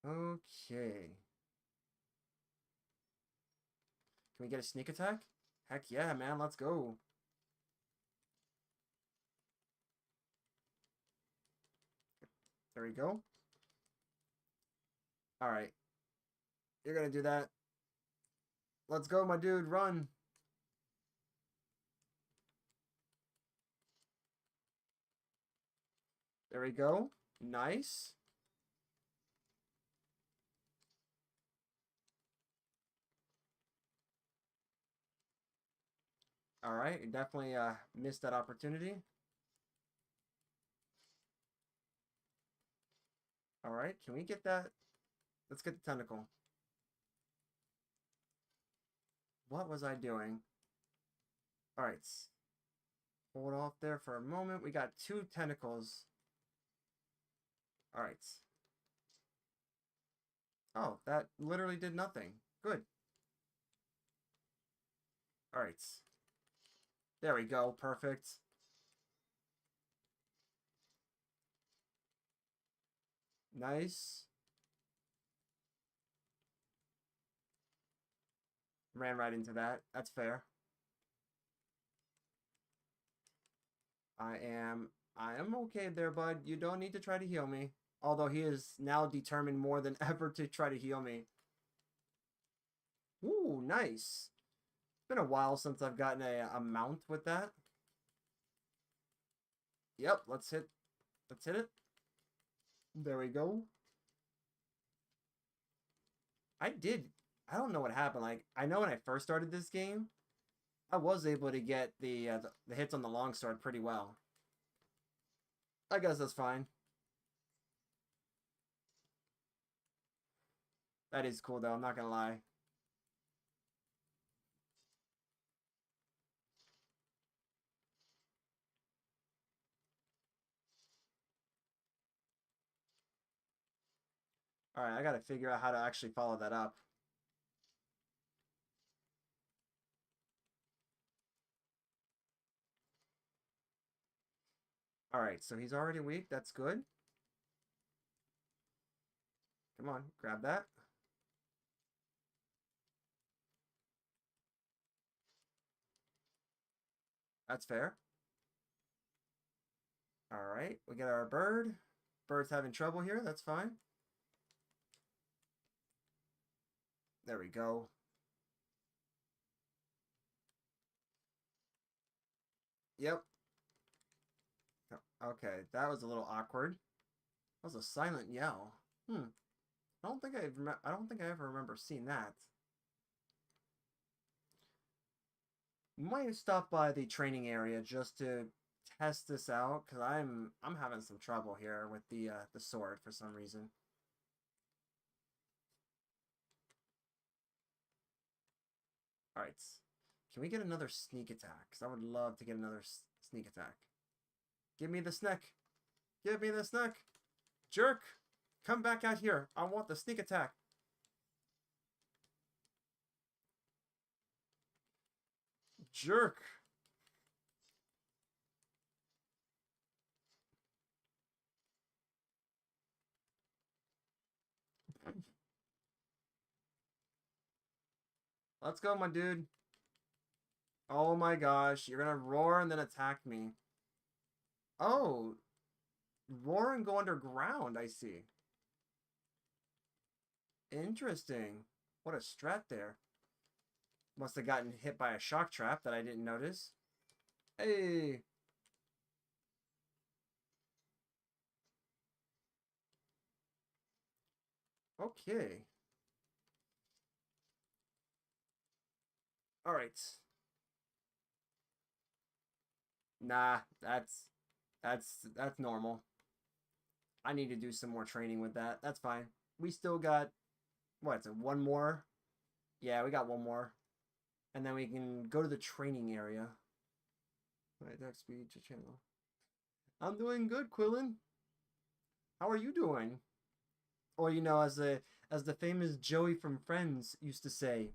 Okay. Can we get a sneak attack? Heck yeah, man. Let's go. There we go. Alright. You're gonna do that. Let's go, my dude. Run. There we go. Nice. Alright. You definitely missed that opportunity. Alright. Can we get that? Let's get the tentacle. What was I doing? Alright. Hold off there for a moment. We got 2 tentacles. Alright. Oh, that literally did nothing. Good. Alright. There we go. Perfect. Nice. Ran right into that. That's fair. I am okay there, bud. You don't need to try to heal me. Although he is now determined more than ever to try to heal me. Ooh, nice. It's been a while since I've gotten a mount with that. Yep, let's hit it. There we go. I don't know what happened. Like, I know when I first started this game, I was able to get the hits on the longsword pretty well. I guess that's fine. That is cool though, I'm not gonna lie. Alright, I gotta figure out how to actually follow that up. Alright, so he's already weak, that's good. Come on, grab that. That's fair. Alright, we get our bird. Bird's having trouble here, that's fine. There we go. Yep. Okay, that was a little awkward. That was a silent yell. I don't think I ever remember seeing that. Might stop by the training area just to test this out because I'm having some trouble here with the sword for some reason. All right, can we get another sneak attack? Because I would love to get another sneak attack. Give me the snack. Give me the snack. Jerk, come back out here. I want the sneak attack. Jerk. Let's go, my dude. Oh my gosh, you're gonna roar and then attack me. Oh, roar and go underground, I see. Interesting. What a strat there. Must have gotten hit by a shock trap that I didn't notice. Hey! Okay. Alright. Nah, that's normal. I need to do some more training with that. That's fine. We still got, what, is it, one more? Yeah, we got one more. And then we can go to the training area. Alright, attack speed to channel. I'm doing good, Quillen. How are you doing? Or, you know, as the famous Joey from Friends used to say,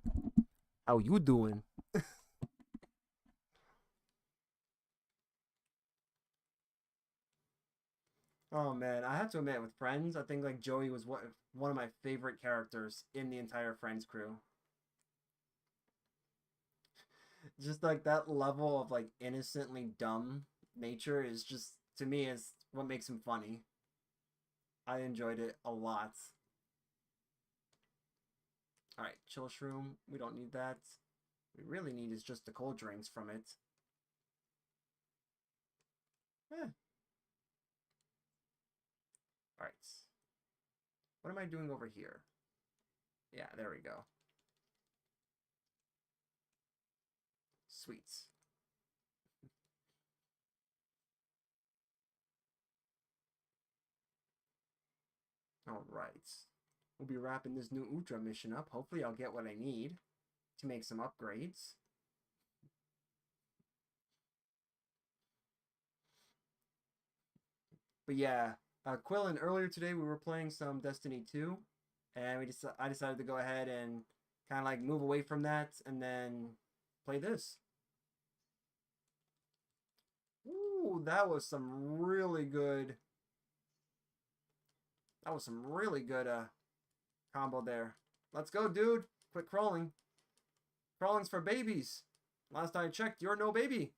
how you doing? Oh man, I have to admit, with Friends, I think like Joey was one of my favorite characters in the entire Friends crew. Just like that level of like innocently dumb nature is just to me is what makes him funny. I enjoyed it a lot. All right, chill shroom. We don't need that. We really need is just the cold drinks from it. Eh. All right. What am I doing over here? Yeah, there we go. Sweets. All right. We'll be wrapping this new Ultra mission up. Hopefully I'll get what I need to make some upgrades. But yeah, Quillen, earlier today we were playing some Destiny 2, and I decided to go ahead and kind of like move away from that and then play this. Ooh, that was some really good combo there. Let's go, dude. Quit crawling. Crawling's for babies. Last I checked, you're no baby.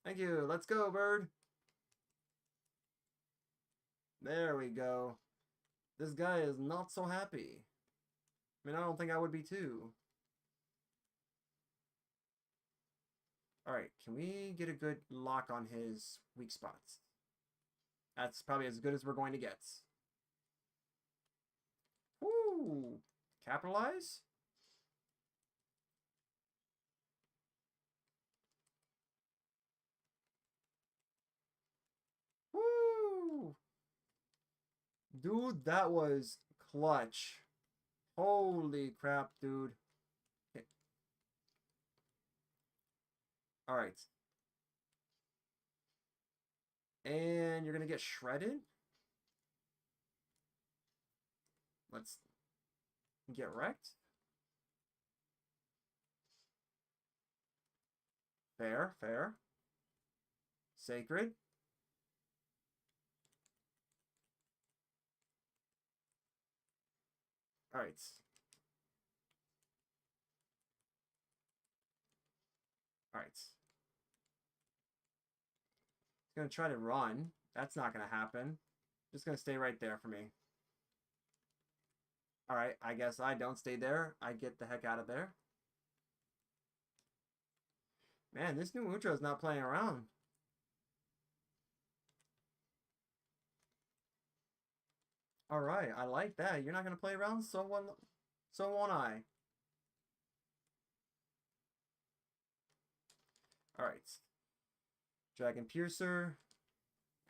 Thank you. Let's go, bird. There we go. This guy is not so happy. mean, I don't think I would be too. Alright, can we get a good lock on his weak spots? That's probably as good as we're going to get. Woo! Capitalize? Woo! Dude, that was clutch. Holy crap, dude. Okay. Alright. And you're going to get shredded? Let's get wrecked. Fair, fair. Sacred. Alright. Alright. He's going to try to run. That's not going to happen. Just going to stay right there for me. Alright, I guess I don't stay there. I get the heck out of there. Man, this new Ultra is not playing around. Alright, I like that. You're not going to play around? So won't I. Alright. Dragon Piercer.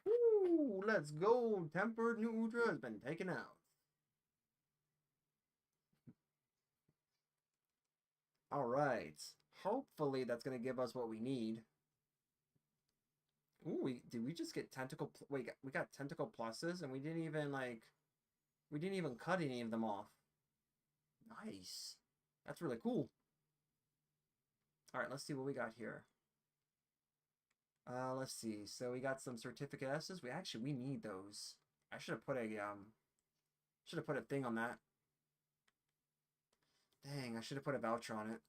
Woo! Let's go! Tempered new Ultra has been taken out. Alright. Hopefully that's going to give us what we need. Ooh, did we just get tentacle... Wait, we got tentacle pluses and we didn't even, like... We didn't even cut any of them off. Nice. That's really cool. Alright, let's see what we got here. Let's see. So we got some certificate S's. We need those. I should have put a thing on that. Dang, I should have put a voucher on it.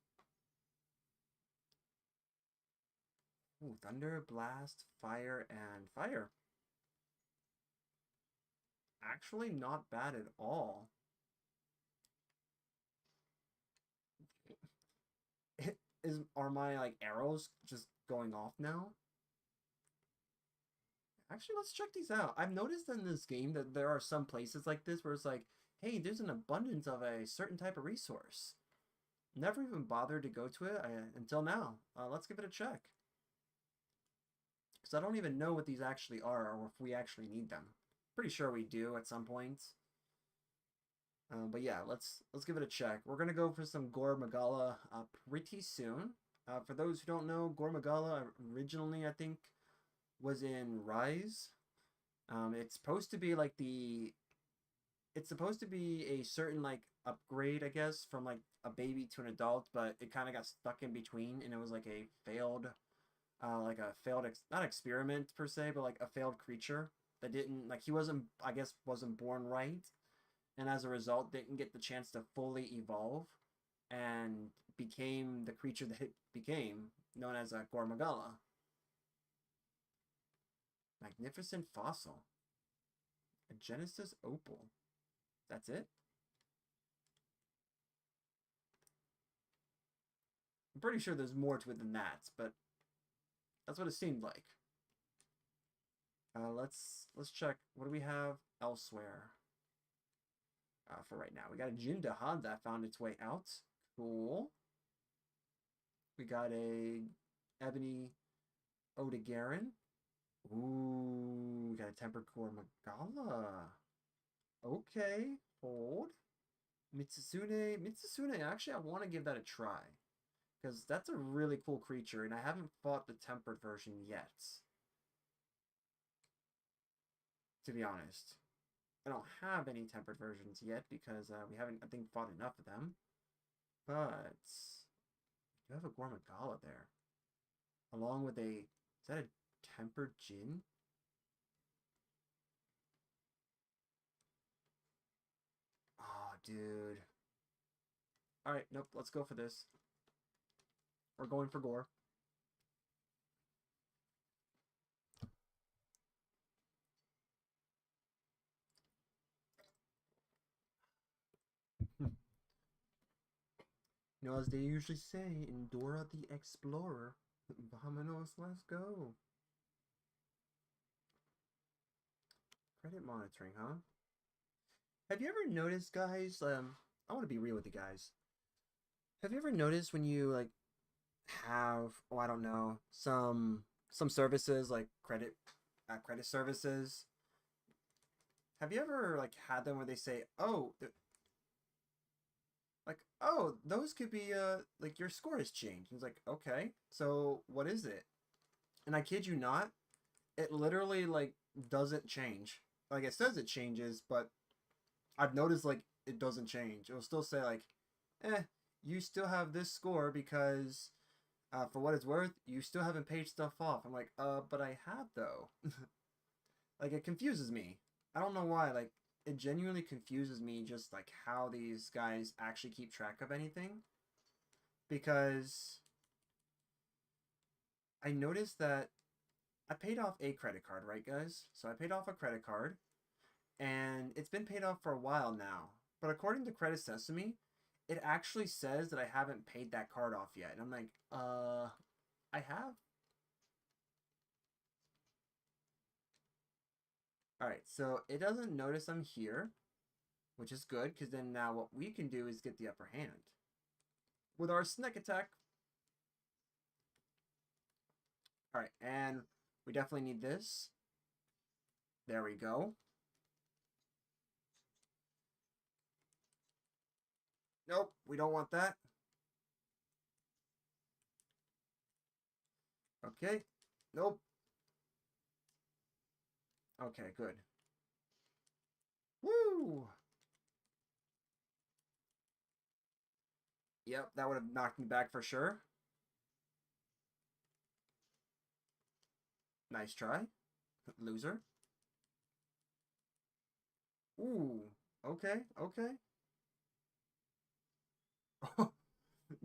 Ooh, thunder, blast, fire, and fire. Actually, not bad at all. Are my like arrows just going off now? Actually, let's check these out. I've noticed in this game that there are some places like this where it's like, hey, there's an abundance of a certain type of resource. Never even bothered to go to it until now. Let's give it a check. Because I don't even know what these actually are or if we actually need them. Pretty sure we do at some point. But yeah, let's give it a check. We're gonna go for some Gore Magala pretty soon. For those who don't know, Gore Magala originally I think was in Rise. It's supposed to be like it's supposed to be a certain like upgrade, I guess, from like a baby to an adult, but it kind of got stuck in between, and it was like a failed, not experiment per se, but like a failed creature that didn't like he wasn't I guess wasn't born right, and as a result didn't get the chance to fully evolve, and became the creature that it became, known as a Gore Magala. Magnificent fossil. A Genesis opal. That's it? I'm pretty sure there's more to it than that, but that's what it seemed like. Let's check. What do we have elsewhere? For right now, we got a Jin Dahan that found its way out. Cool. We got a Ebony Odegarin. Ooh, we got a Tempered Core Magala. Okay, hold. Mitsusune, actually, I want to give that a try. Because that's a really cool creature, and I haven't fought the tempered version yet. To be honest. I don't have any tempered versions yet, because we haven't, I think, fought enough of them. But you have a Gore Magala there. Along with is that a tempered Jin? Oh, dude. Alright, nope, let's go for this. We're going for Gore. You know, as they usually say in Dora the Explorer, Vamonos, let's go. Credit monitoring, huh? Have you ever noticed, guys? I want to be real with you guys. Have you ever noticed when you like have, oh, I don't know, some services like credit services? Have you ever like had them where they say, "Oh, like, oh, those could be like your score has changed." And it's like, "Okay. So, what is it?" And I kid you not, it literally like doesn't change. Like it says it changes, but I've noticed like it doesn't change. It'll still say like, you still have this score because for what it's worth, you still haven't paid stuff off. I'm like, but I have though. Like it confuses me. I don't know why. Like it genuinely confuses me just like how these guys actually keep track of anything. Because I noticed that I paid off a credit card, right, guys? So I paid off a credit card, and it's been paid off for a while now. But according to Credit Sesame, it actually says that I haven't paid that card off yet. And I'm like, I have. All right, so it doesn't notice I'm here, which is good because then now what we can do is get the upper hand with our snack attack. All right, and we definitely need this. There we go. Nope, we don't want that. Okay. Nope. Okay, good. Woo! Yep, that would have knocked me back for sure. Nice try. Loser. Ooh. Okay, okay.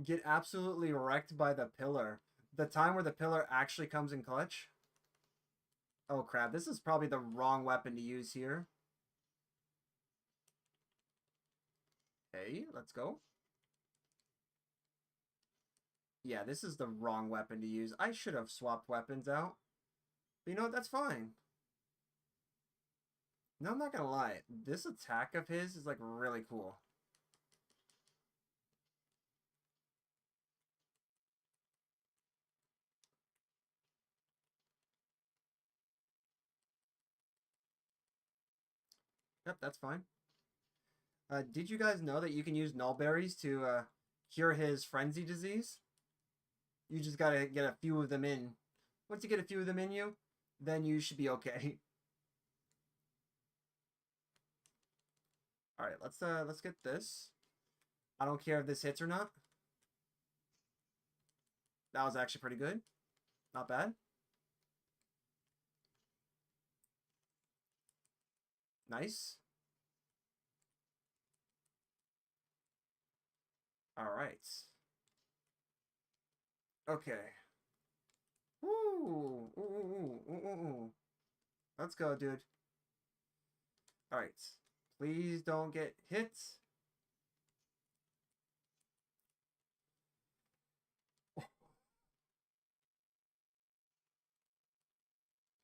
Get absolutely wrecked by the pillar. The time where the pillar actually comes in clutch. Oh crap, this is probably the wrong weapon to use here. Hey, let's go. Yeah, this is the wrong weapon to use. I should have swapped weapons out. But you know what? That's fine. No, I'm not gonna lie. This attack of his is like really cool. Yep, that's fine. Did you guys know that you can use nullberries to cure his frenzy disease? You just gotta get a few of them in. Once you get a few of them in you, then you should be okay. All right, let's get this. I don't care if this hits or not. That was actually pretty good. Not bad. Nice. All right. Okay. Ooh, ooh, ooh, ooh, ooh, ooh. Let's go, dude. All right. Please don't get hit.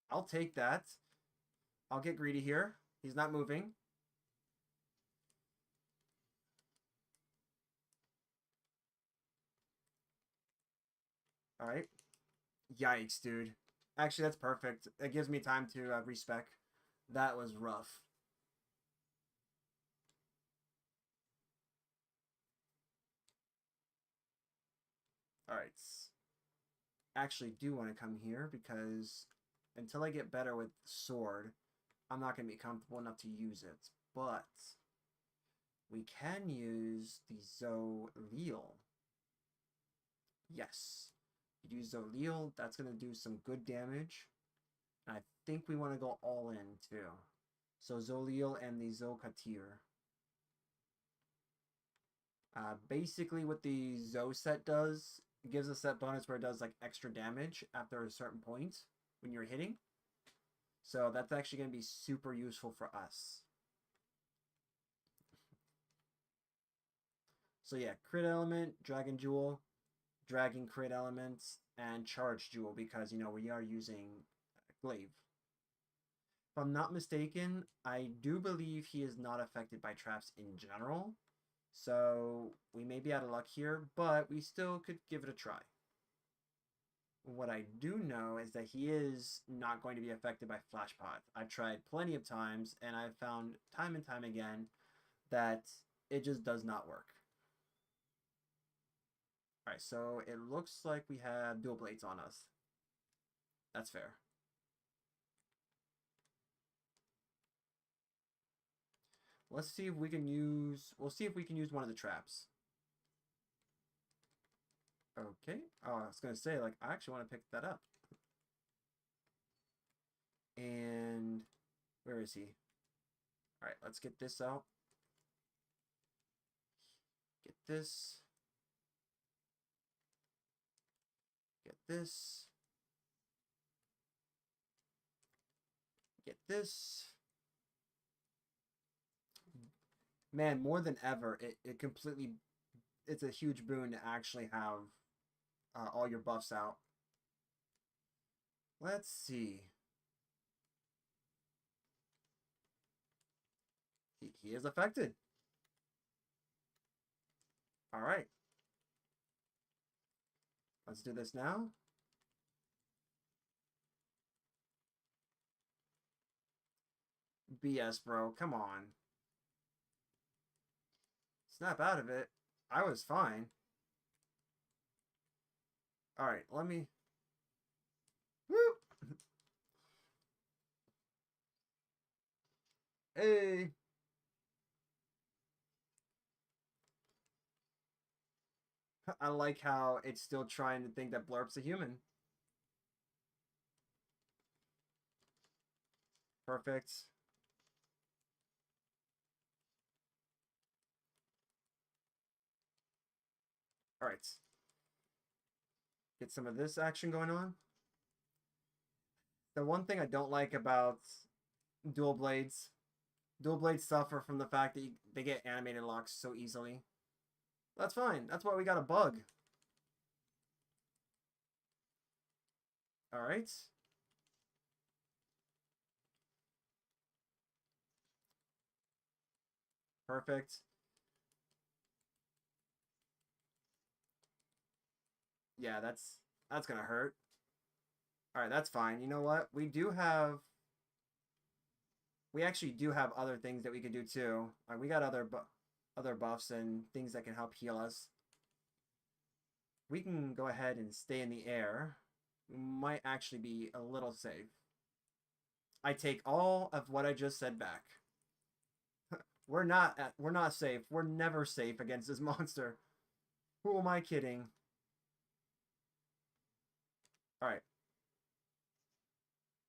I'll take that. I'll get greedy here. He's not moving. All right. Yikes, dude. Actually, that's perfect. It gives me time to respec. That was rough. All right. Actually, do want to come here because until I get better with sword, I'm not going to be comfortable enough to use it. But we can use the Zolil. Yes. You use Zolil, that's going to do some good damage. And I think we want to go all in too. So Zolil and the Zokatir. Basically what the Zo set does, it gives a set bonus where it does like extra damage after a certain point when you're hitting. So that's actually going to be super useful for us. So yeah, crit element, dragon jewel, dragon crit elements, and charge jewel because, you know, we are using glaive. If I'm not mistaken, I do believe he is not affected by traps in general. So we may be out of luck here, but we still could give it a try. What I do know is that he is not going to be affected by Flash Pot. I've tried plenty of times, and I've found time and time again that it just does not work. Alright, so it looks like we have dual blades on us. That's fair. Let's see if we can use... We'll see if we can use one of the traps. Okay. Oh, I was going to say, like, I actually want to pick that up. And... Where is he? Alright, let's get this out. Get this. Get this. Get this. Man, more than ever, it completely... It's a huge boon to actually have all your buffs out. Let's see. He is affected. Alright. Let's do this now. BS, bro. Come on. Snap out of it. I was fine. Alright, let me... Whoop! Hey! I like how it's still trying to think that Blurp's a human. Perfect. Alright. Get some of this action going on. The one thing I don't like about dual blades suffer from the fact that they get animated locks so easily. That's fine. That's why we got a bug. Alright. Perfect. Yeah, that's gonna hurt. Alright, that's fine. You know what? We actually do have other things that we could do too. We got other buffs and things that can help heal us. We can go ahead and stay in the air. We might actually be a little safe. I take all of what I just said back. We're not safe. We're never safe against this monster. Who am I kidding? Alright.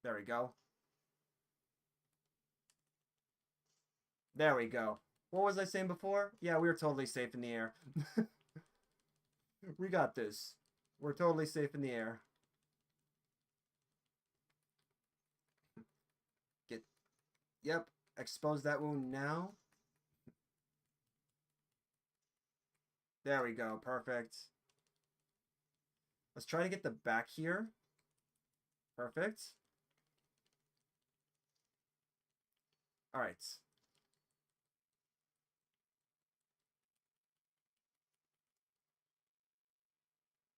There we go. There we go. What was I saying before? Yeah, we were totally safe in the air. We got this. We're totally safe in the air. Yep. Expose that wound now. There we go. Perfect. Let's try to get the back here. Perfect. Alright.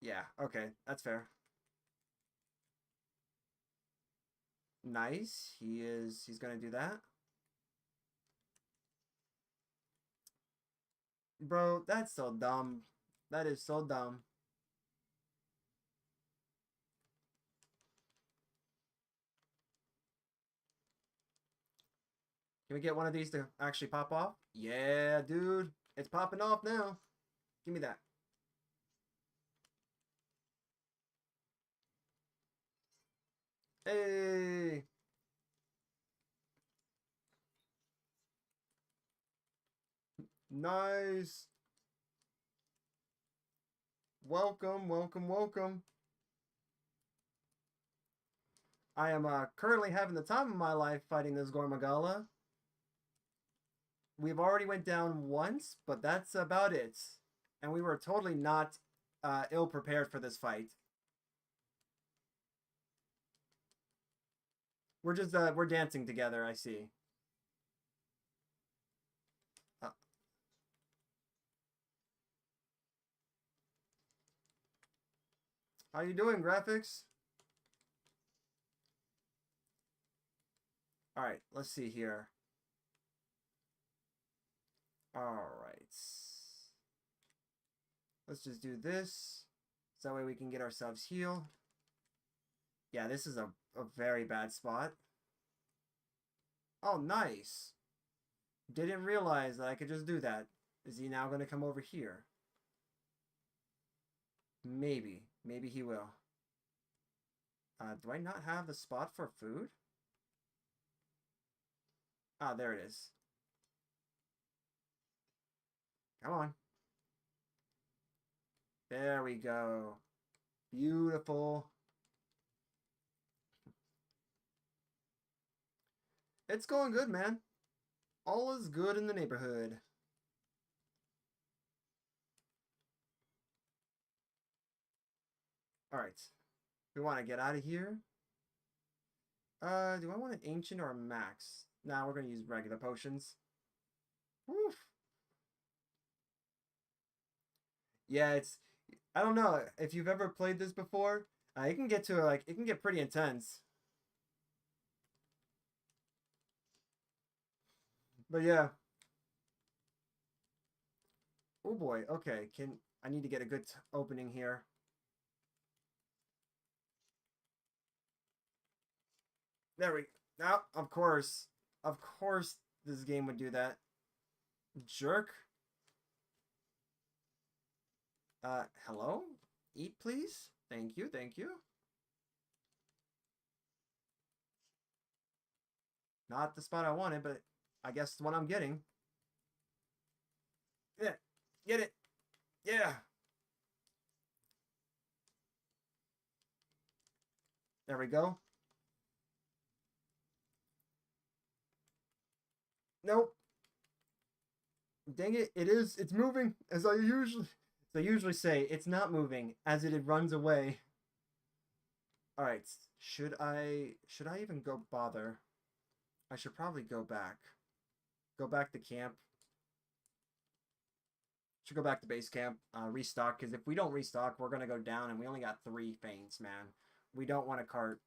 Yeah, okay. That's fair. Nice. He's gonna do that. Bro, that's so dumb. That is so dumb. Can we get one of these to actually pop off? Yeah, dude. It's popping off now. Give me that. Hey. Nice. Welcome, welcome, welcome. I am currently having the time of my life fighting this Gormagala. We've already went down once, but that's about it. And we were totally not ill prepared for this fight. We're just we're dancing together, I see. Uh, how you doing, graphics? All right, let's see here. All right. Let's just do this. So that way we can get ourselves healed. Yeah, this is a very bad spot. Oh, nice. Didn't realize that I could just do that. Is he now going to come over here? Maybe. Maybe he will. Do I not have the spot for food? Ah, there it is. Come on. There we go. Beautiful. It's going good, man. All is good in the neighborhood. Alright. We want to get out of here. Do I want an ancient or a max? Nah, we're going to use regular potions. Woof. Yeah, it's... I don't know if you've ever played this before. It can get to, like, it can get pretty intense. But yeah. Oh boy, okay. I need to get a good opening here. There we go. Now, of course. Of course this game would do that. Jerk. Hello? Eat, please? Thank you, thank you. Not the spot I wanted, but I guess the one I'm getting. Yeah, get it. Yeah. There we go. Nope. Dang it, it's moving as I usually say, it's not moving as it runs away. All right, should I even go bother? I should probably go back. Go back to camp. Should go back to base camp, restock, because if we don't restock, we're going to go down, and we only got 3 faints, man. We don't want to cart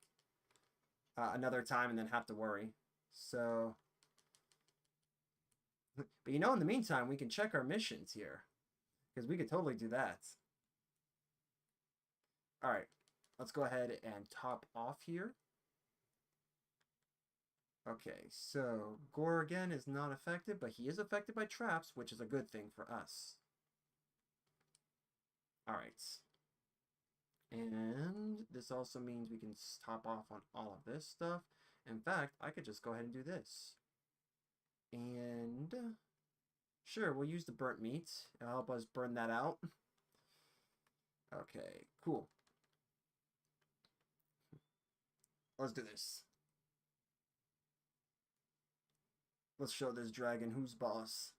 another time and then have to worry. So, but you know, in the meantime, we can check our missions here, because we could totally do that. All right, let's go ahead and top off here. Okay, so Gore again is not affected, but he is affected by traps, which is a good thing for us. Alright. And this also means we can top off on all of this stuff. In fact, I could just go ahead and do this. And sure, we'll use the burnt meat. It'll help us burn that out. Okay, cool. Let's do this. Let's show this dragon who's boss.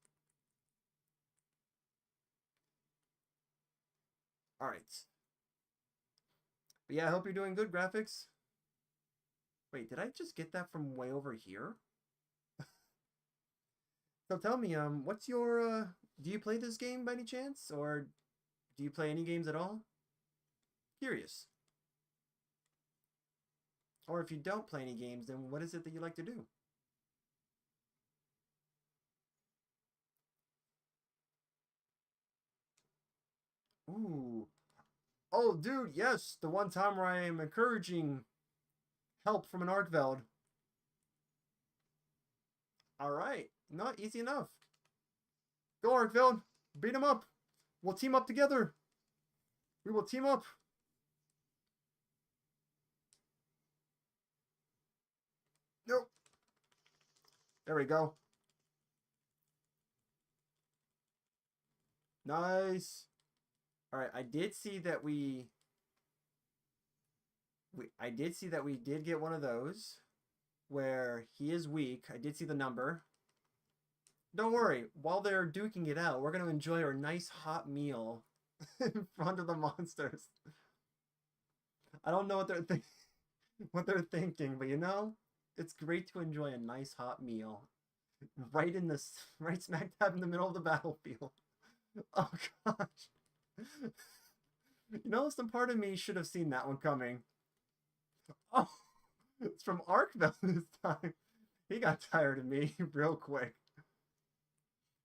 Alright. But yeah, I hope you're doing good, graphics. Wait, did I just get that from way over here? So tell me, what's your, do you play this game by any chance? Or do you play any games at all? Curious. Or if you don't play any games, then what is it that you like to do? Ooh. Oh, dude, yes. The one time where I am encouraging help from an Arkveld. Alright. Not easy enough. Go, Arkveld. Beat him up. We'll team up together. We will team up. Nope. There we go. Nice. Alright, I did see that we did get one of those where he is weak. I did see the number. Don't worry. While they're duking it out, we're gonna enjoy our nice hot meal in front of the monsters. I don't know what they're thinking, but you know, it's great to enjoy a nice hot meal right in this right smack dab in the middle of the battlefield. Oh gosh. You know, some part of me should have seen that one coming. Oh, it's from Arkville this time. He got tired of me real quick.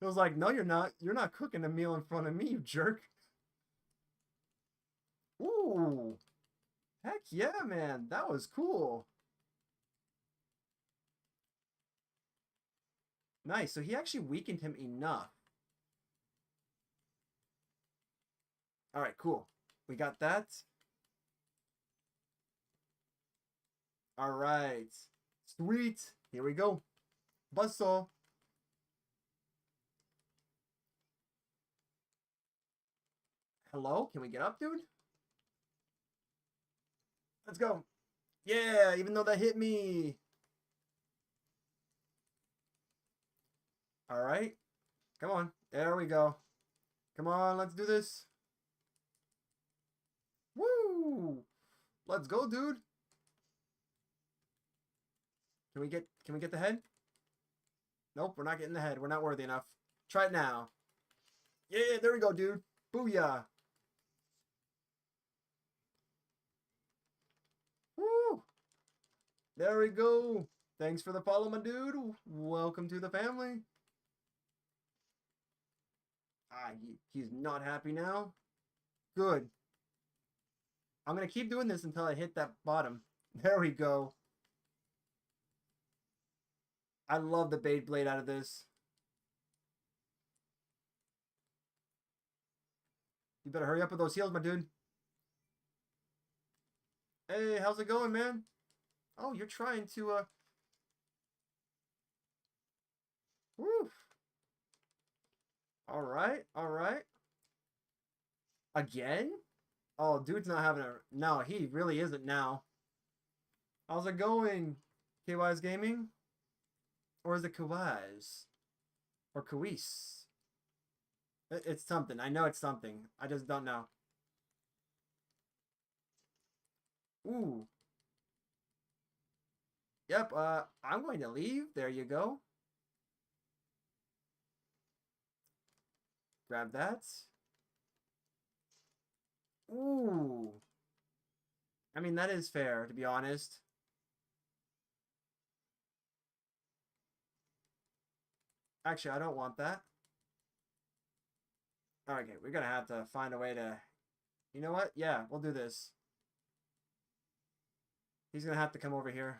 It was like, no, you're not. You're not cooking a meal in front of me, you jerk. Ooh, heck yeah, man. That was cool. Nice. So he actually weakened him enough. All right, cool. We got that. All right. Sweet. Here we go. Buzzsaw. Hello? Can we get up, dude? Let's go. Yeah, even though that hit me. All right. Come on. There we go. Come on, let's do this. Woo! Let's go, dude. Can we get the head? Nope, we're not getting the head. We're not worthy enough. Try it now. Yeah, there we go, dude. Booyah. Woo! There we go. Thanks for the follow, my dude. Welcome to the family. Ah, he's not happy now. Good. I'm going to keep doing this until I hit that bottom. There we go. I love the Beyblade out of this. You better hurry up with those heals, my dude. Hey, how's it going, man? Oh, you're trying to, Woo. All right, all right. Again? Oh, dude's not having a... No, he really isn't now. How's it going? KY's Gaming? Or is it Kawai's? Or Kawis? It's something. I know it's something. I just don't know. Ooh. Yep, I'm going to leave. There you go. Grab that. Ooh. I mean, that is fair, to be honest. Actually, I don't want that. Okay, we're gonna have to find a way to... You know what? Yeah, we'll do this. He's gonna have to come over here.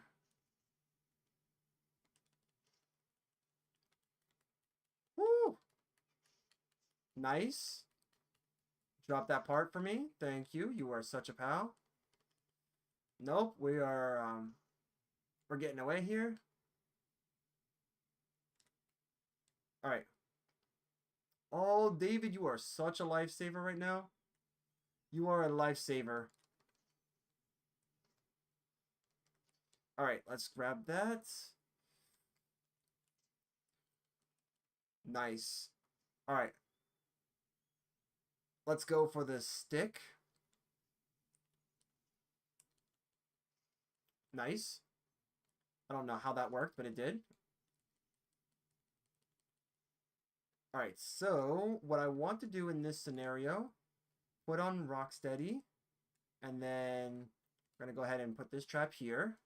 Woo! Nice. Drop that part for me. Thank you. You are such a pal. Nope, we're getting away here. All right. Oh, David, you are such a lifesaver right now. You are a lifesaver. All right, let's grab that. Nice. All right. Let's go for the stick. Nice. I don't know how that worked, but it did. All right, so what I want to do in this scenario, put on Rocksteady, and then we're going to go ahead and put this trap here.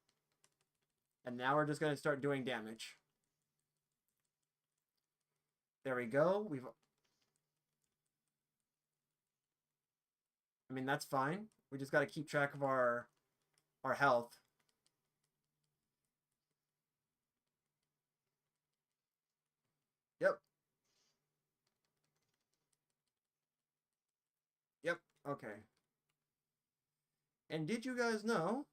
And now we're just going to start doing damage. There we go. I mean, that's fine. We just got to keep track of our health. Yep. Yep. Okay. And did you guys know,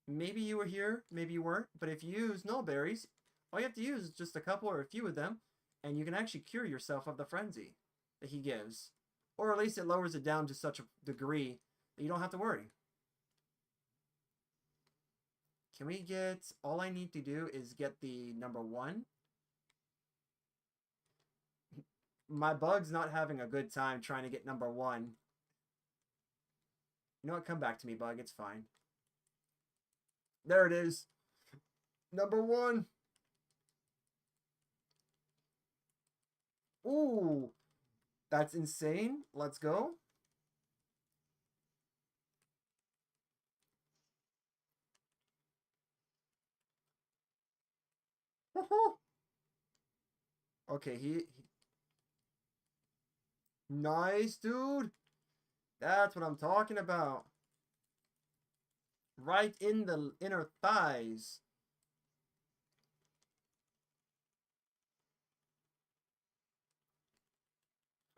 maybe you were here, maybe you weren't, but if you use Nullberries, all you have to use is just a couple or a few of them, and you can actually cure yourself of the frenzy that he gives. Or at least it lowers it down to such a degree that you don't have to worry. Can we get... All I need to do is get the number 1. My bug's not having a good time trying to get number one. You know what? Come back to me, bug. It's fine. There it is. Number one. Ooh. That's insane. Let's go. Okay, nice, dude. That's what I'm talking about. Right in the inner thighs.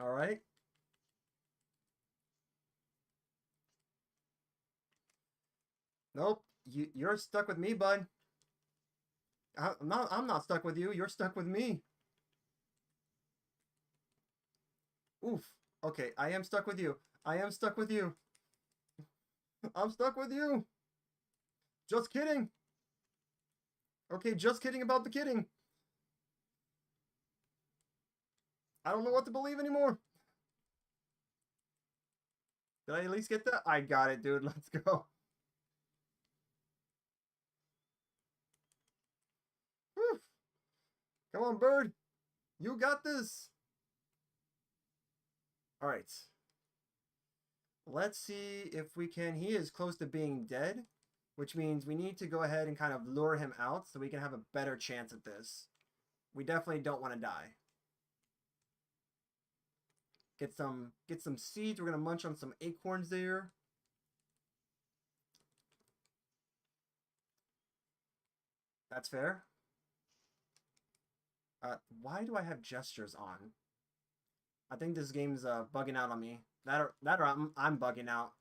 All right. Nope. You're stuck with me, bud. I'm not stuck with you. You're stuck with me. Oof. Okay, I am stuck with you. I am stuck with you. I'm stuck with you. Just kidding. Okay, just kidding about the kidding. I don't know what to believe anymore. Did I at least get that? I got it, dude. Let's go. Whew. Come on, bird. You got this. All right. Let's see if we can. He is close to being dead, which means we need to go ahead and kind of lure him out so we can have a better chance at this. We definitely don't want to die. Get some seeds. We're gonna munch on some acorns there. That's fair. Why do I have gestures on? I think this game's bugging out on me. That or I'm bugging out.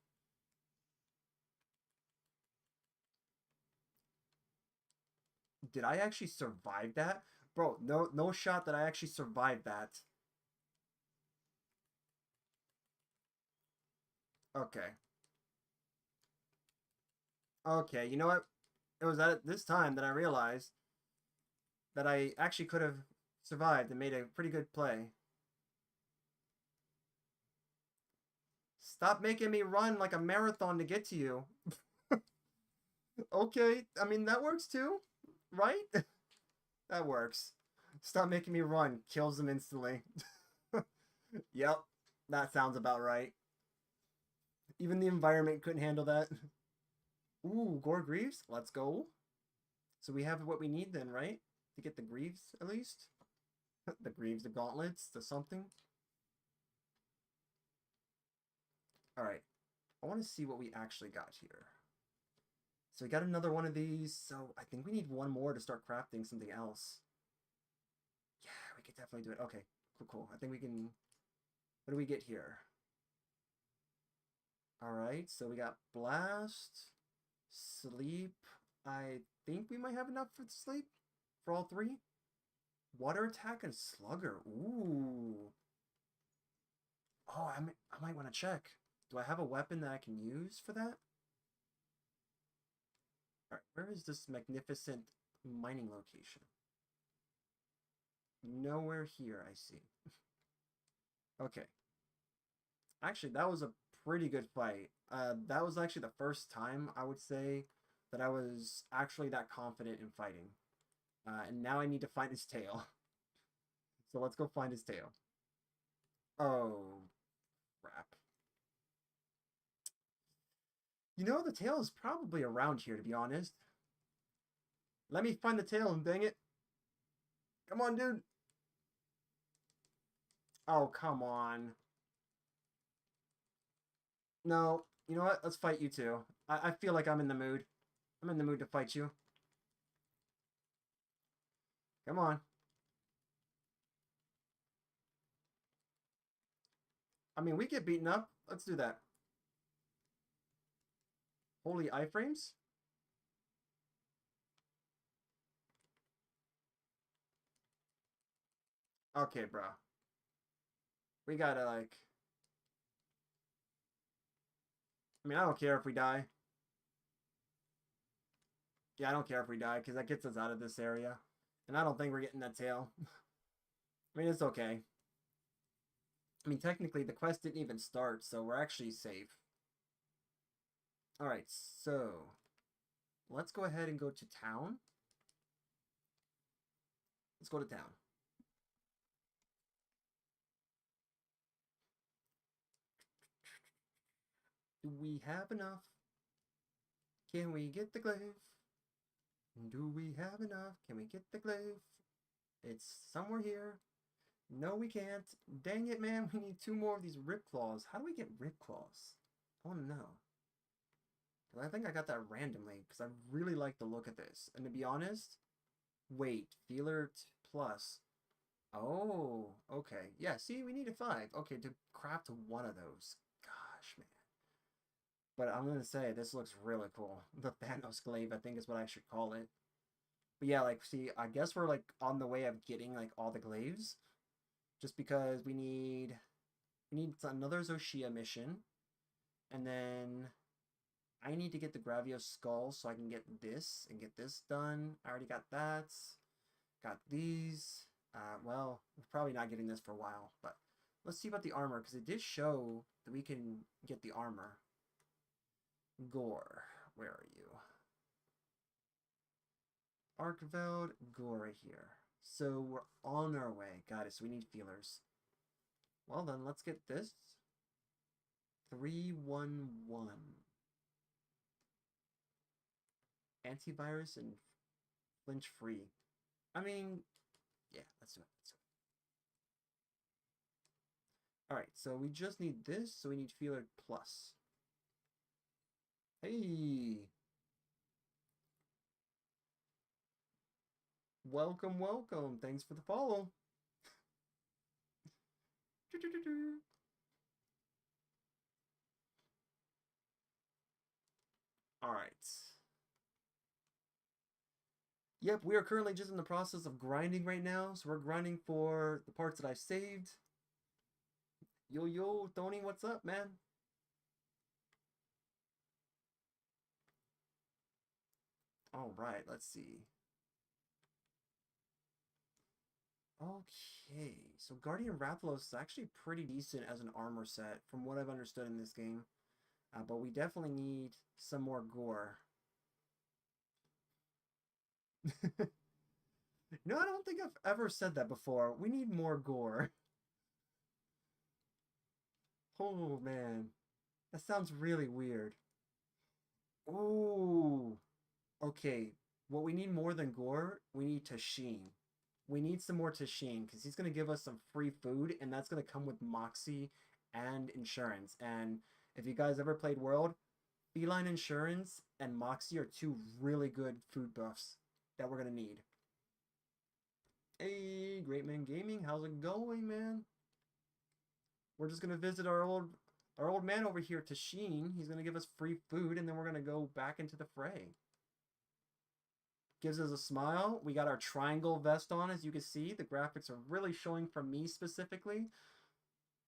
Did I actually survive that? Bro, no shot that I actually survived that. Okay. Okay, you know what? It was at this time that I realized that I actually could have survived and made a pretty good play. Stop making me run like a marathon to get to you. Okay, I mean, that works too, right? That works. Stop making me run. Kills them instantly. Yep, that sounds about right. Even the environment couldn't handle that. Ooh, Gore Greaves? Let's go. So we have what we need then, right? To get the Greaves, at least? The Greaves, the Gauntlets, the something. Alright. I want to see what we actually got here. So we got another one of these. So I think we need one more to start crafting something else. Yeah, we could definitely do it. Okay, cool. I think we can... What do we get here? Alright, so we got Blast, Sleep. I think we might have enough for Sleep for all three. Water Attack and Slugger. Ooh. Oh, I might want to check. Do I have a weapon that I can use for that? Alright, where is this magnificent mining location? Nowhere here, I see. Okay. Actually, that was a pretty good fight. That was actually the first time, I would say, that I was actually that confident in fighting. And now I need to find his tail. So let's go find his tail. Oh, crap. You know, the tail is probably around here, to be honest. Let me find the tail, dang it. Come on, dude. Oh, come on. No, you know what? Let's fight you too. I feel like I'm in the mood. I'm in the mood to fight you. Come on. I mean, we get beaten up. Let's do that. Holy iframes? Okay, bro. We gotta, like... I mean, I don't care if we die. Yeah, I don't care if we die, because that gets us out of this area. And I don't think we're getting that tail. I mean, it's okay. I mean, technically, the quest didn't even start, so we're actually safe. Alright, so let's go ahead and go to town. Let's go to town. Do we have enough? Can we get the glaive? Do we have enough? Can we get the glaive? It's somewhere here. No, we can't. Dang it, man. We need 2 more of these rip claws. How do we get rip claws? I want to know. I think I got that randomly because I really like the look of this. And to be honest, wait, feeler plus. Oh, okay. Yeah, see, we need a 5. Okay, to craft 1 of those. Gosh, man. But I'm going to say, this looks really cool. The Thanos glaive, I think is what I should call it. But yeah, like, see, I guess we're, like, on the way of getting, like, all the glaives. Just because we need another Zoshia mission. And then I need to get the Gravios skull so I can get this and get this done. I already got that. Got these. Well, we're probably not getting this for a while, but let's see about the armor, because it did show that we can get the armor. Gore, where are you? Arkveld, Gore right here. So we're on our way. Got it, so we need feelers. Well then, let's get this. 311. Antivirus and flinch free. I mean, yeah, let's do it. Alright, so we just need this, so we need feeler plus. Hey! Welcome, welcome. Thanks for the follow. Alright. Yep, we are currently just in the process of grinding right now. So we're grinding for the parts that I saved. Yo, Tony, what's up, man? Alright, let's see. Okay, so Guardian Rathalos is actually pretty decent as an armor set from what I've understood in this game. But we definitely need some more gore. No, I don't think I've ever said that before. We need more gore. Oh, man. That sounds really weird. Ooh. Okay, what we need more than gore, we need Tashin. We need some more Tashin, because he's going to give us some free food, and that's going to come with Moxie and Insurance. And if you guys ever played World, Feline Insurance and Moxie are 2 really good food buffs that we're going to need. Hey, Great Man Gaming, how's it going, man? We're just going to visit our old man over here, Tashin. He's going to give us free food, and then we're going to go back into the fray. Gives us a smile. We got our triangle vest on, as you can see. The graphics are really showing from me specifically.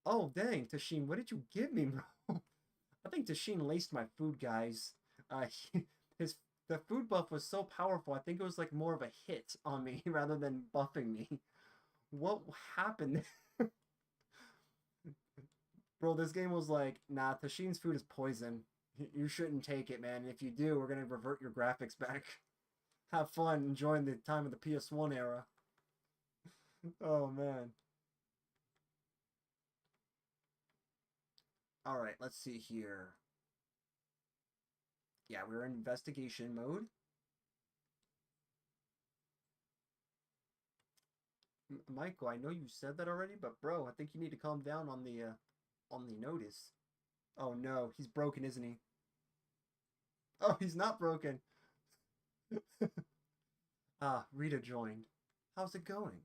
Oh, dang, Tashin, what did you give me, bro? I think Tashin laced my food, guys. The food buff was so powerful, I think it was like more of a hit on me rather than buffing me. What happened? Bro, this game was like, nah, Tashin's food is poison. You shouldn't take it, man. If you do, we're going to revert your graphics back. Have fun enjoying the time of the PS1 era. Oh, man. Alright, let's see here. Yeah, we're in investigation mode. Michael, I know you said that already, but bro, I think you need to calm down on the notice. Oh no, he's broken, isn't he? Oh, he's not broken. Ah, Rita joined. How's it going?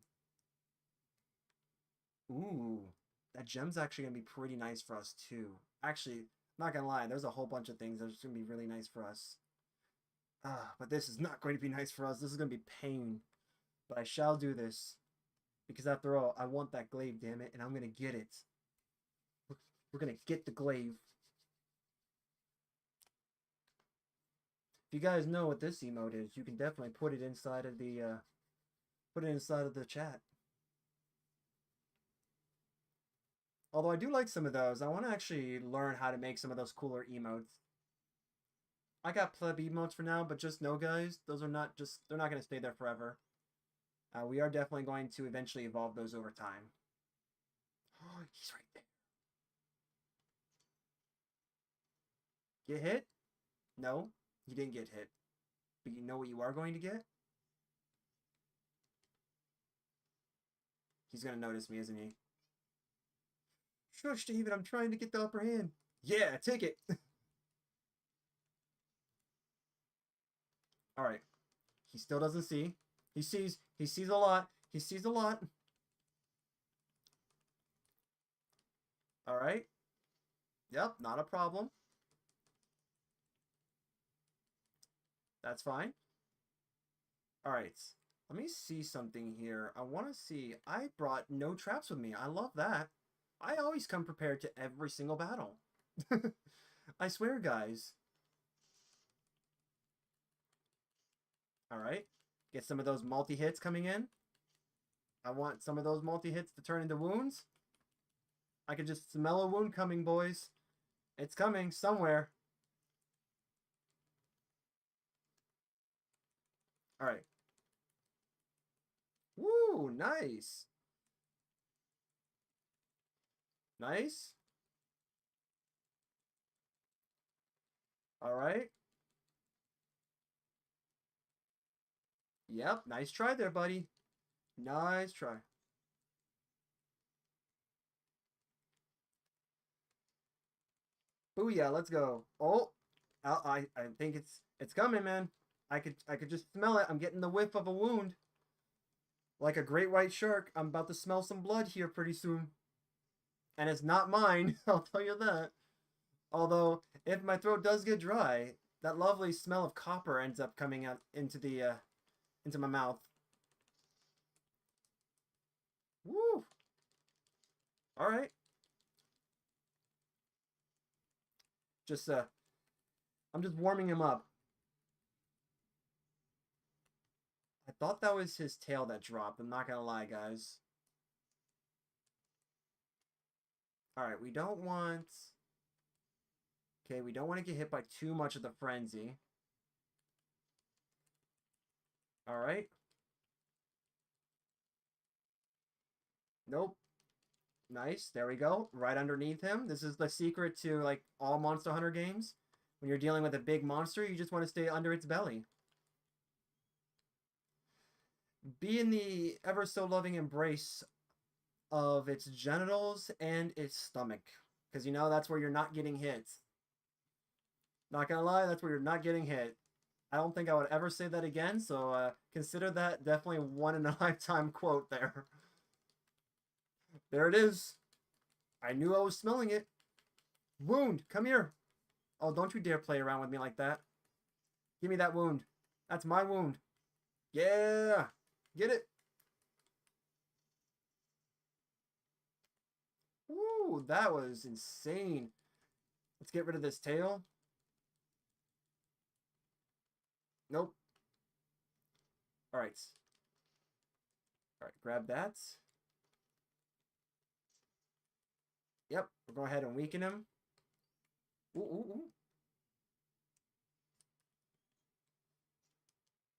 Ooh, that gem's actually gonna be pretty nice for us too. Actually, not gonna lie, there's a whole bunch of things that's gonna be really nice for us. Ah, but this is not going to be nice for us. This is gonna be pain. But I shall do this. Because after all, I want that glaive, damn it, and I'm gonna get it. We're gonna get the glaive. If you guys know what this emote is, you can definitely put it inside of the chat. Although I do like some of those. I want to actually learn how to make some of those cooler emotes. I got pleb emotes for now, but just know, guys, those are not just, they're not going to stay there forever. We are definitely going to eventually evolve those over time. Oh, he's right there. Get hit? No, you didn't get hit. But you know what you are going to get? He's going to notice me, isn't he? Shush, David, I'm trying to get the upper hand. Yeah, take it. All right. He still doesn't see. He sees a lot. He sees a lot. All right. Yep, not a problem. That's fine. All right. Let me see something here. I want to see. I brought no traps with me. I love that. I always come prepared to every single battle. I swear, guys. All right. Get some of those multi-hits coming in. I want some of those multi-hits to turn into wounds. I can just smell a wound coming, boys. It's coming somewhere. All right. Woo, nice. Nice. All right. Yep, nice try there, buddy. Nice try. Booyah, let's go. Oh, I think it's coming, man. I could just smell it. I'm getting the whiff of a wound. Like a great white shark, I'm about to smell some blood here pretty soon. And it's not mine, I'll tell you that. Although, if my throat does get dry, that lovely smell of copper ends up coming out into my mouth. Woo! All right. Just I'm just warming him up. I thought that was his tail that dropped. I'm not gonna lie, guys. All right, we don't want. Okay, we don't want to get hit by too much of the frenzy. All right. Nope. Nice. There we go. Right underneath him. This is the secret to like all Monster Hunter games. When you're dealing with a big monster, you just want to stay under its belly. Be in the ever so loving embrace of its genitals and its stomach. Because you know that's where you're not getting hit. Not gonna lie, that's where you're not getting hit. I don't think I would ever say that again, so consider that definitely one in a lifetime quote there. There it is. I knew I was smelling it. Wound, come here. Oh, don't you dare play around with me like that. Give me that wound. That's my wound. Yeah. Get it. Woo, that was insane. Let's get rid of this tail. Nope. All right. All right, grab that. Yep, we'll go ahead and weaken him. Ooh, ooh, ooh.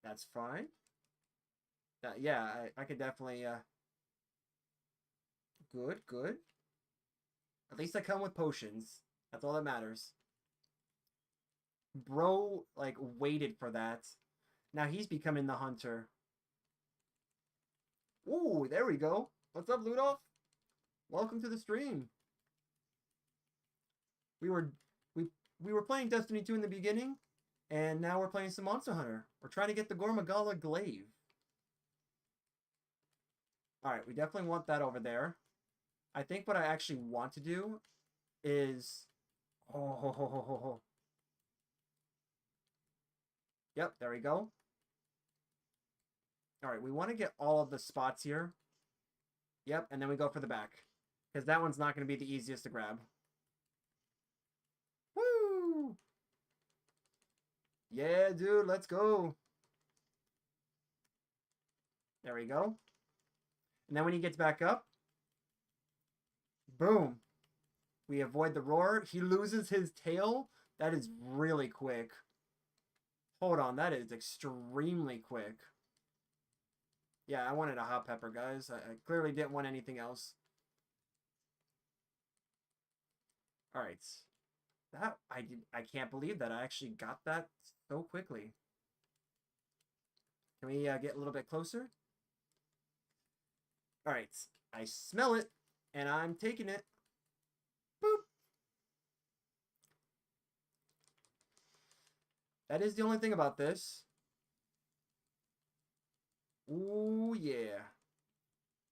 That's fine. Yeah, I could definitely, good, good. At least I come with potions. That's all that matters. Bro, like, waited for that. Now he's becoming the hunter. Ooh, there we go. What's up, Ludolf? Welcome to the stream. We were we were playing Destiny 2 in the beginning, and now we're playing some Monster Hunter. We're trying to get the Gormagala Glaive. Alright, we definitely want that over there. I think what I actually want to do is... Oh, yep, there we go. Alright, we want to get all of the spots here. Yep, and then we go for the back. Because that one's not going to be the easiest to grab. Woo! Yeah, dude, let's go. There we go. And then when he gets back up, boom. We avoid the roar. He loses his tail. That is really quick. Hold on, that is extremely quick. Yeah, I wanted a hot pepper, guys. I clearly didn't want anything else. All right. That I can't believe that I actually got that so quickly. Can we get a little bit closer? All right. I smell it, and I'm taking it. Boop. That is the only thing about this. Ooh, yeah.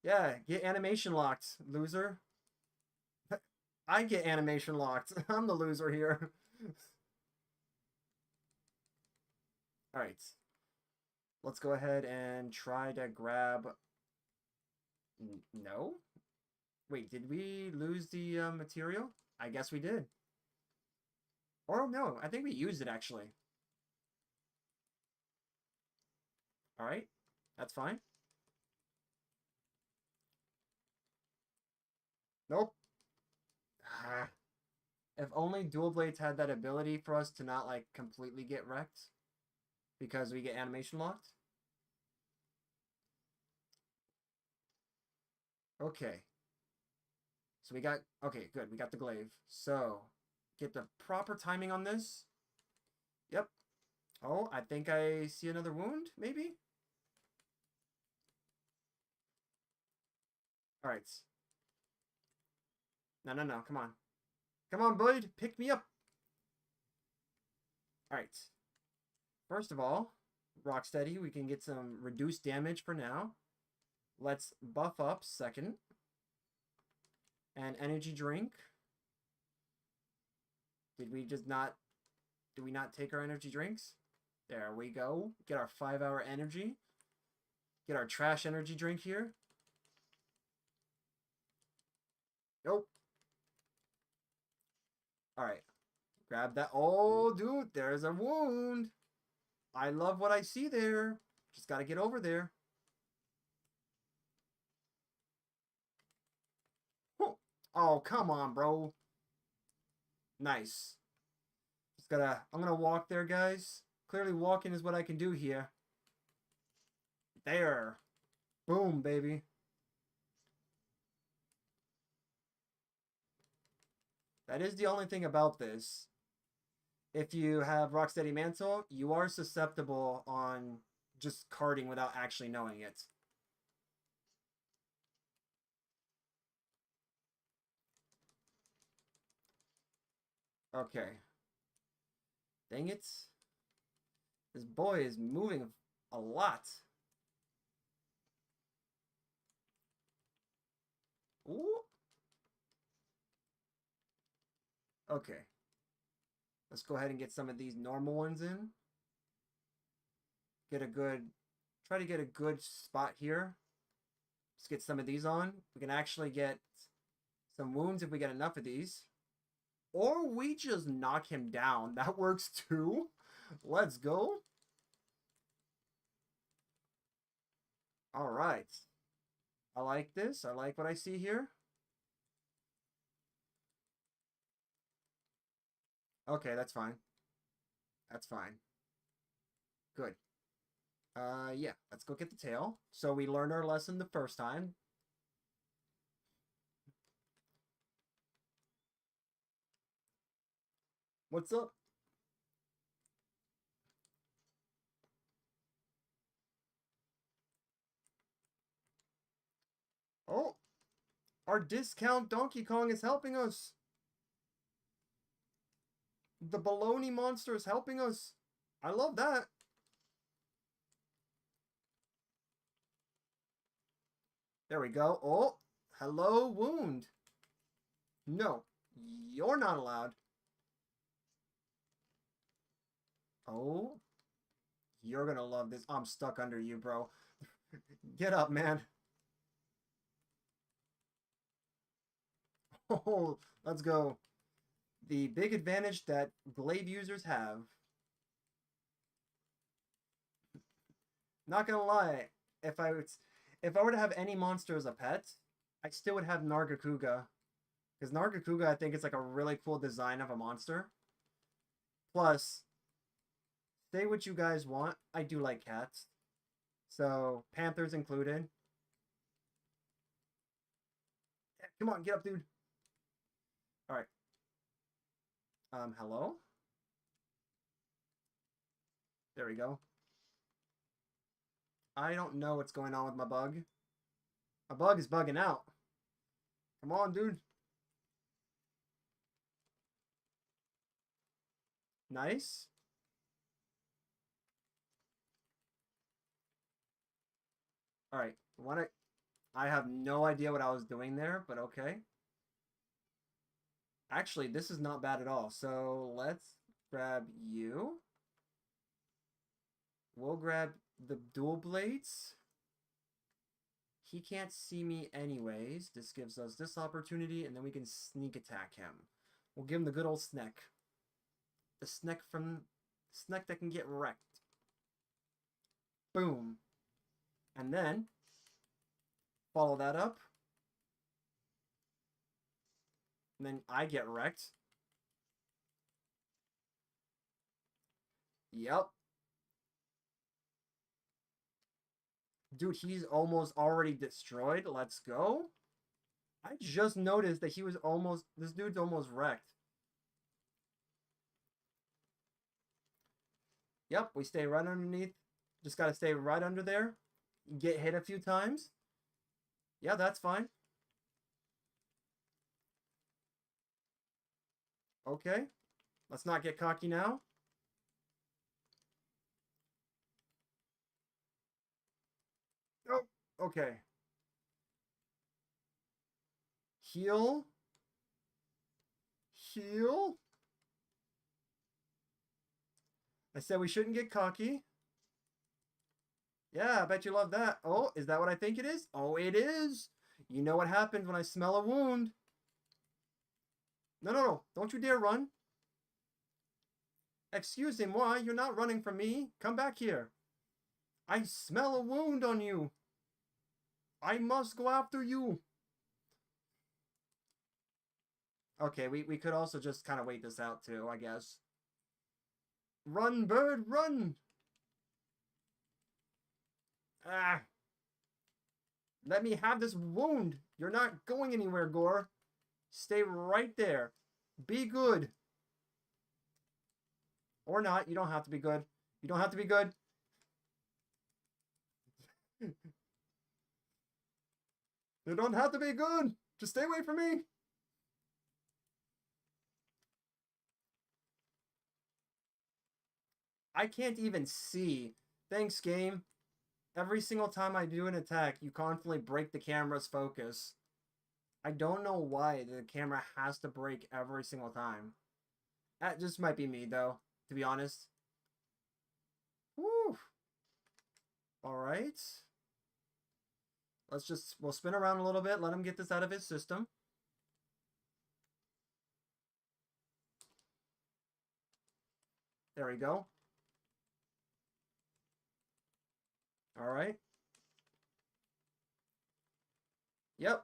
Yeah, get animation locked, loser. I get animation locked. I'm the loser here. All right. Let's go ahead and try to grab... No? Wait, did we lose the material? I guess we did. Or no, I think we used it actually. All right, that's fine. Nope. Ah. If only Dual Blades had that ability for us to not like completely get wrecked because we get animation locked. Okay. So we got, okay, good. We got the glaive. So get the proper timing on this. Yep. Oh, I think I see another wound, maybe? All right. No, no, no. Come on. Come on, bud. Pick me up. All right. First of all, Rocksteady, we can get some reduced damage for now. Let's buff up second. And energy drink. Did we not take our energy drinks? There we go. Get our 5-hour energy. Get our trash energy drink here. Nope. All right. Grab that. Oh, dude, there's a wound. I love what I see there. Just got to get over there. Oh, come on, bro. Nice. Just gotta, I'm gonna walk there, guys. Clearly walking is what I can do here. There. Boom, baby. That is the only thing about this. If you have Rocksteady Mantle, you are susceptible on just carding without actually knowing it. Okay. Dang it. This boy is moving a lot. Ooh. Okay. Let's go ahead and get some of these normal ones in. Try to get a good spot here. Let's get some of these on. We can actually get some wounds if we get enough of these. Or we just knock him down. That works too. Let's go. All right. I like this. I like what I see here. Okay, that's fine. That's fine. Good. Yeah, let's go get the tail. So we learned our lesson the first time. What's up? Oh, our discount Donkey Kong is helping us. The baloney monster is helping us. I love that. There we go. Oh, hello, wound. No, you're not allowed. Oh, you're gonna love this. I'm stuck under you, bro. Get up, man. Oh, let's go. The big advantage that glaive users have. Not gonna lie, if I were to have any monster as a pet, I still would have Nargacuga. Because Nargacuga, I think it's like a really cool design of a monster. Plus, say what you guys want. I do like cats. So, Panthers included. Come on, get up, dude. Alright. Hello? There we go. I don't know what's going on with my bug. My bug is bugging out. Come on, dude. Nice. Alright. I have no idea what I was doing there, but okay. Actually, this is not bad at all. So let's grab you. We'll grab the dual blades. He can't see me anyways. This gives us this opportunity, and then we can sneak attack him. We'll give him the good old snack. The snack that can get wrecked. Boom. And then follow that up. And then I get wrecked. Yep. Dude, he's almost already destroyed. Let's go. I just noticed that this dude's almost wrecked. Yep, we stay right underneath. Just gotta stay right under there. Get hit a few times. Yeah, that's fine. Okay. Let's not get cocky now. Oh, okay. Heal. Heal. I said we shouldn't get cocky. Yeah, I bet you love that. Oh, is that what I think it is? Oh, it is. You know what happens when I smell a wound. No, no, no. Don't you dare run. Excusez-moi, you're not running from me. Come back here. I smell a wound on you. I must go after you. Okay, we could also just kind of wait this out too, I guess. Run, bird, run! Ah! Let me have this wound. You're not going anywhere, Gore. Stay right there. Be good. Or not. You don't have to be good. You don't have to be good. You don't have to be good. Just stay away from me. I can't even see. Thanks, game. Every single time I do an attack, you constantly break the camera's focus. I don't know why the camera has to break every single time. That just might be me, though, to be honest. Woo! Alright. We'll spin around a little bit, let him get this out of his system. There we go. Alright. Yep.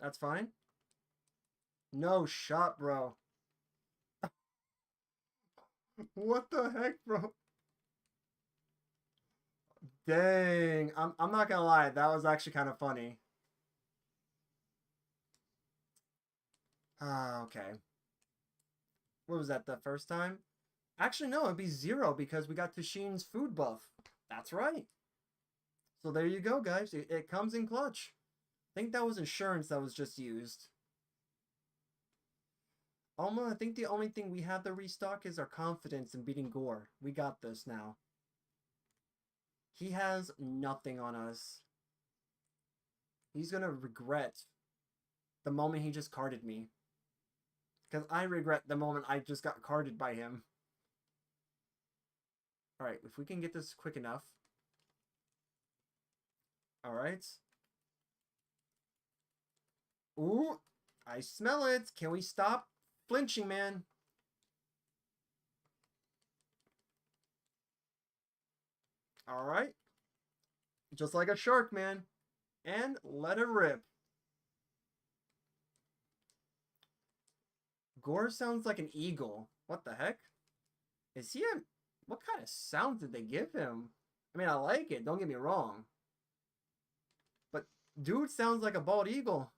That's fine. No shot, bro. What the heck, bro? Dang. I'm not gonna lie, that was actually kind of funny. Ah, okay. What was that, the first time? Actually, no, it'd be 0 because we got Tashin's food buff. That's right. So there you go, guys. It comes in clutch. I think that was insurance that was just used. Alma, I think the only thing we have to restock is our confidence in beating Gore. We got this now. He has nothing on us. He's gonna regret the moment he just carded me. Because I regret the moment I just got carded by him. Alright, if we can get this quick enough. Alright. Ooh, I smell it. Can we stop flinching, man? Alright. Just like a shark, man. And let it rip. Gore sounds like an eagle. What the heck? Is he a... What kind of sound did they give him? I mean, I like it. Don't get me wrong. But dude sounds like a bald eagle.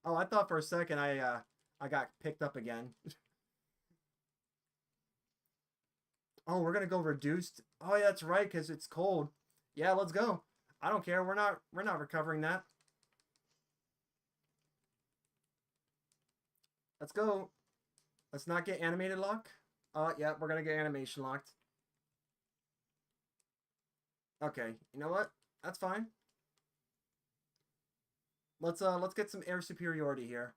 Oh, I thought for a second I got picked up again. Oh, we're gonna go reduced. Oh yeah, that's right, because it's cold. Yeah, let's go. I don't care. We're not recovering that. Let's go. Let's not get animated lock. Yeah, we're gonna get animation locked. Okay, you know what? That's fine. Let's get some air superiority here.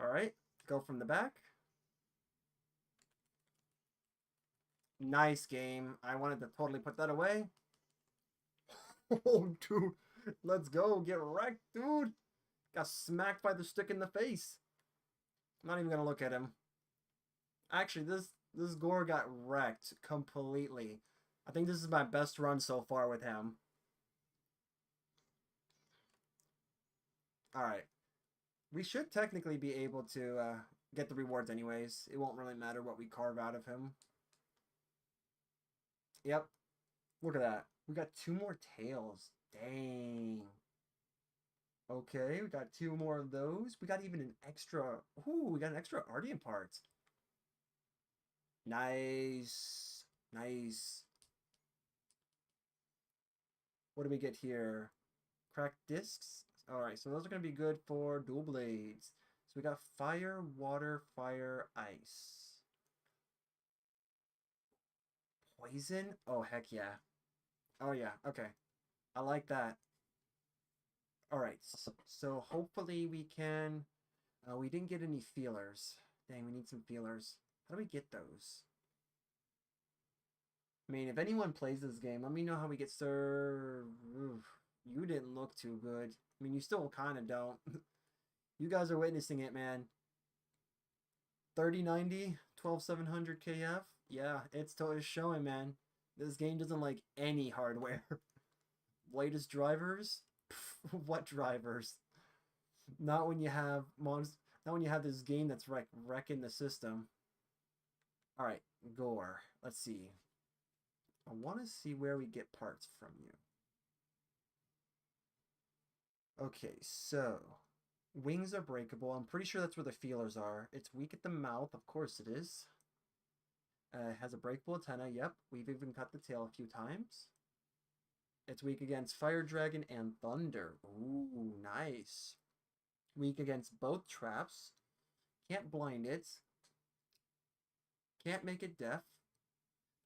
All right, go from the back. Nice game. I wanted to totally put that away. Oh, dude. Let's go. Get wrecked, dude. Got smacked by the stick in the face. I'm not even going to look at him. Actually, this Gore got wrecked completely. I think this is my best run so far with him. Alright. We should technically be able to get the rewards anyways. It won't really matter what we carve out of him. Yep. Look at that. We got 2 more tails. Dang. Okay, we got 2 more of those. We got even an extra... Ooh, we got an extra Ardian part. Nice. Nice. What do we get here? Cracked discs? Alright, so those are going to be good for dual blades. So we got fire, water, fire, ice. Poison? Oh, heck yeah. Oh, yeah. Okay. I like that. Alright, so hopefully we can... we didn't get any feelers. Dang, we need some feelers. How do we get those? I mean, if anyone plays this game, let me know how we get served. You didn't look too good. I mean, you still kind of don't. You guys are witnessing it, man. 3090, 12700 KF. Yeah, it's totally showing, man. This game doesn't like any hardware. Latest drivers? What drivers? Not when you have not when you have this game that's wrecking the system. All right, Gore. Let's see. I want to see where we get parts from you. Okay, so wings are breakable. I'm pretty sure that's where the feelers are. It's weak at the mouth. Of course it is. Has a breakable antenna. Yep, we've even cut the tail a few times. It's weak against fire dragon and thunder. Ooh, nice. Weak against both traps. Can't blind it. Can't make it deaf.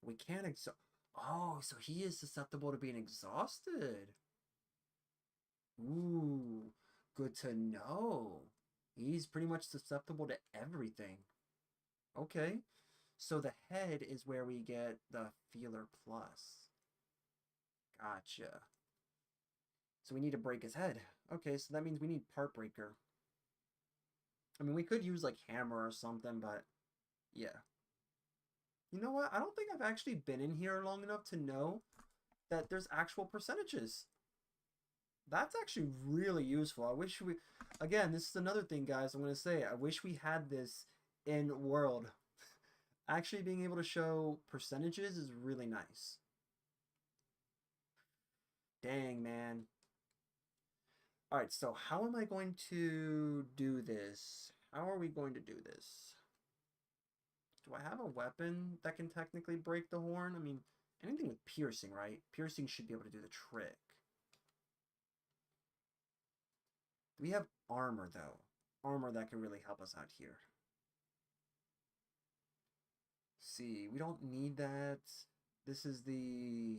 We can't exhaust. Oh, so he is susceptible to being exhausted. Ooh, good to know. He's pretty much susceptible to everything. Okay. So the head is where we get the feeler plus. Gotcha. So we need to break his head. Okay, so that means we need part breaker. I mean, we could use like hammer or something, but yeah. You know what? I don't think I've actually been in here long enough to know that there's actual percentages. That's actually really useful. I wish we... Again, this is another thing, guys, I'm going to say. I wish we had this in World. Actually being able to show percentages is really nice. Dang, man. Alright, so how am I going to do this? How are we going to do this? Do I have a weapon that can technically break the horn? I mean, anything with piercing, right? Piercing should be able to do the trick. We have armor, though. Armor that can really help us out here. See, we don't need that. This is the...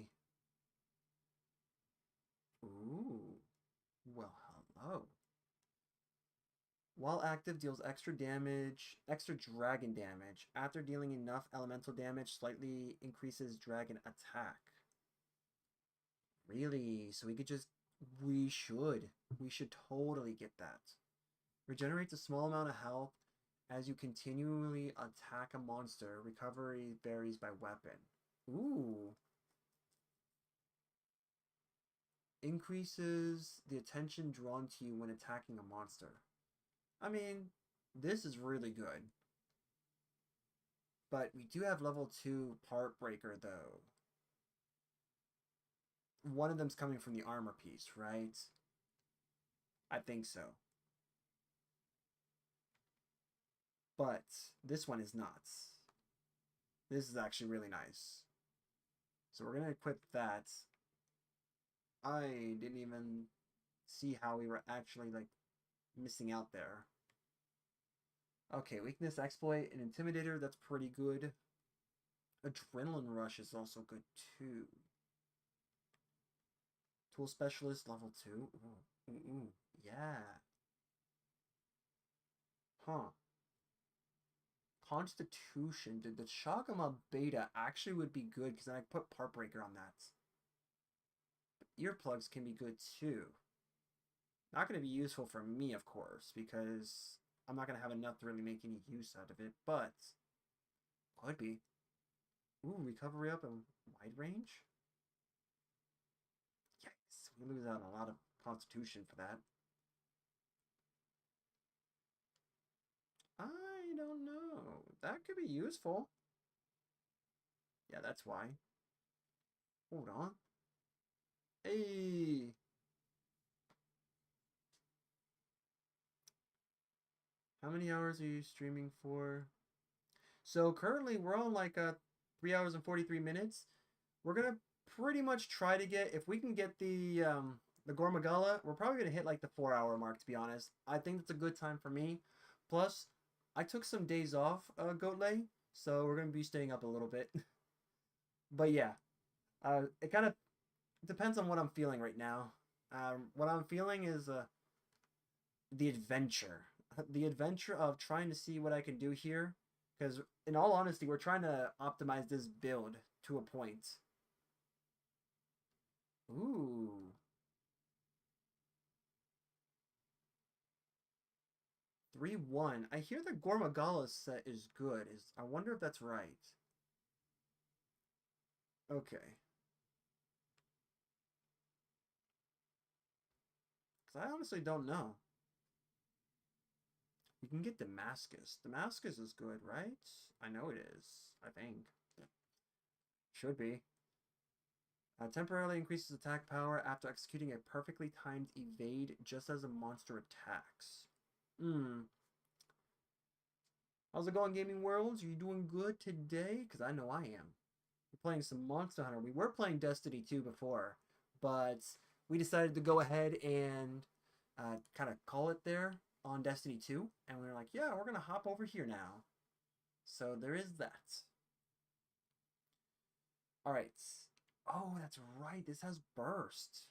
Ooh. Well, hello. While active, deals extra damage, extra dragon damage. After dealing enough elemental damage, slightly increases dragon attack. Really? So we could just We should. We should totally get that. Regenerates a small amount of health as you continually attack a monster. Recovery varies by weapon. Ooh. Increases the attention drawn to you when attacking a monster. I mean, this is really good. But we do have level 2 Part Breaker, though. One of them's coming from the armor piece, right? I think so. But this one is not. This is actually really nice. So we're going to equip that. I didn't even see how we were actually, like, missing out there. Okay, weakness, exploit, and intimidator, that's pretty good. Adrenaline rush is also good, too. Tool specialist, level 2. Ooh, yeah. Huh. Constitution. Did the Shagama Beta actually would be good because then I put Part Breaker on that. But earplugs can be good too. Not going to be useful for me, of course, because I'm not going to have enough to really make any use out of it, but could be. Ooh, recovery up and wide range? Yikes, we lose out on a lot of Constitution for that. I don't know. That could be useful. Yeah, that's why. Hold on. Hey! How many hours are you streaming for? So currently we're on like 3 hours and 43 minutes. We're gonna pretty much try to get, if we can get the Gore Magala, we're probably gonna hit like the 4 hour mark, to be honest. I think that's a good time for me. Plus, I took some days off, Goatlay, so we're gonna be staying up a little bit. But yeah, it kind of depends on what I'm feeling right now. What I'm feeling is the adventure. The adventure of trying to see what I can do here. Because, in all honesty, we're trying to optimize this build to a point. Ooh. Three one. I hear the Gore Magala set is good. I wonder if that's right. Okay. Because I honestly don't know. You can get Damascus. Damascus is good, right? I know it is. I think. Should be. Temporarily increases attack power after executing a perfectly timed evade just as a monster attacks. How's it going, Gaming Worlds? Are you doing good today? Because I know I am. We're playing some Monster Hunter. We were playing Destiny 2 before, but we decided to go ahead and kind of call it there on Destiny 2. And we were like, yeah, we're going to hop over here now. So there is that. All right. Oh, that's right. This has burst.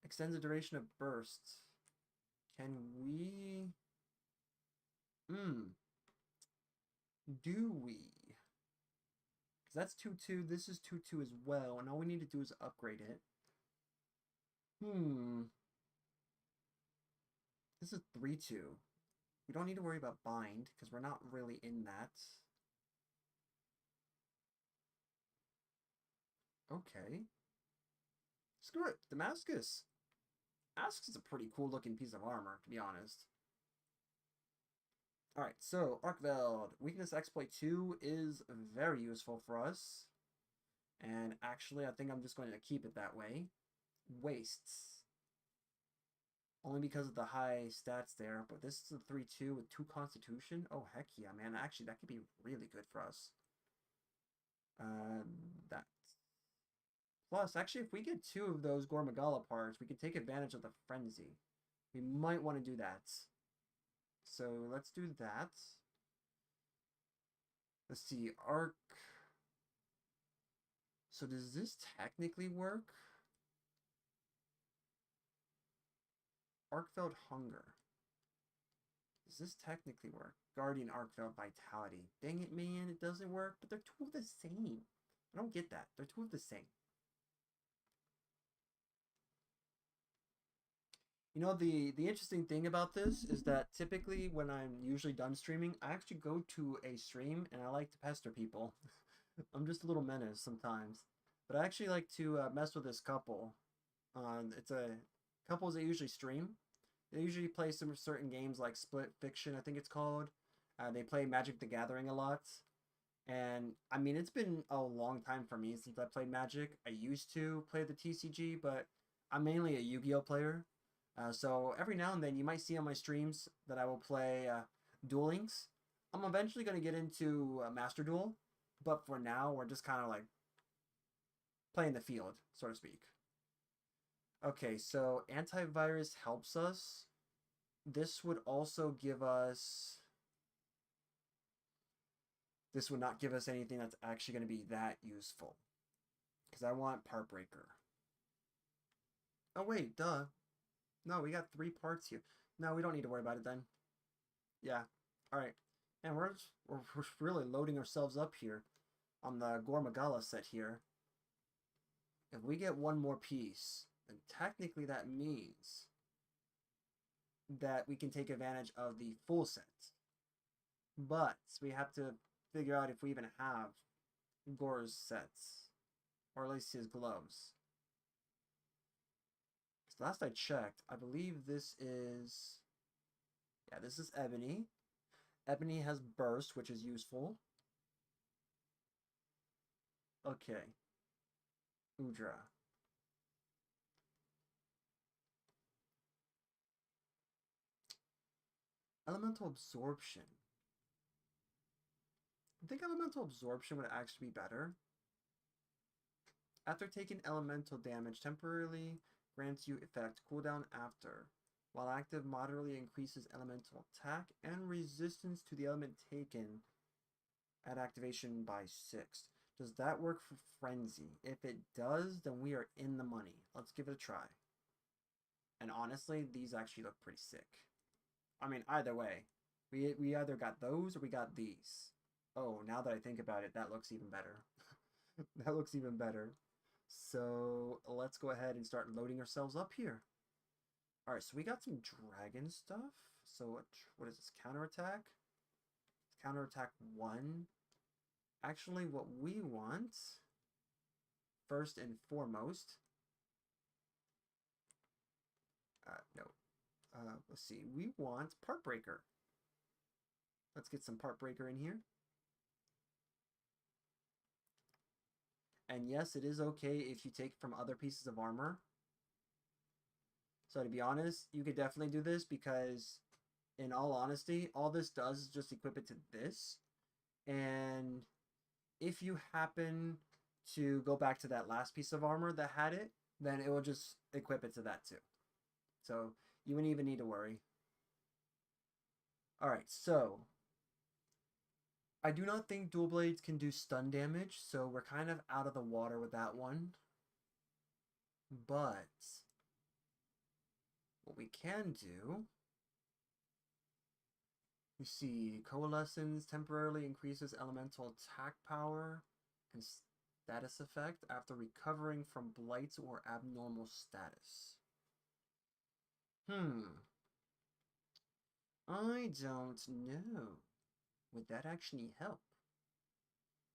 Extends the duration of burst. Can we... Do we? Because that's 2-2. This is 2-2 as well. And all we need to do is upgrade it. This is 3-2. We don't need to worry about bind because we're not really in that. Okay. Screw it. Damascus. Damascus is a pretty cool looking piece of armor, to be honest. Alright, so Arkveld. Weakness Exploit 2 is very useful for us. And actually, I think I'm just going to keep it that way. Wastes. Only because of the high stats there. But this is a 3-2 with 2 Constitution. Oh, heck yeah, man. Actually, that could be really good for us. That. Plus, actually, if we get 2 of those Gore Magala parts, we could take advantage of the Frenzy. We might want to do that. So, let's do that. Let's see, Arc. So, does this technically work? Arkveld Hunger. Does this technically work? Guardian Arkveld Vitality. Dang it, man, it doesn't work, but they're 2 of the same. I don't get that. They're 2 of the same. You know, the interesting thing about this is that typically when I'm usually done streaming, I actually go to a stream and I like to pester people. I'm just a little menace sometimes. But I actually like to mess with this couple. It's a couples that usually stream. They usually play some certain games like Split Fiction, I think it's called. They play Magic the Gathering a lot. And I mean, it's been a long time for me since I played Magic. I used to play the TCG, but I'm mainly a Yu-Gi-Oh player. So every now and then you might see on my streams that I will play Duel Links. I'm eventually going to get into Master Duel, but for now we're just kind of like playing the field, so to speak. Okay, so antivirus helps us. This would also give us... This would not give us anything that's actually going to be that useful. Because I want Part Breaker. Oh wait, duh. No, we got 3 parts here. No, we don't need to worry about it then. Yeah. Alright. And we're really loading ourselves up here on the Gore Magala set here. If we get one more piece, then technically that means that we can take advantage of the full set. But we have to figure out if we even have Gore's sets. Or at least his gloves. So last I checked, I believe this is... Yeah, this is Ebony. Ebony has Burst, which is useful. Okay. Udra. Elemental Absorption. I think Elemental Absorption would actually be better. After taking elemental damage, temporarily grants you effect cooldown after. While active, moderately increases elemental attack and resistance to the element taken at activation by 6. Does that work for Frenzy? If it does, then we are in the money. Let's give it a try. And honestly, these actually look pretty sick. I mean, either way. We either got those or we got these. Oh, now that I think about it, that looks even better. That looks even better. So let's go ahead and start loading ourselves up here. Alright, so we got some dragon stuff. So what is this? Counterattack? Counterattack 1. Actually, what we want, first and foremost, no. Let's see. We want Part Breaker. Let's get some Part Breaker in here. And yes, it is okay if you take from other pieces of armor. So to be honest, you could definitely do this because, in all honesty, all this does is just equip it to this. And if you happen to go back to that last piece of armor that had it, then it will just equip it to that too. So you wouldn't even need to worry. Alright, so I do not think dual blades can do stun damage, so we're kind of out of the water with that one. But what we can do, you see, Coalescence temporarily increases elemental attack power and status effect after recovering from blights or abnormal status. I don't know. Would that actually help?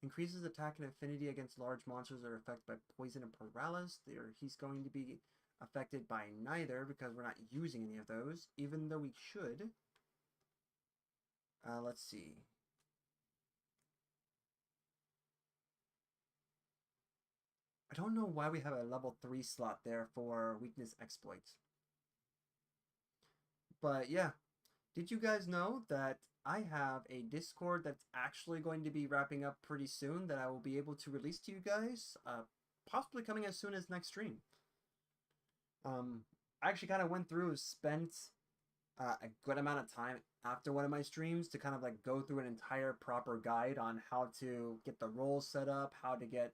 Increases attack and affinity against large monsters that are affected by poison and paralysis. He's going to be affected by neither because we're not using any of those, even though we should. Let's see. I don't know why we have a level 3 slot there for weakness exploits. But yeah, did you guys know that I have a Discord that's actually going to be wrapping up pretty soon that I will be able to release to you guys, possibly coming as soon as next stream. I actually kind of went through, spent a good amount of time after one of my streams to kind of like go through an entire proper guide on how to get the roles set up, how to get,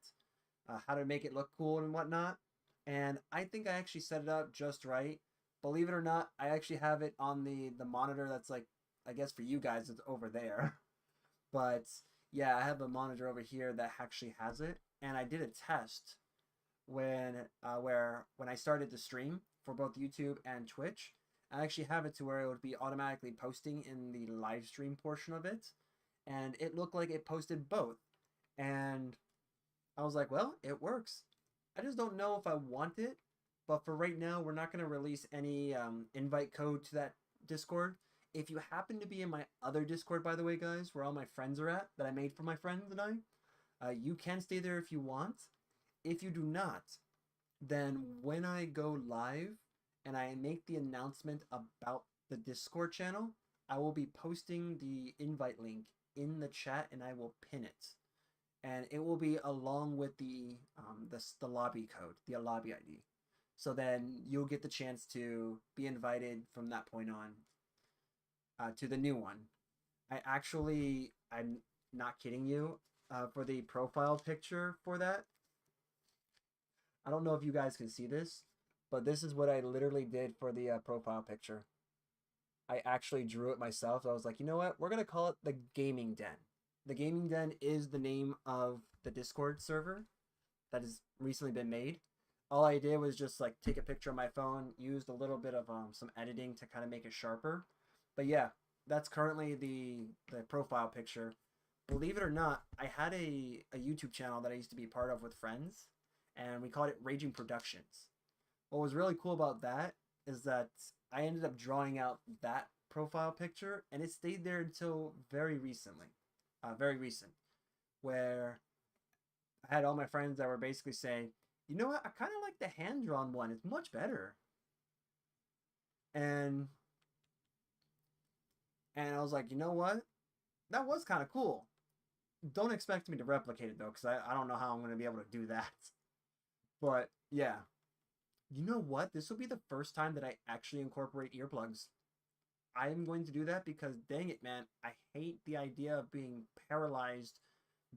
how to make it look cool and whatnot. And I think I actually set it up just right. Believe it or not, I actually have it on the monitor that's like, I guess for you guys, it's over there. But yeah, I have a monitor over here that actually has it. And I did a test when I started the stream for both YouTube and Twitch. I actually have it to where it would be automatically posting in the live stream portion of it, and it looked like it posted both. And I was like, well, it works. I just don't know if I want it, but for right now, we're not going to release any invite code to that Discord. If you happen to be in my other Discord, by the way, guys, where all my friends are at, that I made for my friends and you can stay there if you want. If you do not, then when I go live and I make the announcement about the Discord channel, I will be posting the invite link in the chat and I will pin it. And it will be along with the lobby code, the lobby ID. So then you'll get the chance to be invited from that point on to the new one. I'm not kidding you, for the profile picture for that. I don't know if you guys can see this, but this is what I literally did for the profile picture. I actually drew it myself. I was like, you know what? We're going to call it the Gaming Den. The Gaming Den is the name of the Discord server that has recently been made. All I did was just like take a picture of my phone, used a little bit of some editing to kind of make it sharper. But yeah, that's currently the profile picture. Believe it or not, I had a YouTube channel that I used to be part of with friends, and we called it Raging Productions. What was really cool about that is that I ended up drawing out that profile picture, and it stayed there until very recently, very recent, where I had all my friends that were basically saying, you know what, I kind of like the hand-drawn one. It's much better. And I was like, you know what? That was kind of cool. Don't expect me to replicate it, though, because I don't know how I'm going to be able to do that. But, yeah. You know what? This will be the first time that I actually incorporate earplugs. I am going to do that because, dang it, man, I hate the idea of being paralyzed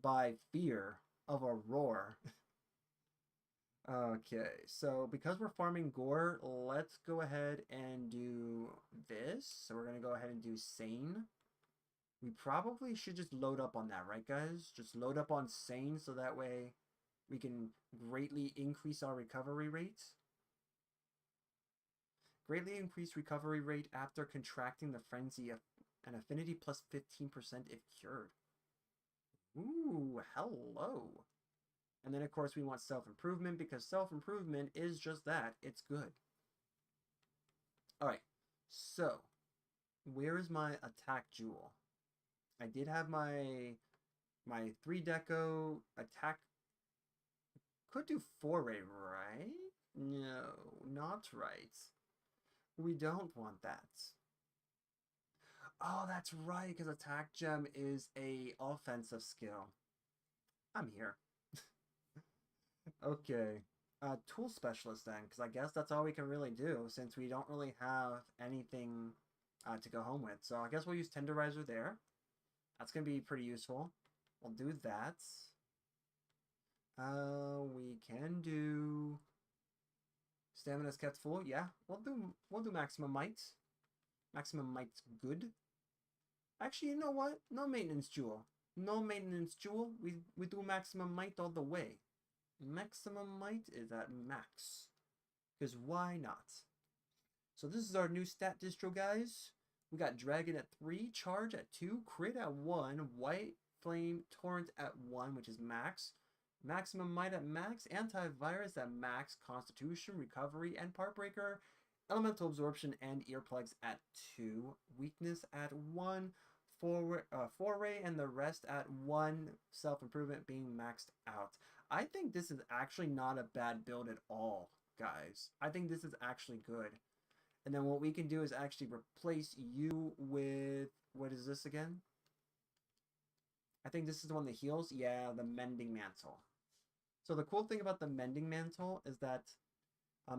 by fear of a roar. Okay, so because we're farming gore, let's go ahead and do this. So we're going to go ahead and do Sane. We probably should just load up on that, right, guys? Just load up on Sane so that way we can greatly increase our recovery rates. Greatly increased recovery rate after contracting the frenzy of an affinity plus 15% if cured. Ooh, hello. And then, of course, we want self-improvement because self-improvement is just that. It's good. All right. So, where is my attack jewel? I did have my 3 deco attack. Could do foray, right? No, not right. We don't want that. Oh, that's right, because attack gem is a offensive skill. I'm here. Okay. Tool specialist then, because I guess that's all we can really do since we don't really have anything to go home with. So I guess we'll use tenderizer there. That's going to be pretty useful. We'll do that. We can do stamina's kept full. Yeah, we'll do maximum might. Maximum might's good. Actually, you know what? No maintenance jewel. No maintenance jewel. We do maximum might all the way. Maximum might is at max. Because why not? So this is our new stat distro, guys. We got Dragon at 3, Charge at 2, Crit at 1, White Flame Torrent at 1, which is max. Maximum Might at max, Antivirus at max, Constitution, Recovery, and Part Breaker. Elemental Absorption and Earplugs at 2. Weakness at 1. Foray and the rest at 1. Self-improvement being maxed out. I think this is actually not a bad build at all, guys. I think this is actually good. And then what we can do is actually replace you with, what is this again? I think this is the one that heals. Yeah, the Mending Mantle. So the cool thing about the Mending Mantle is that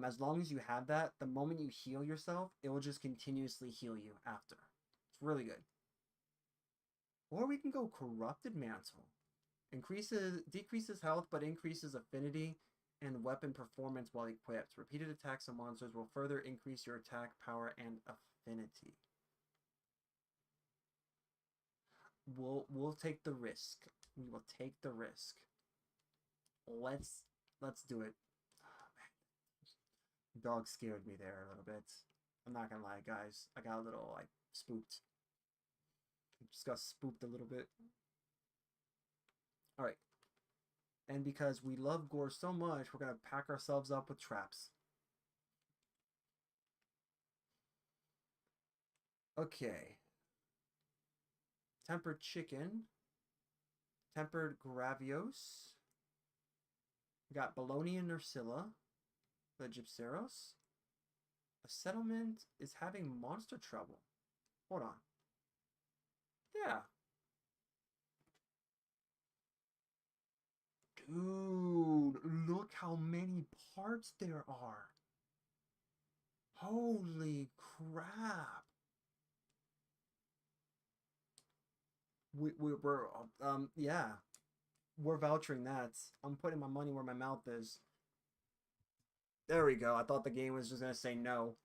as long as you have that, the moment you heal yourself, it will just continuously heal you after. It's really good. Or we can go Corrupted Mantle. Decreases health but increases affinity and weapon performance while equipped. Repeated attacks on monsters will further increase your attack power and affinity. We'll take the risk. We will take the risk. Let's do it. Dog scared me there a little bit. I'm not gonna lie, guys. I got a little, like, spooked. Just got spooked a little bit. Alright. And because we love gore so much, we're gonna pack ourselves up with traps. Okay. Tempered chicken. Tempered gravios. We got bologna and Ursula. The Gypseros. A settlement is having monster trouble. Hold on. Yeah. Dude, look how many parts there are. Holy crap. We're yeah. We're vouchering that. I'm putting my money where my mouth is. There we go. I thought the game was just gonna say no.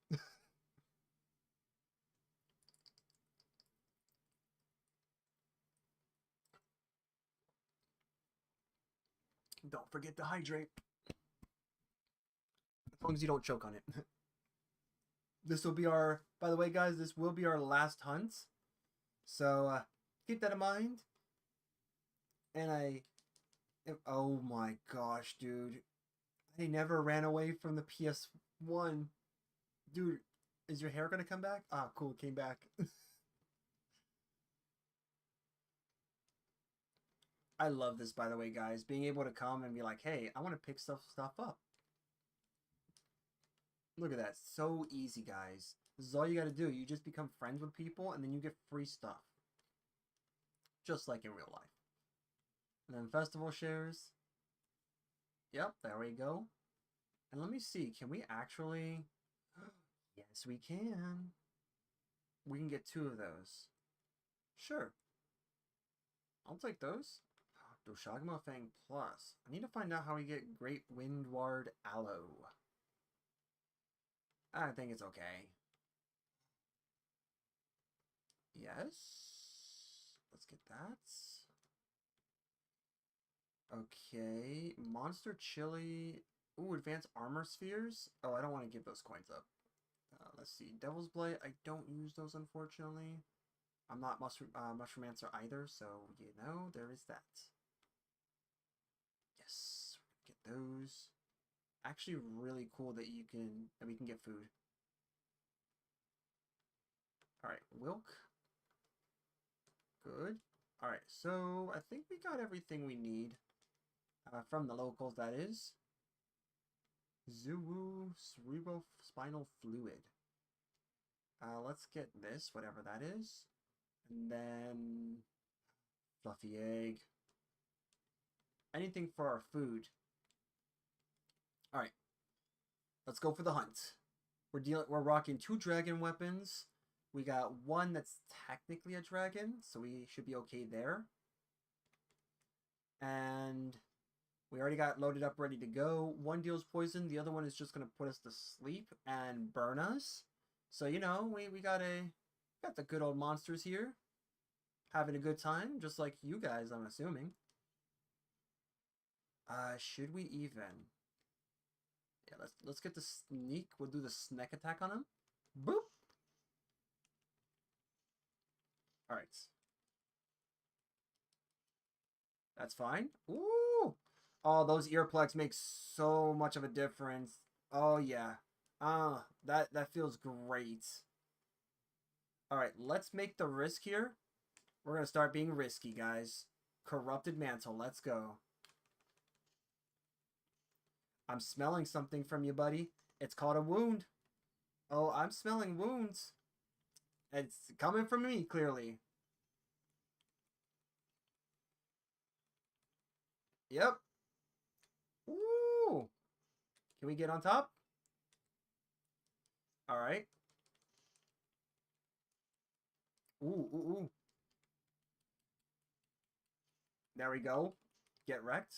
Don't forget to hydrate. As long as you don't choke on it. This will be our, by the way, guys, this will be our last hunt. So keep that in mind. And oh my gosh, dude. I never ran away from the PS1. Dude, is your hair gonna come back? Ah, cool, it came back. I love this, by the way, guys. Being able to come and be like, hey, I want to pick stuff up. Look at that. So easy, guys. This is all you got to do. You just become friends with people, and then you get free stuff. Just like in real life. And then festival shares. Yep, there we go. And let me see. Can we actually... Yes, we can. We can get 2 of those. Sure. I'll take those. Doshagma Fang Plus. I need to find out how we get Great Windward Aloe. I think it's okay. Yes. Let's get that. Okay. Monster Chili. Ooh, Advanced Armor Spheres. Oh, I don't want to give those coins up. Let's see. Devil's Blade. I don't use those, unfortunately. I'm not Mushroomancer either, so, you know, there is that. Yes. Get those. Actually really cool that we can get food. Alright, Wilk. Good. Alright, so I think we got everything we need. From the locals, that is. Zuwu Cerebrospinal Fluid. Let's get this, whatever that is. And then... Fluffy Egg. Anything for our food. Alright. Let's go for the hunt. We're rocking 2 dragon weapons. We got 1 that's technically a dragon, so we should be okay there. And we already got loaded up, ready to go. 1 deals poison, the other one is just gonna put us to sleep and burn us. So, you know, we got the good old monsters here. Having a good time, just like you guys, I'm assuming. Should we even? Yeah, let's get the sneak. We'll do the snack attack on him. Boop. Alright. That's fine. Ooh! Oh, those earplugs make so much of a difference. Oh, yeah. That feels great. Alright, let's make the risk here. We're going to start being risky, guys. Corrupted Mantle, let's go. I'm smelling something from you, buddy. It's called a wound. Oh, I'm smelling wounds. It's coming from me, clearly. Yep. Ooh. Can we get on top? Alright. Ooh, ooh, ooh. There we go. Get wrecked.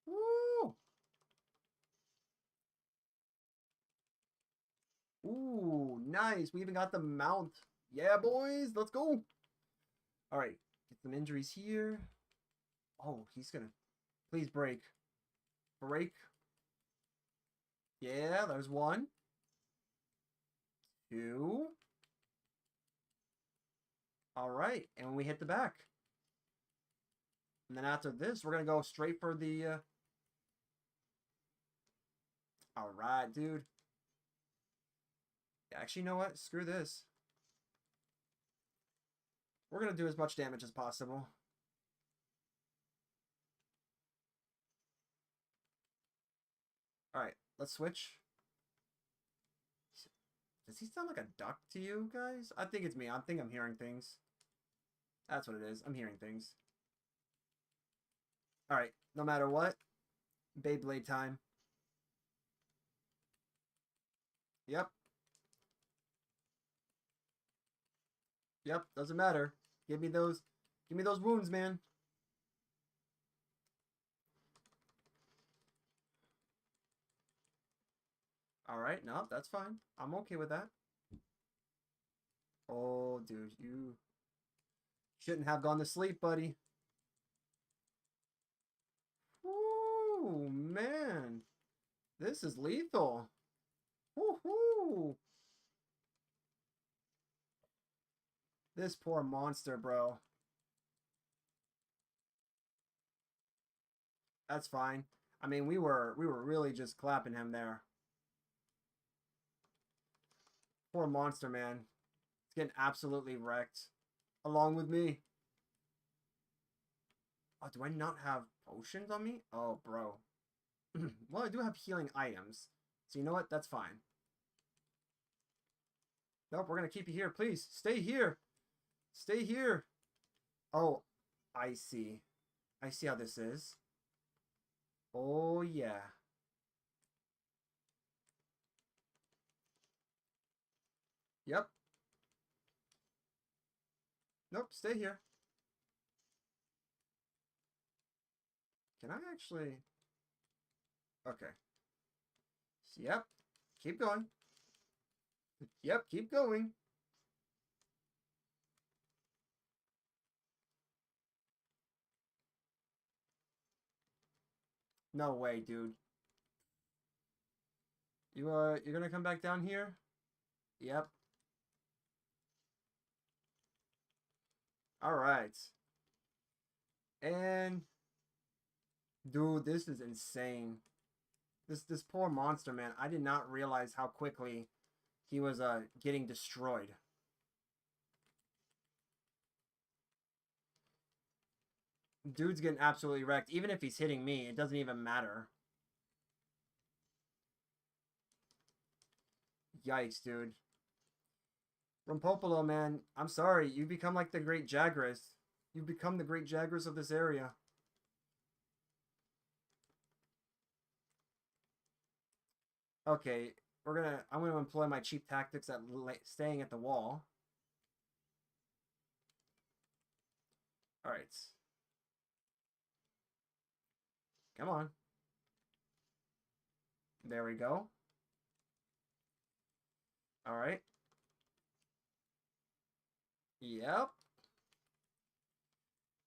Woo! Ooh, nice. We even got the mount. Yeah, boys. Let's go. Alright. Get some injuries here. Oh, he's gonna... Please break. Break. Yeah, there's 1. 2. All right, and we hit the back. And then after this, we're going to go straight for the... All right, dude. Actually, you know what? Screw this. We're going to do as much damage as possible. Alright, let's switch. Does he sound like a duck to you guys? I think it's me. I think I'm hearing things. That's what it is. I'm hearing things. Alright, no matter what. Beyblade time. Yep. Yep, doesn't matter. Give me those wounds, man. Alright, no, that's fine. I'm okay with that. Oh, dude, you shouldn't have gone to sleep, buddy. Ooh, man. This is lethal. Woohoo! This poor monster, bro. That's fine. I mean, we were really just clapping him there. Poor monster, man. He's getting absolutely wrecked. Along with me. Oh, do I not have potions on me? Oh, bro. Well, I do have healing items. So you know what? That's fine. Nope, we're going to keep you here. Please, stay here. Stay here. Oh, I see. I see how this is. Oh, yeah. Yep. Nope, stay here. Can I actually... Okay. Yep. Keep going. Yep, keep going. No way, dude. You're gonna come back down here? Yep. Alright. And dude, this is insane. This poor monster, man. I did not realize how quickly he was getting destroyed. Dude's getting absolutely wrecked. Even if he's hitting me, it doesn't even matter. Yikes, dude. Rumpopolo, man, I'm sorry. You become like the great Jagras. You've become the great Jagras of this area. Okay, I'm gonna employ my cheap tactics at staying at the wall. Alright. Come on. There we go. Alright. Yep.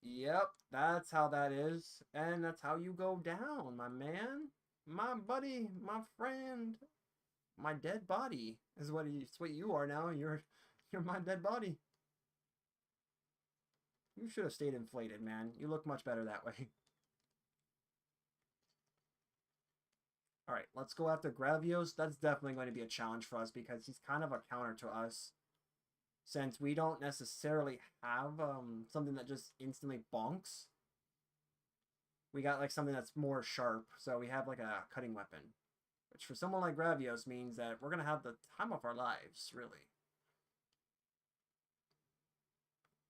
Yep, that's how that is. And that's how you go down, my man. My buddy, my friend. My dead body is what you are now. You're my dead body. You should have stayed inflated, man. You look much better that way. Alright, let's go after Gravios. That's definitely going to be a challenge for us because he's kind of a counter to us. Since we don't necessarily have something that just instantly bonks. We got like something that's more sharp. So we have like a cutting weapon. Which for someone like Gravios means that we're going to have the time of our lives, really.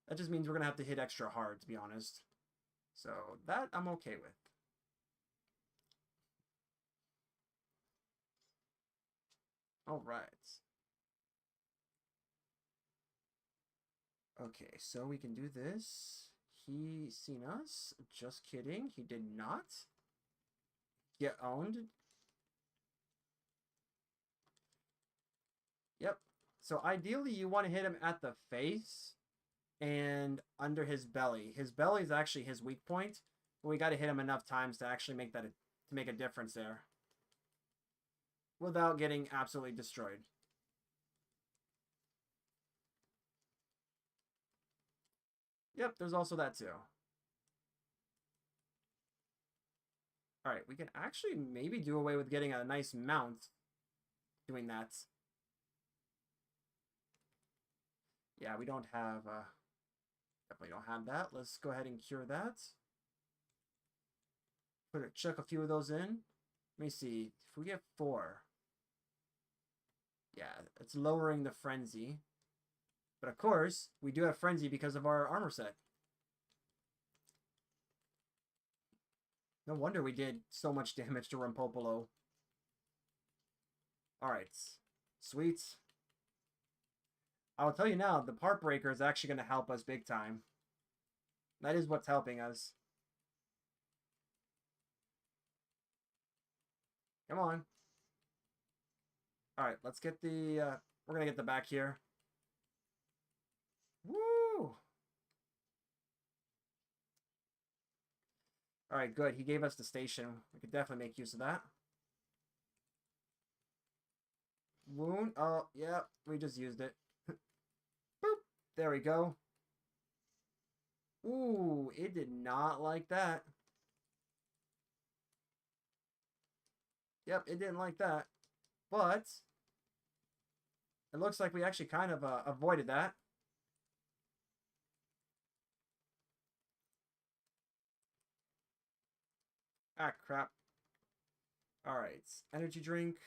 That just means we're going to have to hit extra hard, to be honest. So that I'm okay with. Alright. Okay, so we can do this. He seen us. Just kidding. He did not. Get owned. Yep. So ideally you want to hit him at the face and under his belly. His belly is actually his weak point, but we got to hit him enough times to actually make that to make a difference there. Without getting absolutely destroyed. Yep, there's also that too. Alright, we can actually maybe do away with getting a nice mount doing that. Yeah, we don't have... definitely don't have that. Let's go ahead and cure that. Chuck a few of those in. Let me see. If we get 4... Yeah, it's lowering the frenzy. But of course, we do have frenzy because of our armor set. No wonder we did so much damage to Rumpopolo. Alright. Sweet. I'll tell you now, the part breaker is actually going to help us big time. That is what's helping us. Come on. Alright, let's get the... we're going to get the back here. Woo! Alright, good. He gave us the station. We could definitely make use of that. Wound. Oh, yeah. We just used it. Boop. There we go. Ooh, it did not like that. Yep, it didn't like that. But it looks like we actually kind of avoided that. Ah, crap. Alright, energy drink.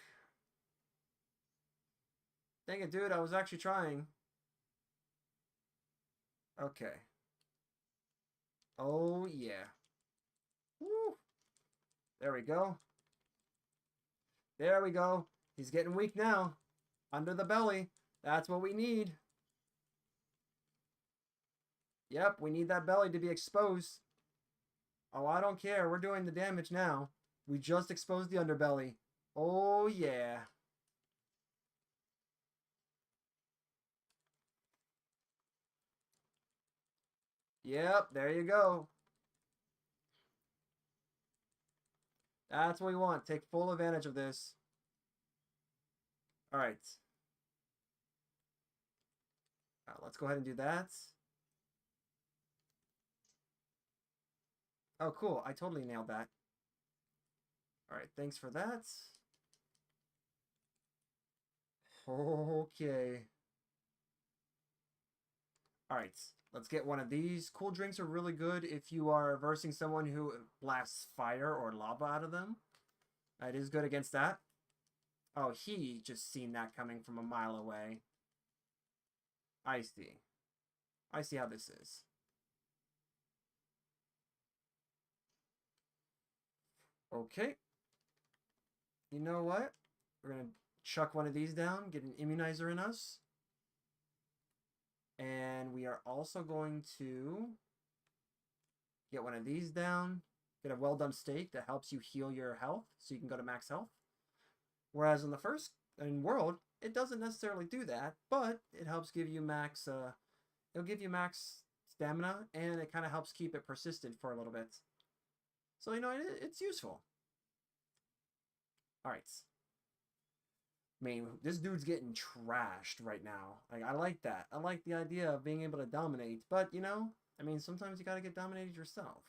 Dang it, dude, I was actually trying. Okay. Oh, yeah. Woo. There we go. There we go. He's getting weak now. Under the belly. That's what we need. Yep, we need that belly to be exposed. Oh, I don't care. We're doing the damage now. We just exposed the underbelly. Oh, yeah. Yep, there you go. That's what we want. Take full advantage of this. Alright. Let's go ahead and do that. Oh, cool. I totally nailed that. Alright, thanks for that. Okay. Alright, let's get one of these. Cool drinks are really good if you are versing someone who blasts fire or lava out of them. It is good against that. Oh, he just seen that coming from a mile away. I see. I see how this is. Okay. You know what? We're going to chuck one of these down, get an immunizer in us. And we are also going to get one of these down. Get a well done steak that helps you heal your health so you can go to max health. Whereas in world, it doesn't necessarily do that, but it helps give you max, it'll give you max stamina, and it kind of helps keep it persistent for a little bit. So, you know, it's useful. Alright. I mean, this dude's getting trashed right now. Like, I like that. I like the idea of being able to dominate, but, you know, I mean, sometimes you gotta get dominated yourself.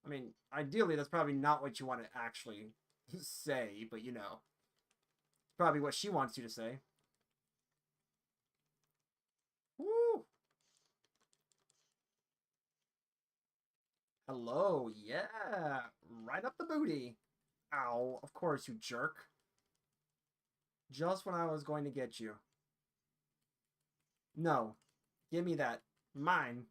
I mean, ideally, that's probably not what you want to actually say, but, you know. Probably what she wants you to say. Woo! Hello, yeah! Right up the booty! Ow, of course, you jerk. Just when I was going to get you. No. Give me that. Mine.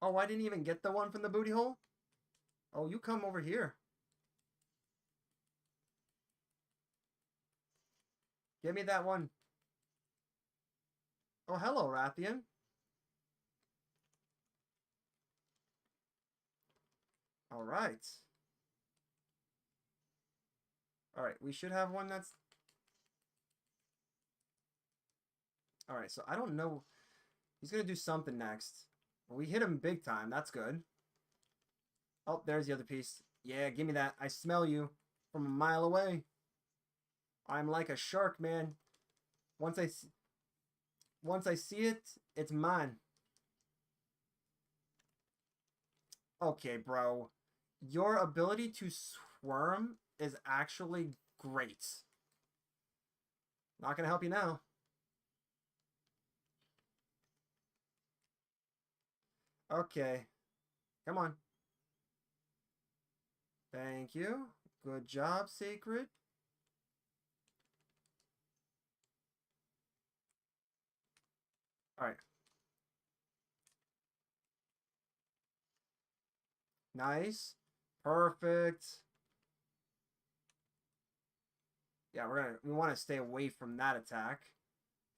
Oh, I didn't even get the one from the booty hole? Oh, you come over here. Give me that one. Oh, hello, Rathian. Alright. Alright, we should have one that's... Alright, so I don't know... He's going to do something next. We hit him big time. That's good. Oh, there's the other piece. Yeah, give me that. I smell you from a mile away. I'm like a shark, man. Once I see it, it's mine. Okay, bro. Your ability to swarm is actually great. Not gonna help you now. Okay. Come on. Thank you. Good job, Sacred. Alright. Nice. Perfect. Yeah, we want to stay away from that attack.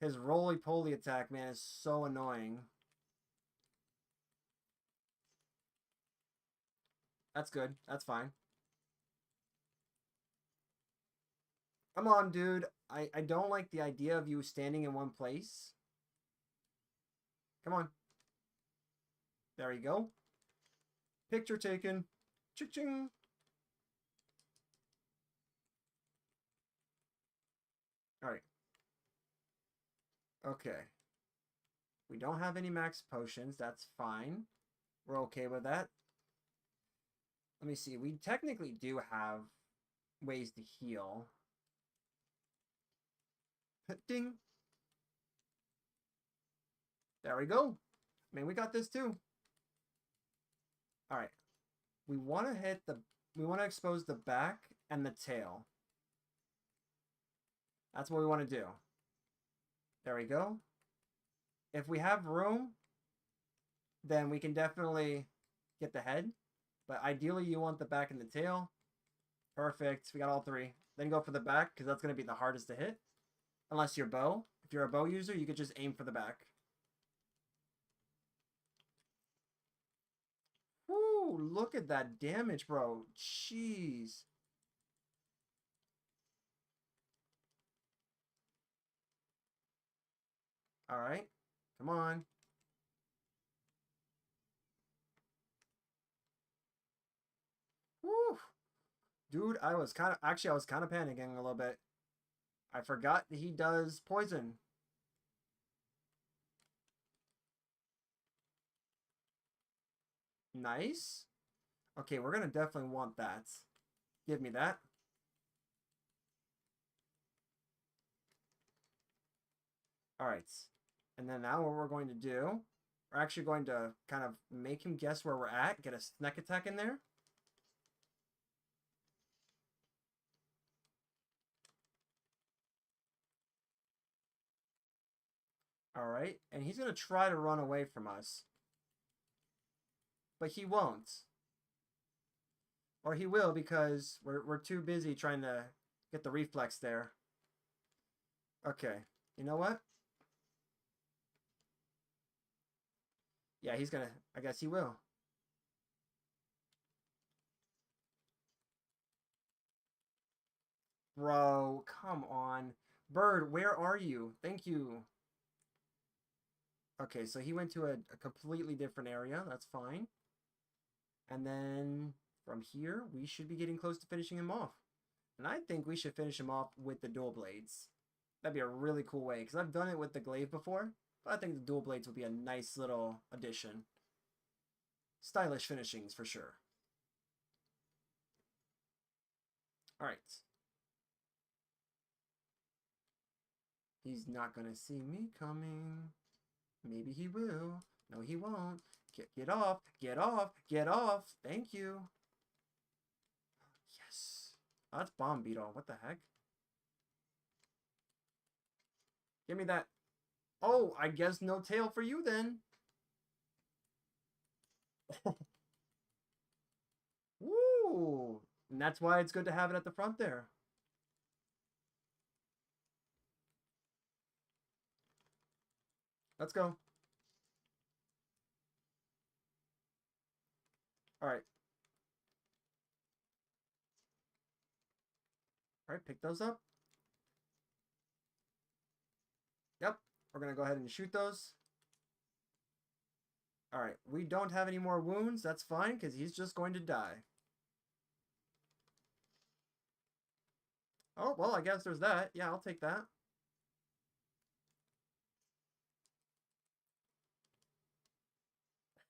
His roly-poly attack, man, is so annoying. That's good. That's fine. Come on, dude. I don't like the idea of you standing in one place. Come on. There you go. Picture taken. Ching-ching. Alright. Okay. We don't have any max potions. That's fine. We're okay with that. Let me see. We technically do have ways to heal. Ding. There we go. I mean, we got this too. All right. We want to expose the back and the tail. That's what we want to do. There we go. If we have room, then we can definitely get the head. But ideally, you want the back and the tail. Perfect. We got all three. Then go for the back, because that's going to be the hardest to hit. Unless you're bow. If you're a bow user, you could just aim for the back. Woo! Look at that damage, bro. Jeez. All right. Come on. Woo! Dude, I was kind of panicking a little bit. I forgot that he does poison. Nice. Okay, we're going to definitely want that. Give me that. All right. And then now what we're going to do, we're actually going to kind of make him guess where we're at, get a snack attack in there. All right. And he's going to try to run away from us. But he won't. Or he will, because we're too busy trying to get the reflex there. Okay. You know what? Yeah, he's gonna... I guess he will. Bro, come on. Bird, where are you? Thank you. Okay, so he went to a completely different area. That's fine. And then from here, we should be getting close to finishing him off. And I think we should finish him off with the dual blades. That'd be a really cool way, because I've done it with the glaive before, but I think the dual blades would be a nice little addition. Stylish finishings for sure. Alright. He's not gonna see me coming. Maybe he will. No, he won't. Get off. Get off. Get off. Thank you. Yes. Oh, that's Bomb Beetle. What the heck? Give me that. Oh, I guess no tail for you then. Woo! And that's why it's good to have it at the front there. Let's go. All right. All right, pick those up. Yep. We're going to go ahead and shoot those. Alright, we don't have any more wounds. That's fine, because he's just going to die. Oh, well, I guess there's that. Yeah, I'll take that.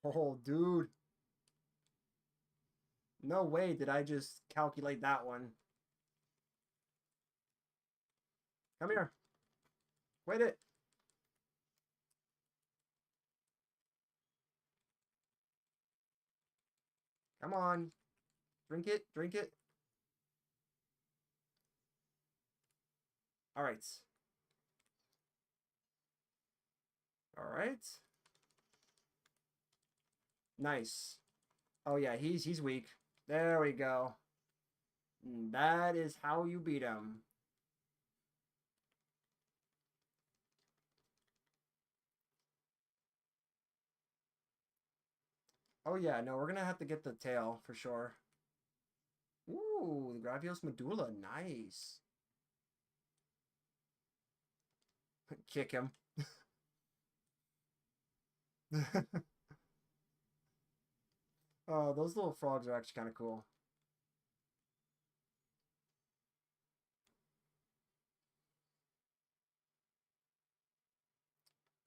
Oh, dude. No way did I just calculate that one. Come here. Wait it. Come on. Drink it. Drink it. All right. All right. Nice. Oh yeah, he's weak. There we go. That is how you beat him. Oh yeah, no, we're gonna have to get the tail for sure. Ooh, the Gravios Medulla, nice. Kick him. Oh, those little frogs are actually kind of cool.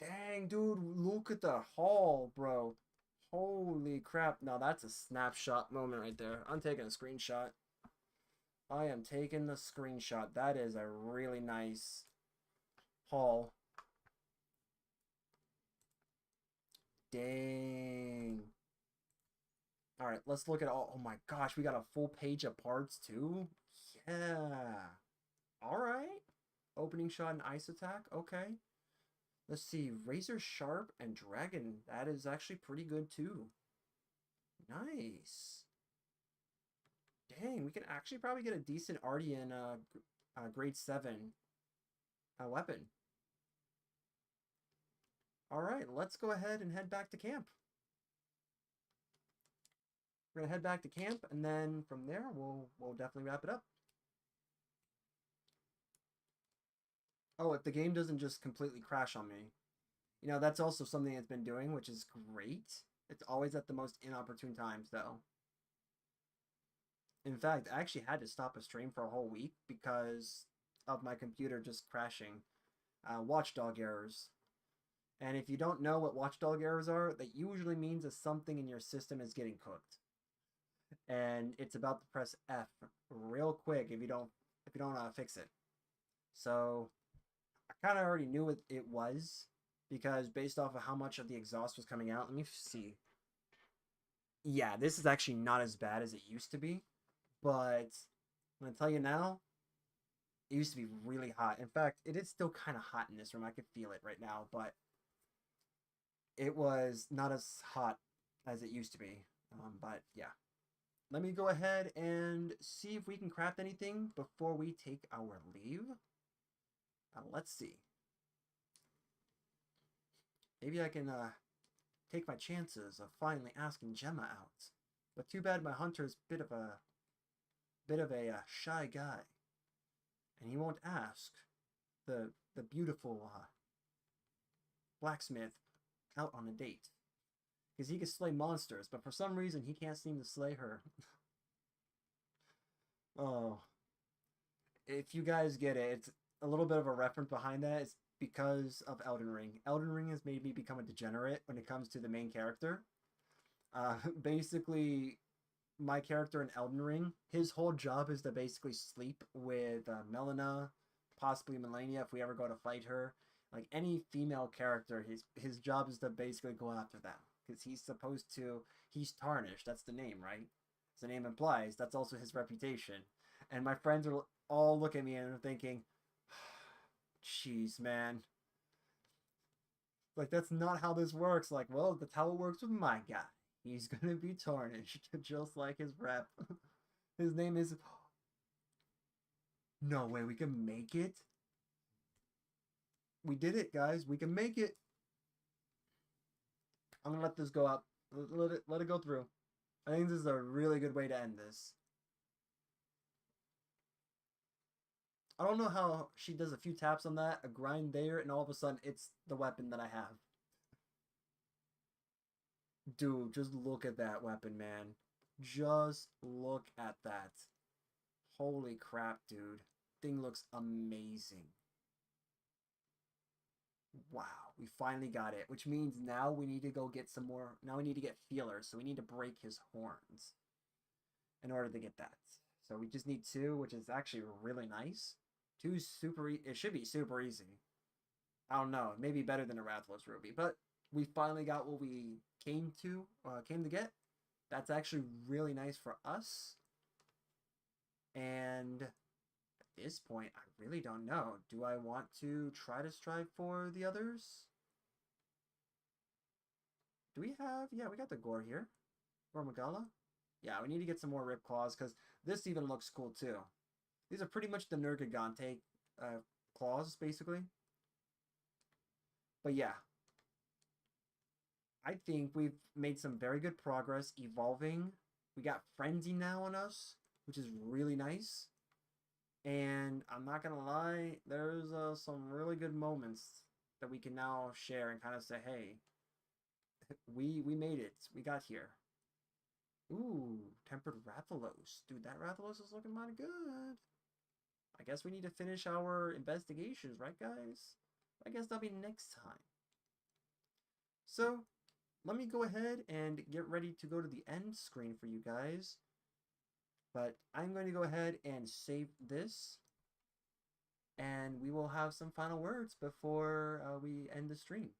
Dang, dude, look at the haul, bro. Holy crap. Now that's a snapshot moment right there. I'm taking a screenshot. I am taking the screenshot. That is a really nice haul. Dang. All right, let's look at all. Oh my gosh, we got a full page of parts too. Yeah. All right. Opening shot and ice attack. Okay. Let's see. Razor Sharp and Dragon. That is actually pretty good too. Nice. Dang, we can actually probably get a decent Ardian grade 7 weapon. All right, let's go ahead and head back to camp. We're gonna head back to camp, and then from there we'll definitely wrap it up. Oh, if the game doesn't just completely crash on me, you know, that's also something it's been doing, which is great. It's always at the most inopportune times, though. In fact, I actually had to stop a stream for a whole week because of my computer just crashing. Watchdog errors. And if you don't know what watchdog errors are, that usually means that something in your system is getting cooked. And it's about to press F real quick if you don't fix it. So I kind of already knew what it was because based off of how much of the exhaust was coming out. Let me see. Yeah, this is actually not as bad as it used to be, but I'm gonna tell you now, it used to be really hot. In fact, it is still kind of hot in this room. I can feel it right now, but it was not as hot as it used to be. But yeah, let me go ahead and see if we can craft anything before we take our leave. Let's see. Maybe I can take my chances of finally asking Gemma out. But too bad my hunter's bit of a shy guy, and he won't ask the beautiful blacksmith out on a date because he can slay monsters, but for some reason he can't seem to slay her. Oh, if you guys get it, it's a little bit of a reference behind that. It's because of Elden Ring. Elden Ring has made me become a degenerate when it comes to the main character. Basically, my character in Elden Ring, his whole job is to basically sleep with Melina, possibly Melania if we ever go to fight her. Like any female character, his job is to basically go after them because he's supposed to. He's tarnished. That's the name, right? As the name implies, that's also his reputation. And my friends are all look at me and are thinking, "Jeez, man." Like that's not how this works. Like, well, that's how it works with my guy. He's gonna be tarnished, just like his rep. His name is. No way, we can make it. We did it, guys. We can make it. I'm gonna let this go up. Let it go through. I think this is a really good way to end this. I don't know how she does a few taps on that, a grind there, and all of a sudden it's the weapon that I have. Dude, just look at that weapon, man. Just look at that. Holy crap, dude. Thing looks amazing. Wow, we finally got it, which means now we need to go get some more. Now we need to get feelers, so we need to break his horns in order to get that. So we just need two, which is actually really nice. Two super, it should be super easy. I don't know, maybe better than a Rathalos Ruby, but we finally got what we came to get. That's actually really nice for us. And at this point, I really don't know. Do I want to try to strive for the others? Do we have? Yeah, we got the Gore here. Or Magala. Yeah, we need to get some more Rip Claws because this even looks cool too. These are pretty much the Nergigante claws, basically. But yeah, I think we've made some very good progress evolving. We got Frenzy now on us, which is really nice. And I'm not gonna lie, there's some really good moments that we can now share and kind of say, hey, we made it. We got here. Ooh, Tempered Rathalos. Dude, that Rathalos is looking mighty good. I guess we need to finish our investigations, right, guys? I guess that'll be next time. So, let me go ahead and get ready to go to the end screen for you guys. But I'm going to go ahead and save this. And we will have some final words before we end the stream.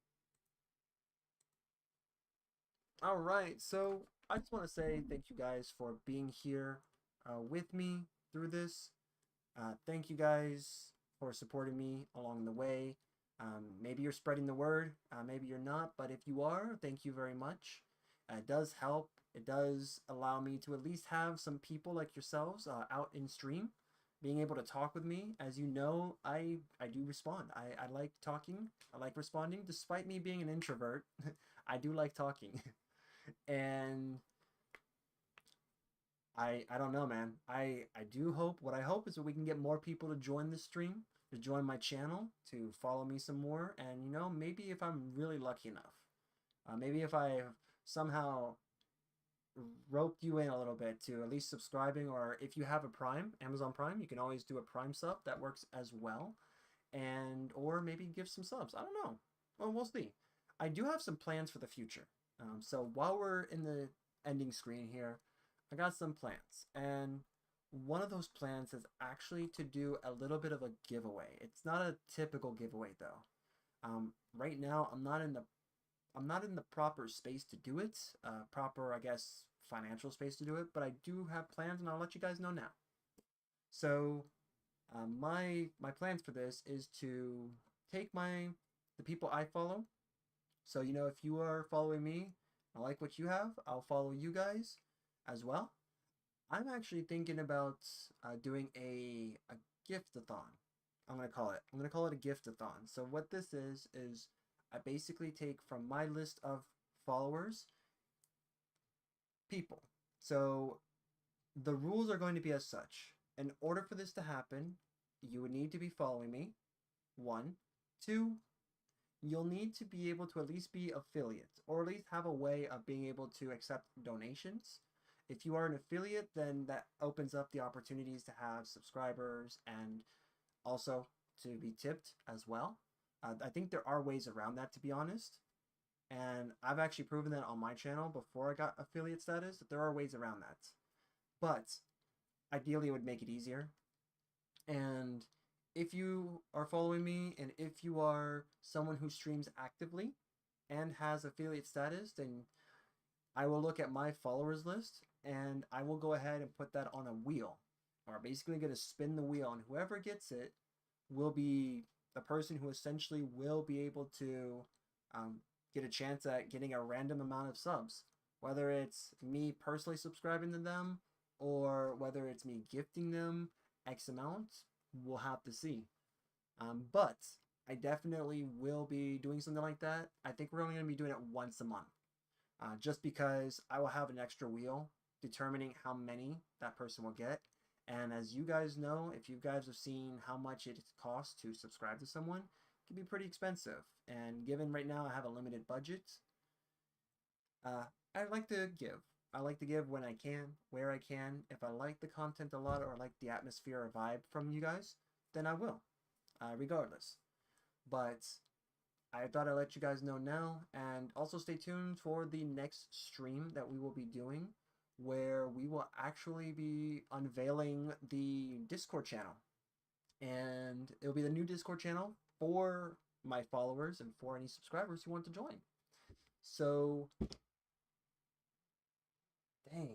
All right, so I just want to say thank you guys for being here with me through this. Thank you guys for supporting me along the way. Maybe you're spreading the word, maybe you're not, but if you are, thank you very much. It does help. It does allow me to at least have some people like yourselves out in stream, being able to talk with me. As you know, I do respond. I like talking. I like responding. Despite me being an introvert, I do like talking. And I don't know, man. I do hope, what I hope is that we can get more people to join the stream, to join my channel, to follow me some more, and you know, maybe if I'm really lucky enough, maybe if I somehow roped you in a little bit to at least subscribing, or if you have a Prime, Amazon Prime, you can always do a Prime sub. That works as well. And or maybe give some subs. I don't know. Well, we'll see. I do have some plans for the future. So while we're in the ending screen here, I got some plans. And one of those plans is actually to do a little bit of a giveaway. It's not a typical giveaway though. Right now I'm not in the proper space to do it, proper, I guess, financial space to do it, but I do have plans and I'll let you guys know now. So my plans for this is to take the people I follow. So, you know, if you are following me, I like what you have, I'll follow you guys as well. I'm actually thinking about doing a gift-a-thon. I'm going to call it. I'm going to call it a gift-a-thon. So what this is I basically take from my list of followers people. So the rules are going to be as such. In order for this to happen, you would need to be following me. 1. 2. You'll need to be able to at least be affiliates, or at least have a way of being able to accept donations. If you are an affiliate, then that opens up the opportunities to have subscribers and also to be tipped as well. I think there are ways around that, to be honest. And I've actually proven that on my channel before I got affiliate status, that there are ways around that. But ideally, it would make it easier. And if you are following me, and if you are someone who streams actively and has affiliate status, then I will look at my followers list and I will go ahead and put that on a wheel. Or basically going to spin the wheel, and whoever gets it will be the person who essentially will be able to get a chance at getting a random amount of subs. Whether it's me personally subscribing to them or whether it's me gifting them X amount, we'll have to see. But I definitely will be doing something like that. I think we're only going to be doing it once a month. Just because I will have an extra wheel determining how many that person will get. And as you guys know, if you guys have seen how much it costs to subscribe to someone, it can be pretty expensive. And given right now I have a limited budget, I like to give. I like to give when I can, where I can. If I like the content a lot or like the atmosphere or vibe from you guys, then I will, regardless. But I thought I'd let you guys know now, and also stay tuned for the next stream that we will be doing, where we will actually be unveiling the Discord channel. And it'll be the new Discord channel for my followers and for any subscribers who want to join. So, dang,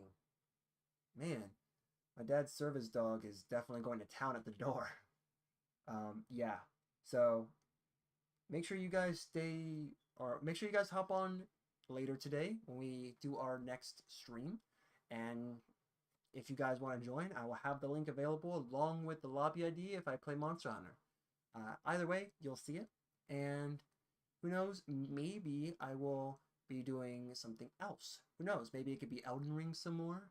man, my dad's service dog is definitely going to town at the door. Yeah, so make sure you guys make sure you guys hop on later today when we do our next stream. And if you guys want to join, I will have the link available along with the lobby ID if I play Monster Hunter. Either way, you'll see it. And who knows, maybe I will be doing something else. Who knows, maybe it could be Elden Ring some more.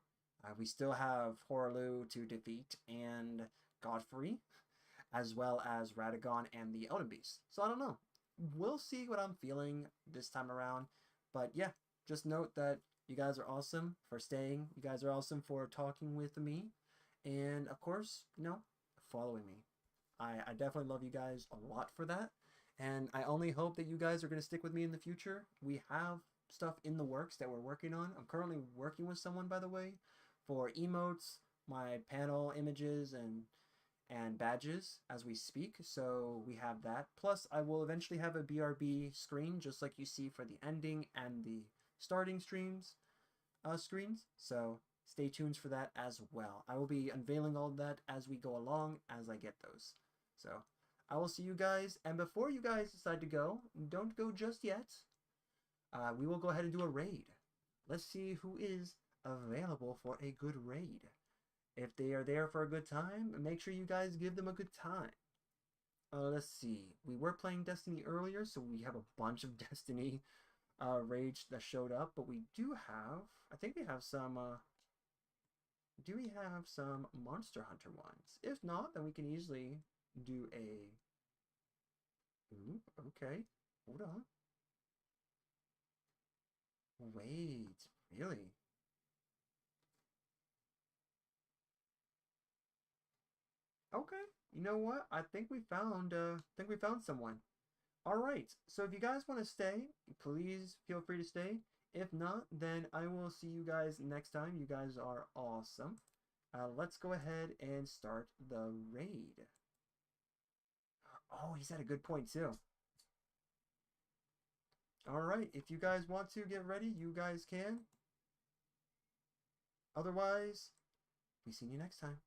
We still have Horaloo to defeat and Godfrey, as well as Radagon and the Elden Beast. So I don't know. We'll see what I'm feeling this time around. But yeah, just note that you guys are awesome for staying. You guys are awesome for talking with me. And of course, following me. I definitely love you guys a lot for that. And I only hope that you guys are going to stick with me in the future. We have stuff in the works that we're working on. I'm currently working with someone, by the way, for emotes, my panel images, and badges as we speak. So we have that. Plus, I will eventually have a BRB screen, just like you see for the ending and the starting screens. So stay tuned for that as well. I will be unveiling all that as we go along, as I get those. So I will see you guys. And before you guys decide to go, don't go just yet. We will go ahead and do a raid. Let's see who is available for a good raid. If they are there for a good time, make sure you guys give them a good time. Let's see. We were playing Destiny earlier, so we have a bunch of Destiny raids that showed up. But we do have, I think we have some, do we have some Monster Hunter ones? If not, then we can easily do a, ooh, okay, hold on. Wait, really? Okay, you know what? I think we found someone. All right. So if you guys want to stay, please feel free to stay. If not, then I will see you guys next time. You guys are awesome. Let's go ahead and start the raid. Oh, he's at a good point too. All right. If you guys want to get ready, you guys can. Otherwise, we see you next time.